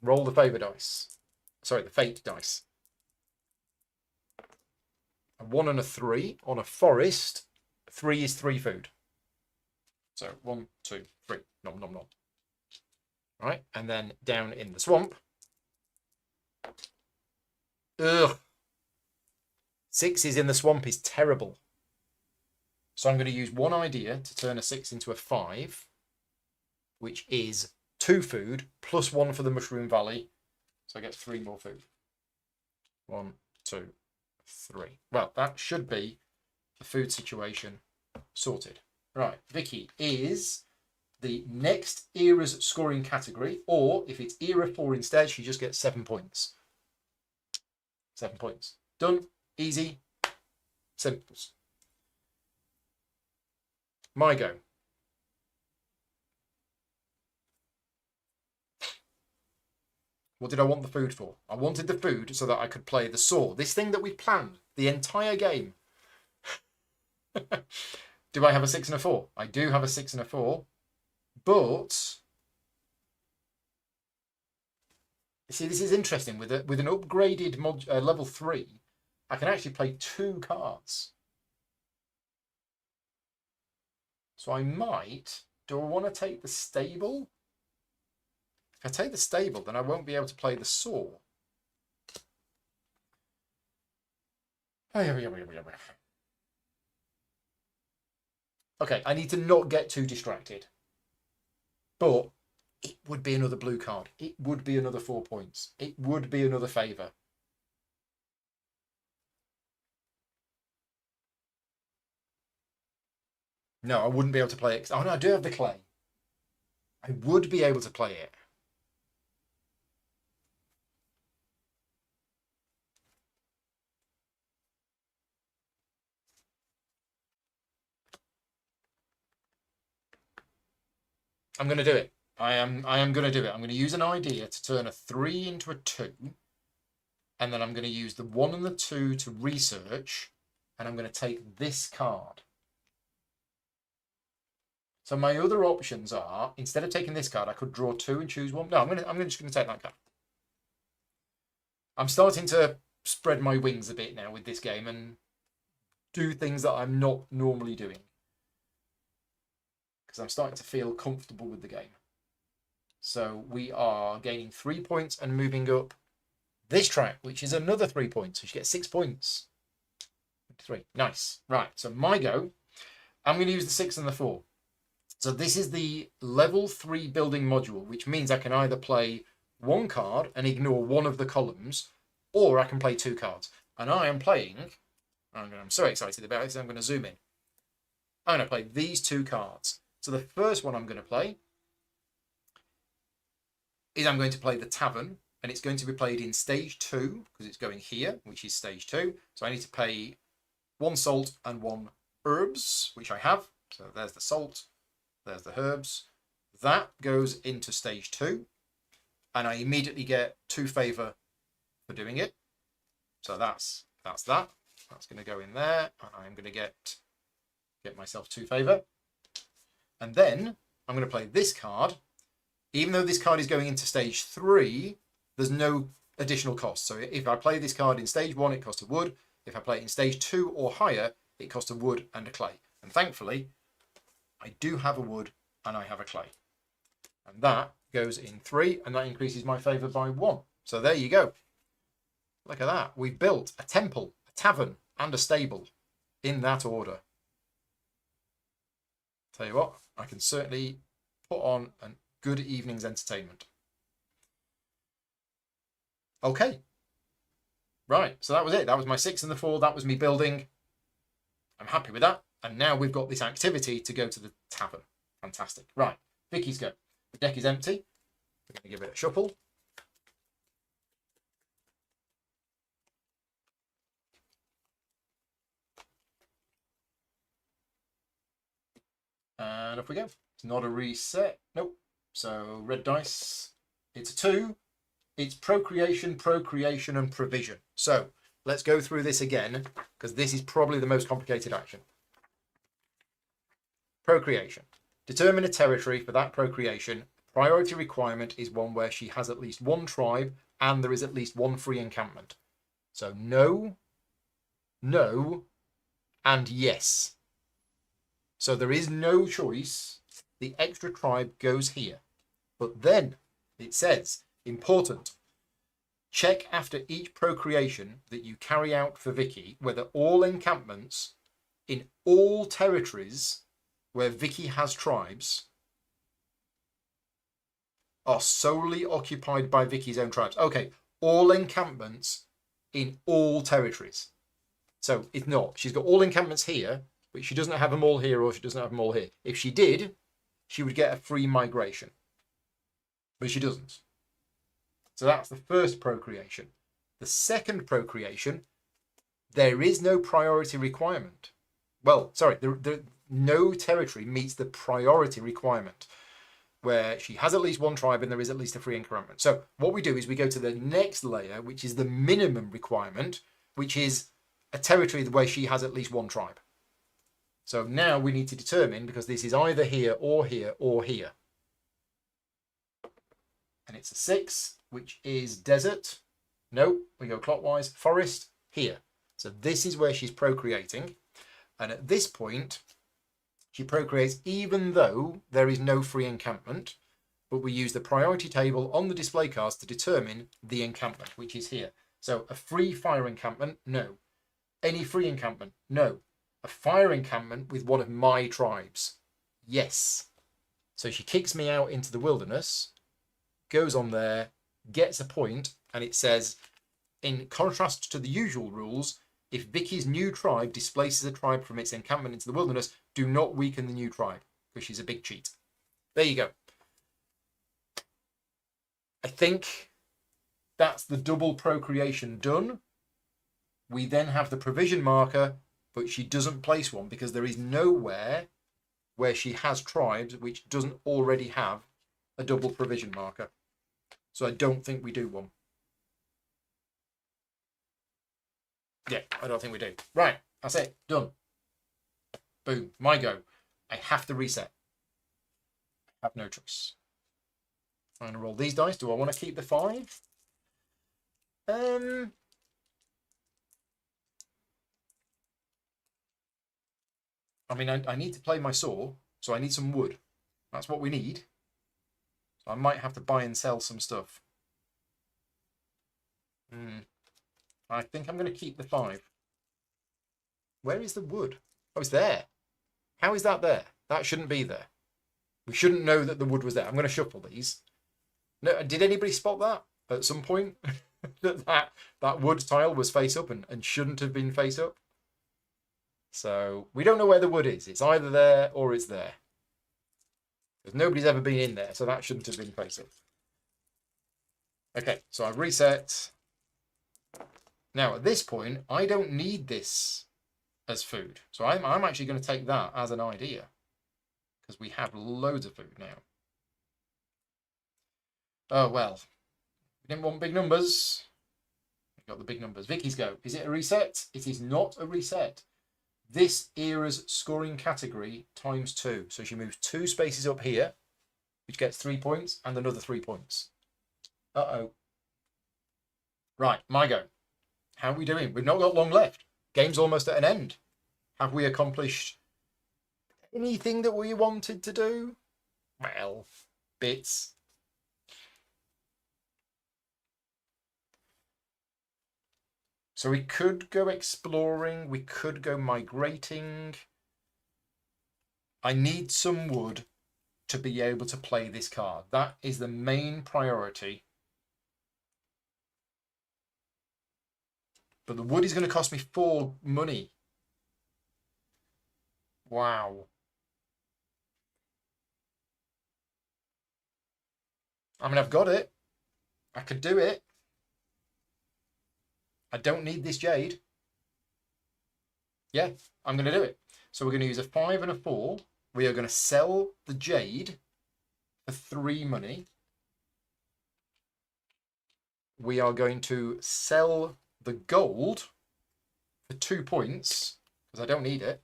Roll the favour dice. Sorry, the fate dice. A 1 and a 3 on a forest. 3 is 3 food. So 1, 2, 3. Nom nom nom. Right, and then down in the swamp. Ugh. 6 is in the swamp is terrible. So I'm going to use one idea to turn a 6 into a 5, which is 2 food plus 1 for the Mushroom Valley. So I get 3 more food. 1, 2, 3. Well, that should be the food situation sorted. Right, Vicky is the next era's scoring category, or if it's era 4 instead, she just gets 7 points. 7 points. Done. Easy. Simples. My go. What did I want the food for? I wanted the food so that I could play the saw. This thing that we planned the entire game. Do I have a 6 and a 4? I do have a 6 and a 4. But see, this is interesting. With an upgraded level 3, I can actually play 2 cards. So I might... Do I want to take the stable? If I take the stable, then I won't be able to play the saw. Okay, I need to not get too distracted. But it would be another blue card. It would be another 4 points. It would be another favour. No, I wouldn't be able to play it. Oh, no, I do have the clay. I would be able to play it. I'm going to do it. I am going to do it. I'm going to use an idea to turn a 3 into a 2. And then I'm going to use the 1 and the 2 to research. And I'm going to take this card. So my other options are, instead of taking this card, I could draw 2 and choose 1. No, I'm just going to take that card. I'm starting to spread my wings a bit now with this game and do things that I'm not normally doing. Because I'm starting to feel comfortable with the game. So we are gaining 3 points and moving up this track, which is another 3 points. So she gets 6 points. 3. Nice. Right, so my go. I'm going to use the 6 and the 4. So this is the level 3 building module, which means I can either play 1 card and ignore one of the columns, or I can play 2 cards. And I am playing, I'm so excited about this, I'm going to zoom in. I'm going to play these two cards. So the first one I'm going to play is I'm going to play the Tavern, and it's going to be played in stage 2 because it's going here, which is stage 2. So I need to pay 1 salt and 1 herbs, which I have. So there's the salt, there's the herbs. That goes into stage 2, and I immediately get 2 favour for doing it. So that's that. That's going to go in there, and I'm going to get myself 2 favour. And then I'm going to play this card. Even though this card is going into stage 3, there's no additional cost. So if I play this card in stage 1, it costs a wood. If I play it in stage 2 or higher, it costs a wood and a clay. And thankfully, I do have a wood and I have a clay. And that goes in 3, and that increases my favour by 1. So there you go. Look at that. We've built a temple, a tavern, and a stable in that order. Tell you what, I can certainly put on a good evening's entertainment. Okay. Right, so that was it. That was my 6 and the 4. That was me building. I'm happy with that. And now we've got this activity to go to the tavern. Fantastic. Right, Vicky's go. The deck is empty. We're going to give it a shuffle. And off we go. It's not a reset. Nope. So red dice. It's a 2. It's procreation, procreation, and provision. So let's go through this again, because this is probably the most complicated action. Procreation. Determine a territory for that procreation. Priority requirement is one where she has at least 1 tribe and there is at least 1 free encampment. So no, no, and yes. So there is no choice. The extra tribe goes here. But then it says, important, check after each procreation that you carry out for Vicky whether all encampments in all territories where Vicky has tribes are solely occupied by Vicky's own tribes. Okay, all encampments in all territories. So it's not. She's got all encampments here, but she doesn't have them all here, or she doesn't have them all here. If she did, she would get a free migration. But she doesn't. So that's the first procreation. The second procreation, there is no priority requirement. Well, sorry, no territory meets the priority requirement where she has at least 1 tribe and there is at least a free encampment. So what we do is we go to the next layer, which is the minimum requirement, which is a territory where she has at least 1 tribe. So now we need to determine, because this is either here or here or here. And it's a 6, which is desert. No, we go clockwise. Forest, here. So this is where she's procreating. And at this point, she procreates even though there is no free encampment. But we use the priority table on the display cards to determine the encampment, which is here. So a free fire encampment, no. Any free encampment, no. A fire encampment with one of my tribes, yes. So she kicks me out into the wilderness, goes on there, gets a point, and it says, in contrast to the usual rules, if Vicky's new tribe displaces a tribe from its encampment into the wilderness, do not weaken the new tribe, because she's a big cheat. There you go. I think that's the double procreation done. We then have the provision marker, but she doesn't place one because there is nowhere where she has tribes which doesn't already have a double provision marker. So I don't think we do one. Yeah, I don't think we do. Right, that's it. Done. Boom. My go. I have to reset. I have no choice. I'm going to roll these dice. Do I want to keep the 5? I mean, I need to play my saw, so I need some wood. That's what we need. So I might have to buy and sell some stuff. I think I'm going to keep the 5. Where is the wood? Oh, it's there. How is that there? That shouldn't be there. We shouldn't know that the wood was there. I'm going to shuffle these. No, did anybody spot that at some point? that wood tile was face up and shouldn't have been face up? So we don't know where the wood is. It's either there or it's there. Because nobody's ever been in there, so that shouldn't have been face up. Okay, so I've reset. Now, at this point, I don't need this as food. So I'm actually going to take that as an idea. Because we have loads of food now. Oh, well. We didn't want big numbers. We got the big numbers. Vicky's go. Is it a reset? It is not a reset. This era's scoring category times 2. So she moves 2 spaces up here, which gets 3 points, and another 3 points. Uh-oh. Right, my go. How are we doing? We've not got long left. Game's almost at an end. Have we accomplished anything that we wanted to do? Well, bits. So we could go exploring. We could go migrating. I need some wood to be able to play this card. That is the main priority. But the wood is going to cost me 4 money. Wow. I mean, I've got it. I could do it. I don't need this jade. Yeah, I'm going to do it. So we're going to use a 5 and a 4. We are going to sell the jade for 3 money. We are going to sell the gold for 2 points, because I don't need it.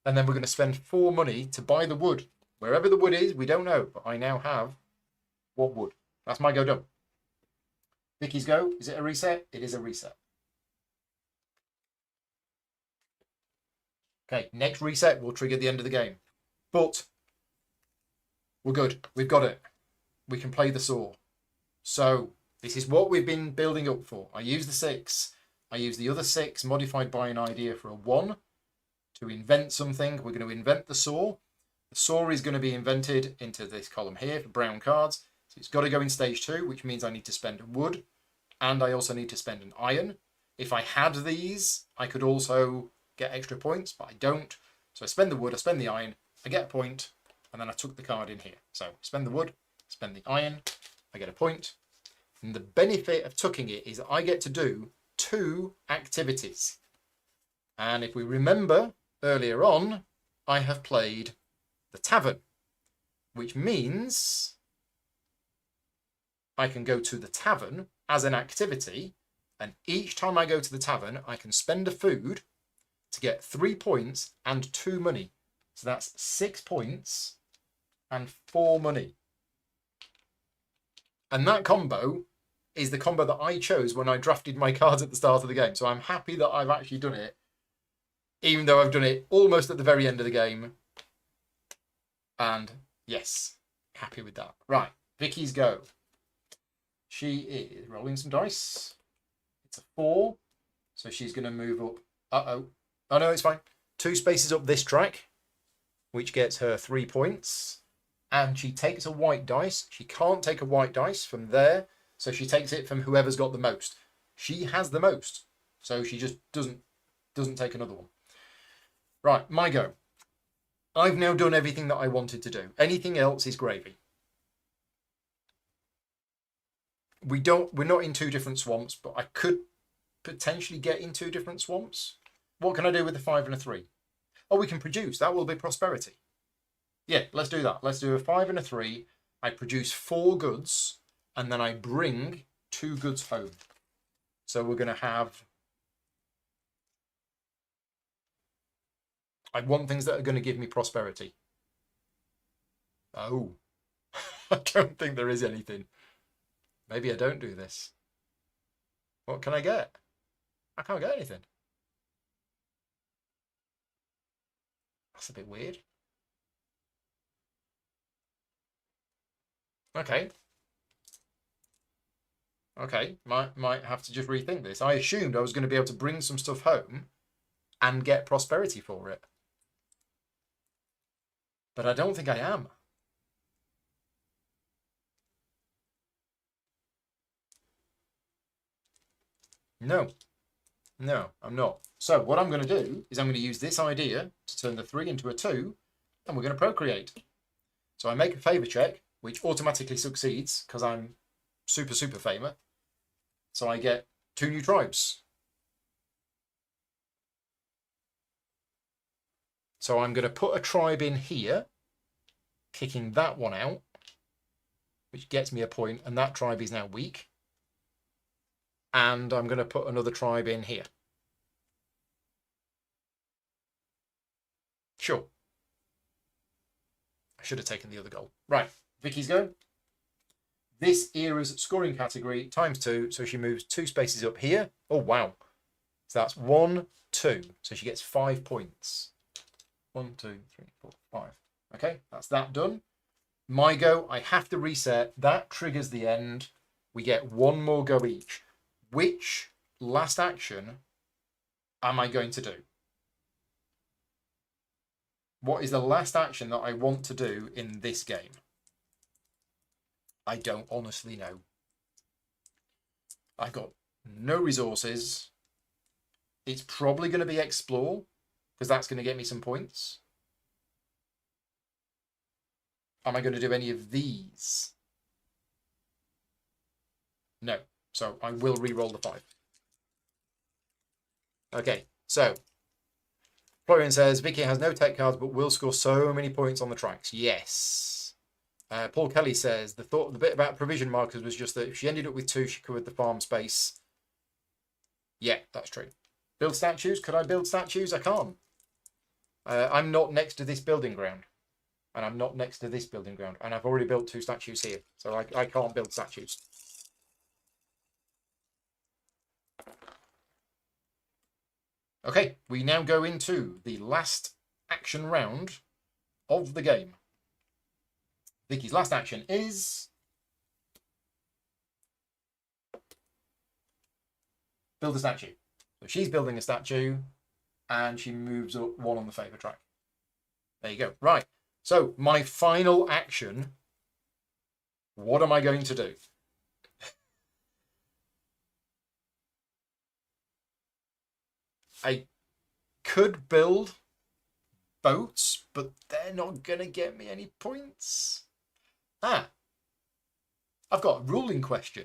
And then we're going to spend 4 money to buy the wood. Wherever the wood is, we don't know, but I now have what wood. That's my go done. Vicky's go. Is it a reset? It is a reset. Okay, next reset will trigger the end of the game. But we're good. We've got it. We can play the saw. So this is what we've been building up for. I use the 6. I use the other 6 modified by an idea for a 1 to invent something. We're going to invent the saw. The saw is going to be invented into this column here for brown cards. So it's got to go in stage 2, which means I need to spend wood. And I also need to spend an iron. If I had these, I could also get extra points, but I don't. So I spend the wood, I spend the iron, I get a point, and then I took the card in here. So spend the wood, spend the iron, I get a point. And the benefit of tucking it is that I get to do 2 activities. And if we remember earlier on, I have played the tavern, which means I can go to the tavern as an activity, and each time I go to the tavern, I can spend a food to get 3 points and 2 money. So that's 6 points and 4 money. And that combo is the combo that I chose when I drafted my cards at the start of the game. So I'm happy that I've actually done it, even though I've done it almost at the very end of the game. And yes, happy with that. Right, Vicky's go. She is rolling some dice. It's a 4. So she's going to move up. Uh-oh. Oh, no, it's fine. 2 spaces up this track, which gets her 3 points. And she takes a white dice. She can't take a white dice from there. So she takes it from whoever's got the most. She has the most. So she just doesn't take another one. Right, my go. I've now done everything that I wanted to do. Anything else is gravy. We're not in 2 different swamps, but I could potentially get in 2 different swamps. What can I do with the 5 and a 3? Oh, we can produce. That will be prosperity. Yeah, let's do that. Let's do a 5 and a 3. I produce 4 goods, and then I bring 2 goods home. So we're going to have... I want things that are going to give me prosperity. Oh. I don't think there is anything. Maybe I don't do this. What can I get? I can't get anything. That's a bit weird. Okay. Okay, might have to just rethink this. I assumed I was going to be able to bring some stuff home and get prosperity for it. But I don't think I am. No. No, I'm not. So what I'm going to do is I'm going to use this idea to turn the 3 into a 2, and we're going to procreate. So I make a favour check, which automatically succeeds because I'm super, super famer. So I get 2 new tribes. So I'm going to put a tribe in here, kicking that one out, which gets me a point, and that tribe is now weak. And I'm going to put another tribe in here. Sure. I should have taken the other goal. Right, Vicky's go. This era's scoring category times 2, so she moves 2 spaces up here. Oh, wow. So that's 1, 2. So she gets 5 points. 1, 2, 3, 4, 5. Okay, that's that done. My go, I have to reset. That triggers the end. We get 1 more go each. Which last action am I going to do? What is the last action that I want to do in this game? I don't honestly know. I've got no resources. It's probably going to be explore, because that's going to get me some points. Am I going to do any of these? No. So I will re-roll the 5. Okay, so Florian says, Vicky has no tech cards, but will score so many points on the tracks. Yes. Paul Kelly says, the bit about provision markers was just that if she ended up with 2, she covered the farm space. Yeah, that's true. Build statues? Could I build statues? I can't. I'm not next to this building ground. And I'm not next to this building ground. And I've already built 2 statues here. So I can't build statues. Okay, we now go into the last action round of the game. Vicky's last action is build a statue. So she's building a statue and she moves up 1 on the favour track. There you go. Right. So my final action, what am I going to do? I could build boats, but they're not going to get me any points. I've got a ruling question.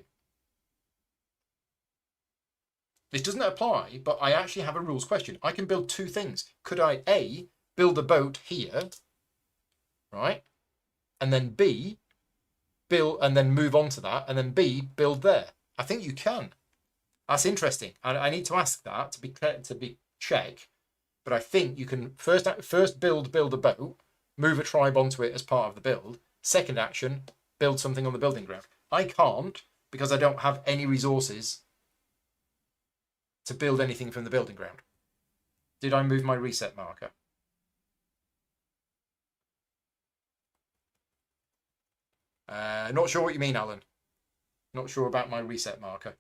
This doesn't apply, but I actually have a rules question. I can build 2 things. Could I, A, build a boat here, right? And then B, build, and then move on to that, and then B, build there. I think you can. That's interesting. I need to ask that to be check. But I think you can first build a boat, move a tribe onto it as part of the build. Second action, build something on the building ground. I can't because I don't have any resources to build anything from the building ground. Did I move my reset marker? Not sure what you mean, Alan. Not sure about my reset marker.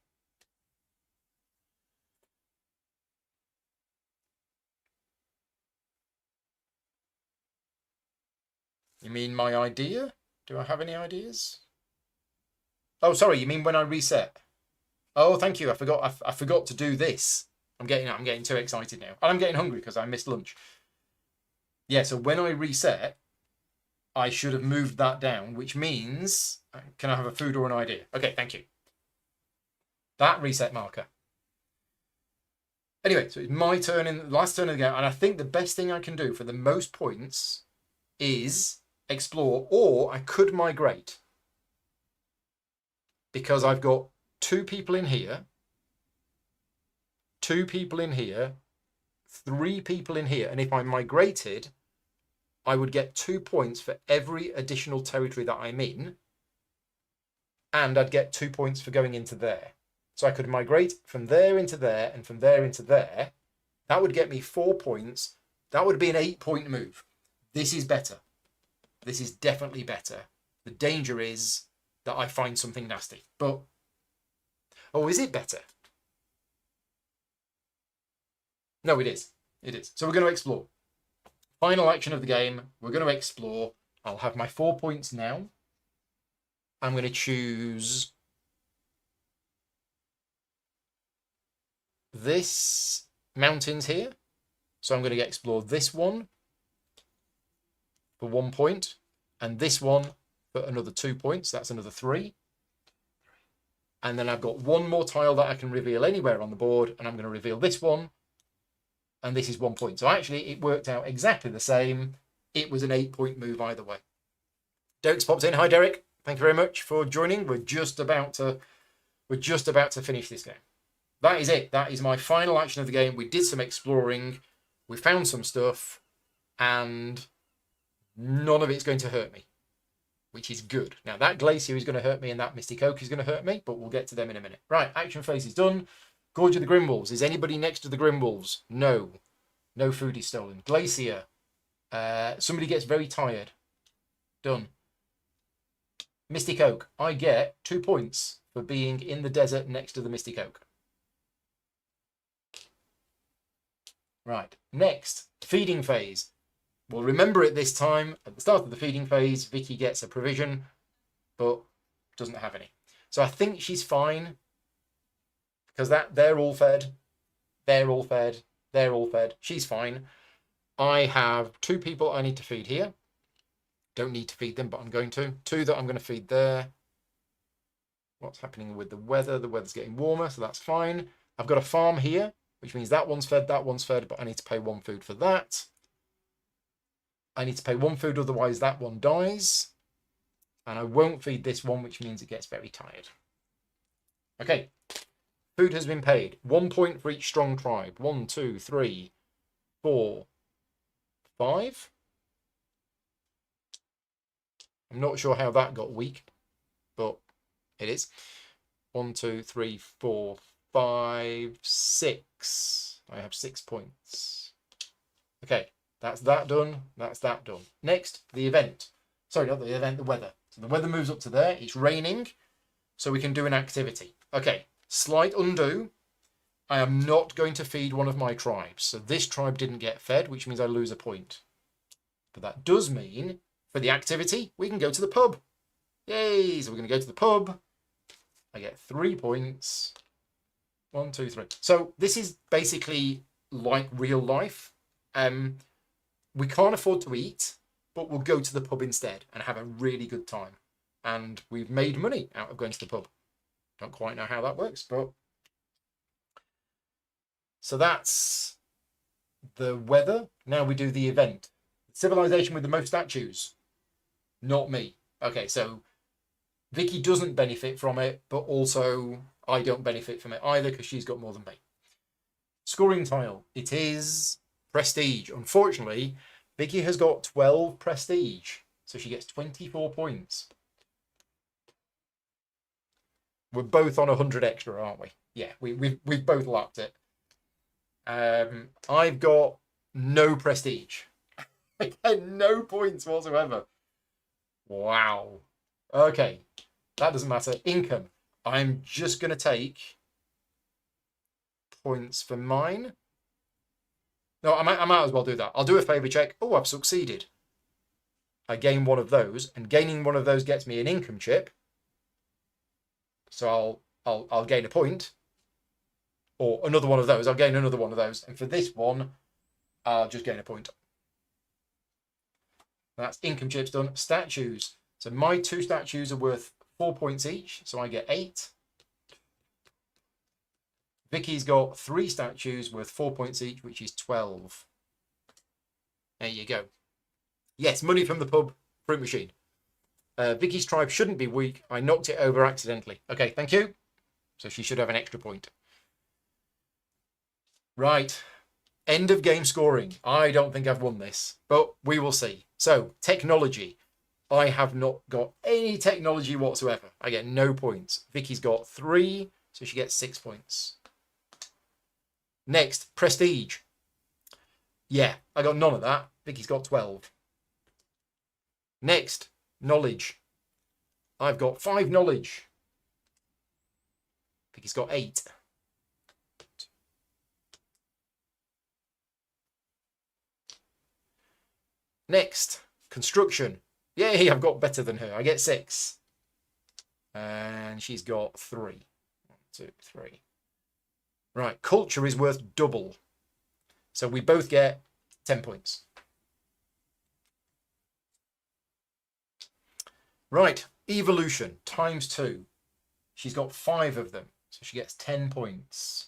You mean my idea? Do I have any ideas? Oh, sorry. You mean when I reset? Oh, thank you. I forgot to do this. I'm getting too excited now. And I'm getting hungry because I missed lunch. Yeah, so when I reset, I should have moved that down, which means, can I have a food or an idea? Okay, thank you. That reset marker. Anyway, so it's my turn in the last turn of the game, and I think the best thing I can do for the most points is explore, or I could migrate. Because I've got 2 people in here, 2 people in here, 3 people in here, and if I migrated, I would get 2 points for every additional territory that I'm in, and I'd get 2 points for going into there. So I could migrate from there into there and from there into there. That would get me 4 points. That would be an 8-point move. This is better. This is definitely better. The danger is that I find something nasty. But, oh, is it better? No, it is. It is. So we're going to explore. Final action of the game. We're going to explore. I'll have my 4 points now. I'm going to choose this mountains here. So I'm going to explore this one for 1 point, and this one for another 2 points. That's another 3. And then I've got one more tile that I can reveal anywhere on the board, and I'm going to reveal this one, and this is 1 point. So actually it worked out exactly the same. It was an 8-point move either way. Derek's popped in. Hi Derek, thank you very much for joining. We're just about to finish this game. That is it. That is my final action of the game. We did some exploring, we found some stuff, and none of it's going to hurt me, which is good. Now, that Glacier is going to hurt me and that Mystic Oak is going to hurt me, but we'll get to them in a minute. Right, action phase is done. Gorge of the Grimwolves. Is anybody next to the Grimwolves? No. No food is stolen. Glacier. Somebody gets very tired. Done. Mystic Oak. I get 2 points for being in the desert next to the Mystic Oak. Right, next, feeding phase. We'll remember it this time. At the start of the feeding phase, Vicky gets a provision, but doesn't have any. So I think she's fine, because they're all fed. They're all fed. They're all fed. She's fine. I have 2 people I need to feed here. Don't need to feed them, but I'm going to. 2 that I'm going to feed there. What's happening with the weather? The weather's getting warmer, so that's fine. I've got a farm here, which means that one's fed, but I need to pay 1 food for that. I need to pay 1 food, otherwise that one dies. And I won't feed this one, which means it gets very tired. Okay. Food has been paid. 1 point for each strong tribe. 1, 2, 3, 4, 5. I'm not sure how that got weak, but it is. 1, 2, 3, 4, 5, 6. I have 6 points. Okay. That's that done. That's that done. Next, the event. Sorry, not the event, the weather. So the weather moves up to there. It's raining, so we can do an activity. Okay, slight undo. I am not going to feed one of my tribes. So this tribe didn't get fed, which means I lose a point. But that does mean, for the activity, we can go to the pub. Yay! So we're going to go to the pub. I get 3 points. 1, 2, 3. So this is basically like real life. We can't afford to eat, but we'll go to the pub instead and have a really good time. And we've made money out of going to the pub. Don't quite know how that works, but... So that's the weather. Now we do the event. Civilization with the most statues. Not me. Okay, so Vicky doesn't benefit from it, but also I don't benefit from it either because she's got more than me. Scoring tile. It is... prestige. Unfortunately, Vicky has got 12 prestige, so she gets 24 points. We're both on 100 extra, aren't we? Yeah, we've both lapped it. I've got no prestige. I get no points whatsoever. Wow. Okay, that doesn't matter. Income. I'm just going to take points for mine. No, I might as well do that. I'll do a favour check. Oh, I've succeeded. I gain one of those, and gaining one of those gets me an income chip. So I'll gain a point. Or another one of those. I'll gain another one of those. And for this one, I'll just gain a point. That's income chips done. Statues. So my 2 statues are worth 4 points each. So I get 8. Vicky's got 3 statues worth 4 points each, which is 12. There you go. Yes, money from the pub fruit machine. Vicky's tribe shouldn't be weak. I knocked it over accidentally. Okay, thank you. So she should have an extra point. Right. End of game scoring. I don't think I've won this, but we will see. So, technology. I have not got any technology whatsoever. I get no points. Vicky's got 3, so she gets 6 points. Next, prestige. Yeah, I got none of that. Vicky's got 12. Next, knowledge. I've got 5 knowledge. Vicky's got 8. Next, construction. Yay, I've got better than her. I get 6. And she's got 3. 1, 2, 3. Right, culture is worth double. So we both get 10 points. Right, evolution times 2. She's got 5 of them, so she gets 10 points.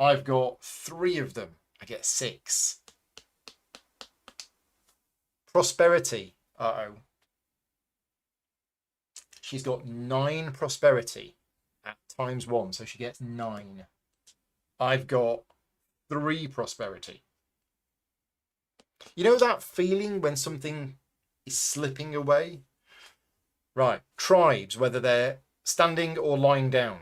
I've got 3 of them. I get 6. Prosperity. Uh-oh. She's got 9 prosperity at times 1, so she gets 9. I've got 3 prosperity. You know that feeling when something is slipping away? Right, tribes, whether they're standing or lying down.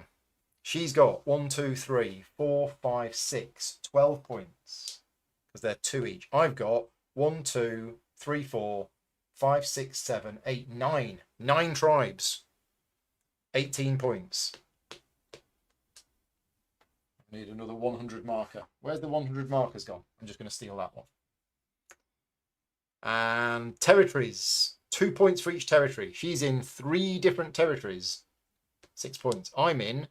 She's got 1, 2, 3, 4, 5, 6, 12 points because they're 2 each. I've got 1, 2, 3, 4, 5, 6, 7, 8, 9. 9 tribes. 18 points. I need another 100 marker. Where's the 100 markers gone? I'm just going to steal that one. And territories. 2 points for each territory. She's in 3 different territories. 6 points. I'm in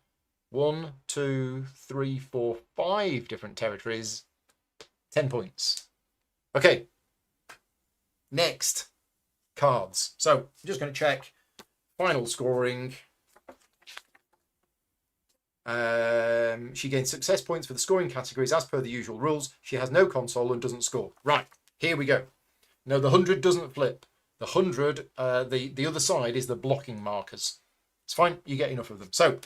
1, 2, 3, 4, 5 different territories. 10 points. Okay. Next, cards. So I'm just going to check final scoring. She gains success points for the scoring categories as per the usual rules. She has no console and doesn't score. Right, here we go. No, the 100 doesn't flip. The 100, the other side is the blocking markers. It's fine, you get enough of them. So,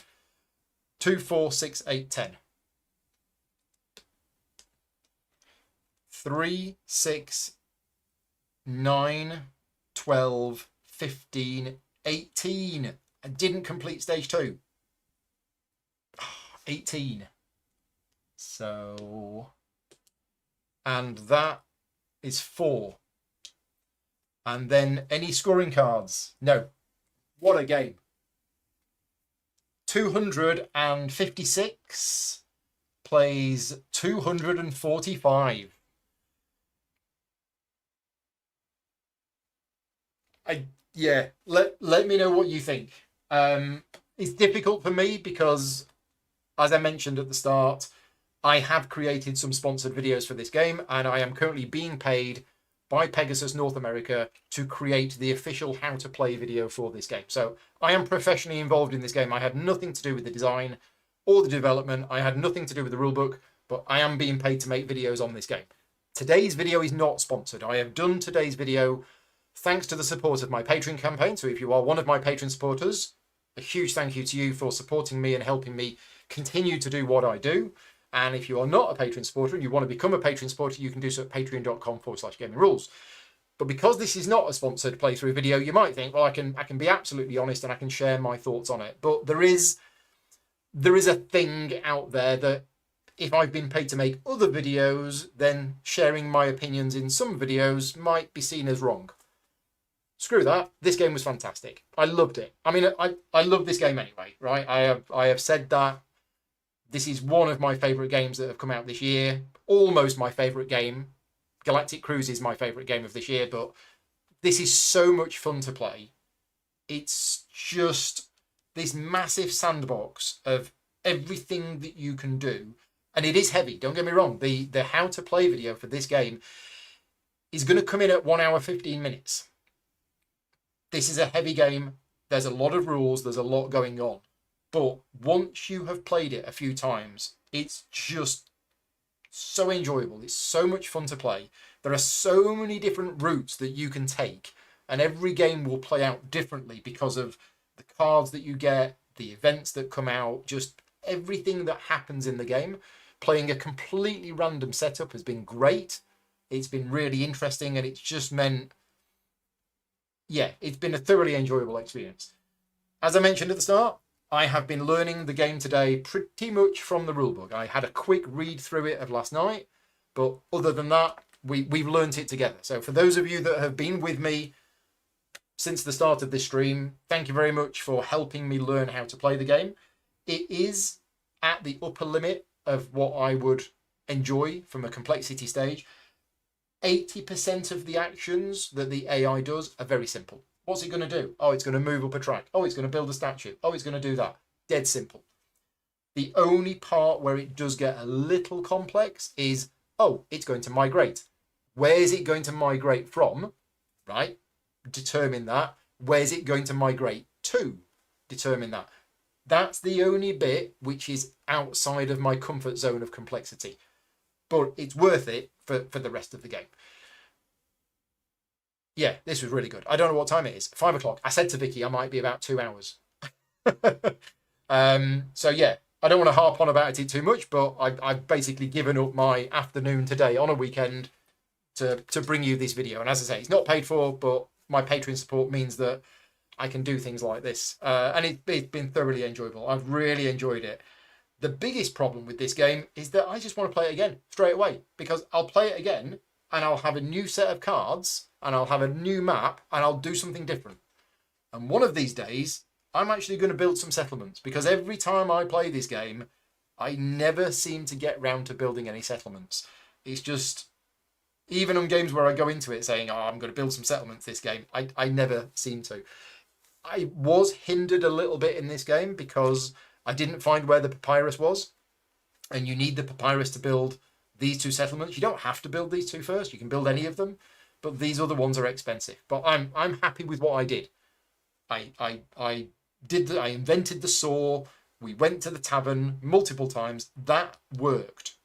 2, 4, 6, 8, 10. 3, 6, 9, 12, 15, 18. I didn't complete stage 2. 18. So, and that is 4. And then any scoring cards? No. What a game. 256 plays 245. Let me know what you think. It's difficult for me because, as I mentioned at the start, I have created some sponsored videos for this game, and I am currently being paid by Pegasus North America to create the official how to play video for this game. So I am professionally involved in this game. I had nothing to do with the design or the development. I had nothing to do with the rulebook, but I am being paid to make videos on this game. Today's video is not sponsored. I have done today's video thanks to the support of my Patreon campaign. So if you are one of my Patreon supporters, a huge thank you to you for supporting me and helping me continue to do what I do. And if you are not a Patreon supporter and you want to become a Patreon supporter, you can do so at patreon.com/gaming rules. But because this is not a sponsored playthrough video, you might think, well, I can be absolutely honest and I can share my thoughts on it. But there is a thing out there that if I've been paid to make other videos, then sharing my opinions in some videos might be seen as wrong. Screw that. This game was fantastic. I loved it. I mean, I love this game anyway, right? I have said that. This is one of my favourite games that have come out this year. Almost my favourite game. Galactic Cruise is my favourite game of this year, but this is so much fun to play. It's just this massive sandbox of everything that you can do. And it is heavy, don't get me wrong. The how to play video for this game is going to come in at 1 hour 15 minutes. This is a heavy game. There's a lot of rules. There's a lot going on. But once you have played it a few times, it's just so enjoyable. It's so much fun to play. There are so many different routes that you can take, and every game will play out differently because of the cards that you get, the events that come out, just everything that happens in the game. Playing a completely random setup has been great. It's been really interesting, and it's just meant, yeah, it's been a thoroughly enjoyable experience. As I mentioned at the start, I have been learning the game today pretty much from the rulebook. I had a quick read through it of last night, but other than that, we've learned it together. So for those of you that have been with me since the start of this stream, thank you very much for helping me learn how to play the game. It is at the upper limit of what I would enjoy from a complexity stage. 80% of the actions that the AI does are very simple. What's it going to do? Oh, it's going to move up a track. Oh, it's going to build a statue. Oh, it's going to do that. Dead simple. The only part where it does get a little complex is, oh, it's going to migrate. Where is it going to migrate from? Right? Determine that. Where's it going to migrate to? Determine that. That's the only bit which is outside of my comfort zone of complexity. But it's worth it for the rest of the game. Yeah, this was really good. I don't know what time it is. 5 o'clock. I said to Vicky I might be about 2 hours. So yeah, I don't want to harp on about it too much, but I've basically given up my afternoon today on a weekend to bring you this video. And as I say, it's not paid for, but my Patreon support means that I can do things like this. And it's been thoroughly enjoyable. I've really enjoyed it. The biggest problem with this game is that I just want to play it again straight away, because I'll play it again and I'll have a new set of cards and I'll have a new map and I'll do something different. And one of these days, I'm actually going to build some settlements, because every time I play this game, I never seem to get round to building any settlements. It's just, even on games where I go into it saying, oh, I'm going to build some settlements this game, I never seem to. I was hindered a little bit in this game because I didn't find where the papyrus was, and you need the papyrus to build these two settlements. You don't have to build these two first. You can build any of them, but these other ones are expensive. But I'm happy with what I did. I invented the saw. We went to the tavern multiple times. That worked.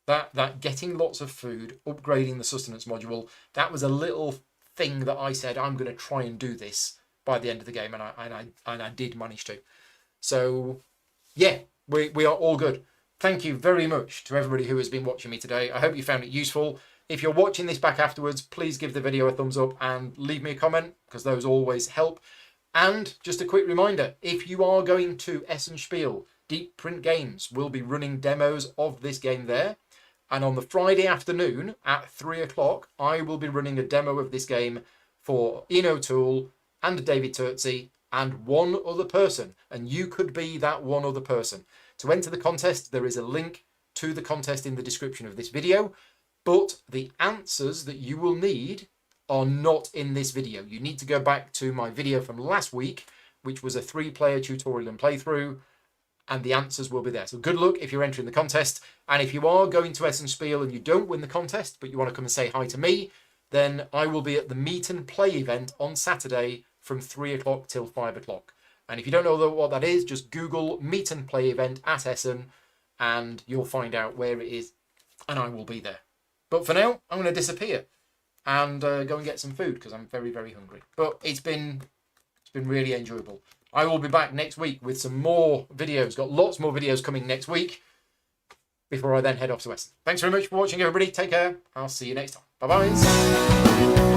That getting lots of food, upgrading the sustenance module, that was a little thing that I said I'm going to try and do this by the end of the game, and I did manage to. So yeah, we are all good. Thank you very much to everybody who has been watching me today. I hope you found it useful. If you're watching this back afterwards, please give the video a thumbs up and leave me a comment, because those always help. And just a quick reminder, if you are going to Essen Spiel, Deep Print Games will be running demos of this game there. And on the Friday afternoon at 3 o'clock, I will be running a demo of this game for Ian O'Toole and David Turtsey and one other person. And you could be that one other person. To enter the contest, there is a link to the contest in the description of this video. But the answers that you will need are not in this video. You need to go back to my video from last week, which was a 3-player tutorial and playthrough, and the answers will be there. So good luck if you're entering the contest. And if you are going to Essen Spiel and you don't win the contest, but you want to come and say hi to me, then I will be at the Meet and Play event on Saturday from 3 o'clock till 5 o'clock. And if you don't know what that is, just Google Meet and Play event at Essen and you'll find out where it is, and I will be there. But for now, I'm going to disappear and go and get some food, because I'm very, very hungry. But it's been really enjoyable. I will be back next week with some more videos. Got lots more videos coming next week before I then head off to Essen. Thanks very much for watching, everybody. Take care. I'll see you next time. Bye-bye.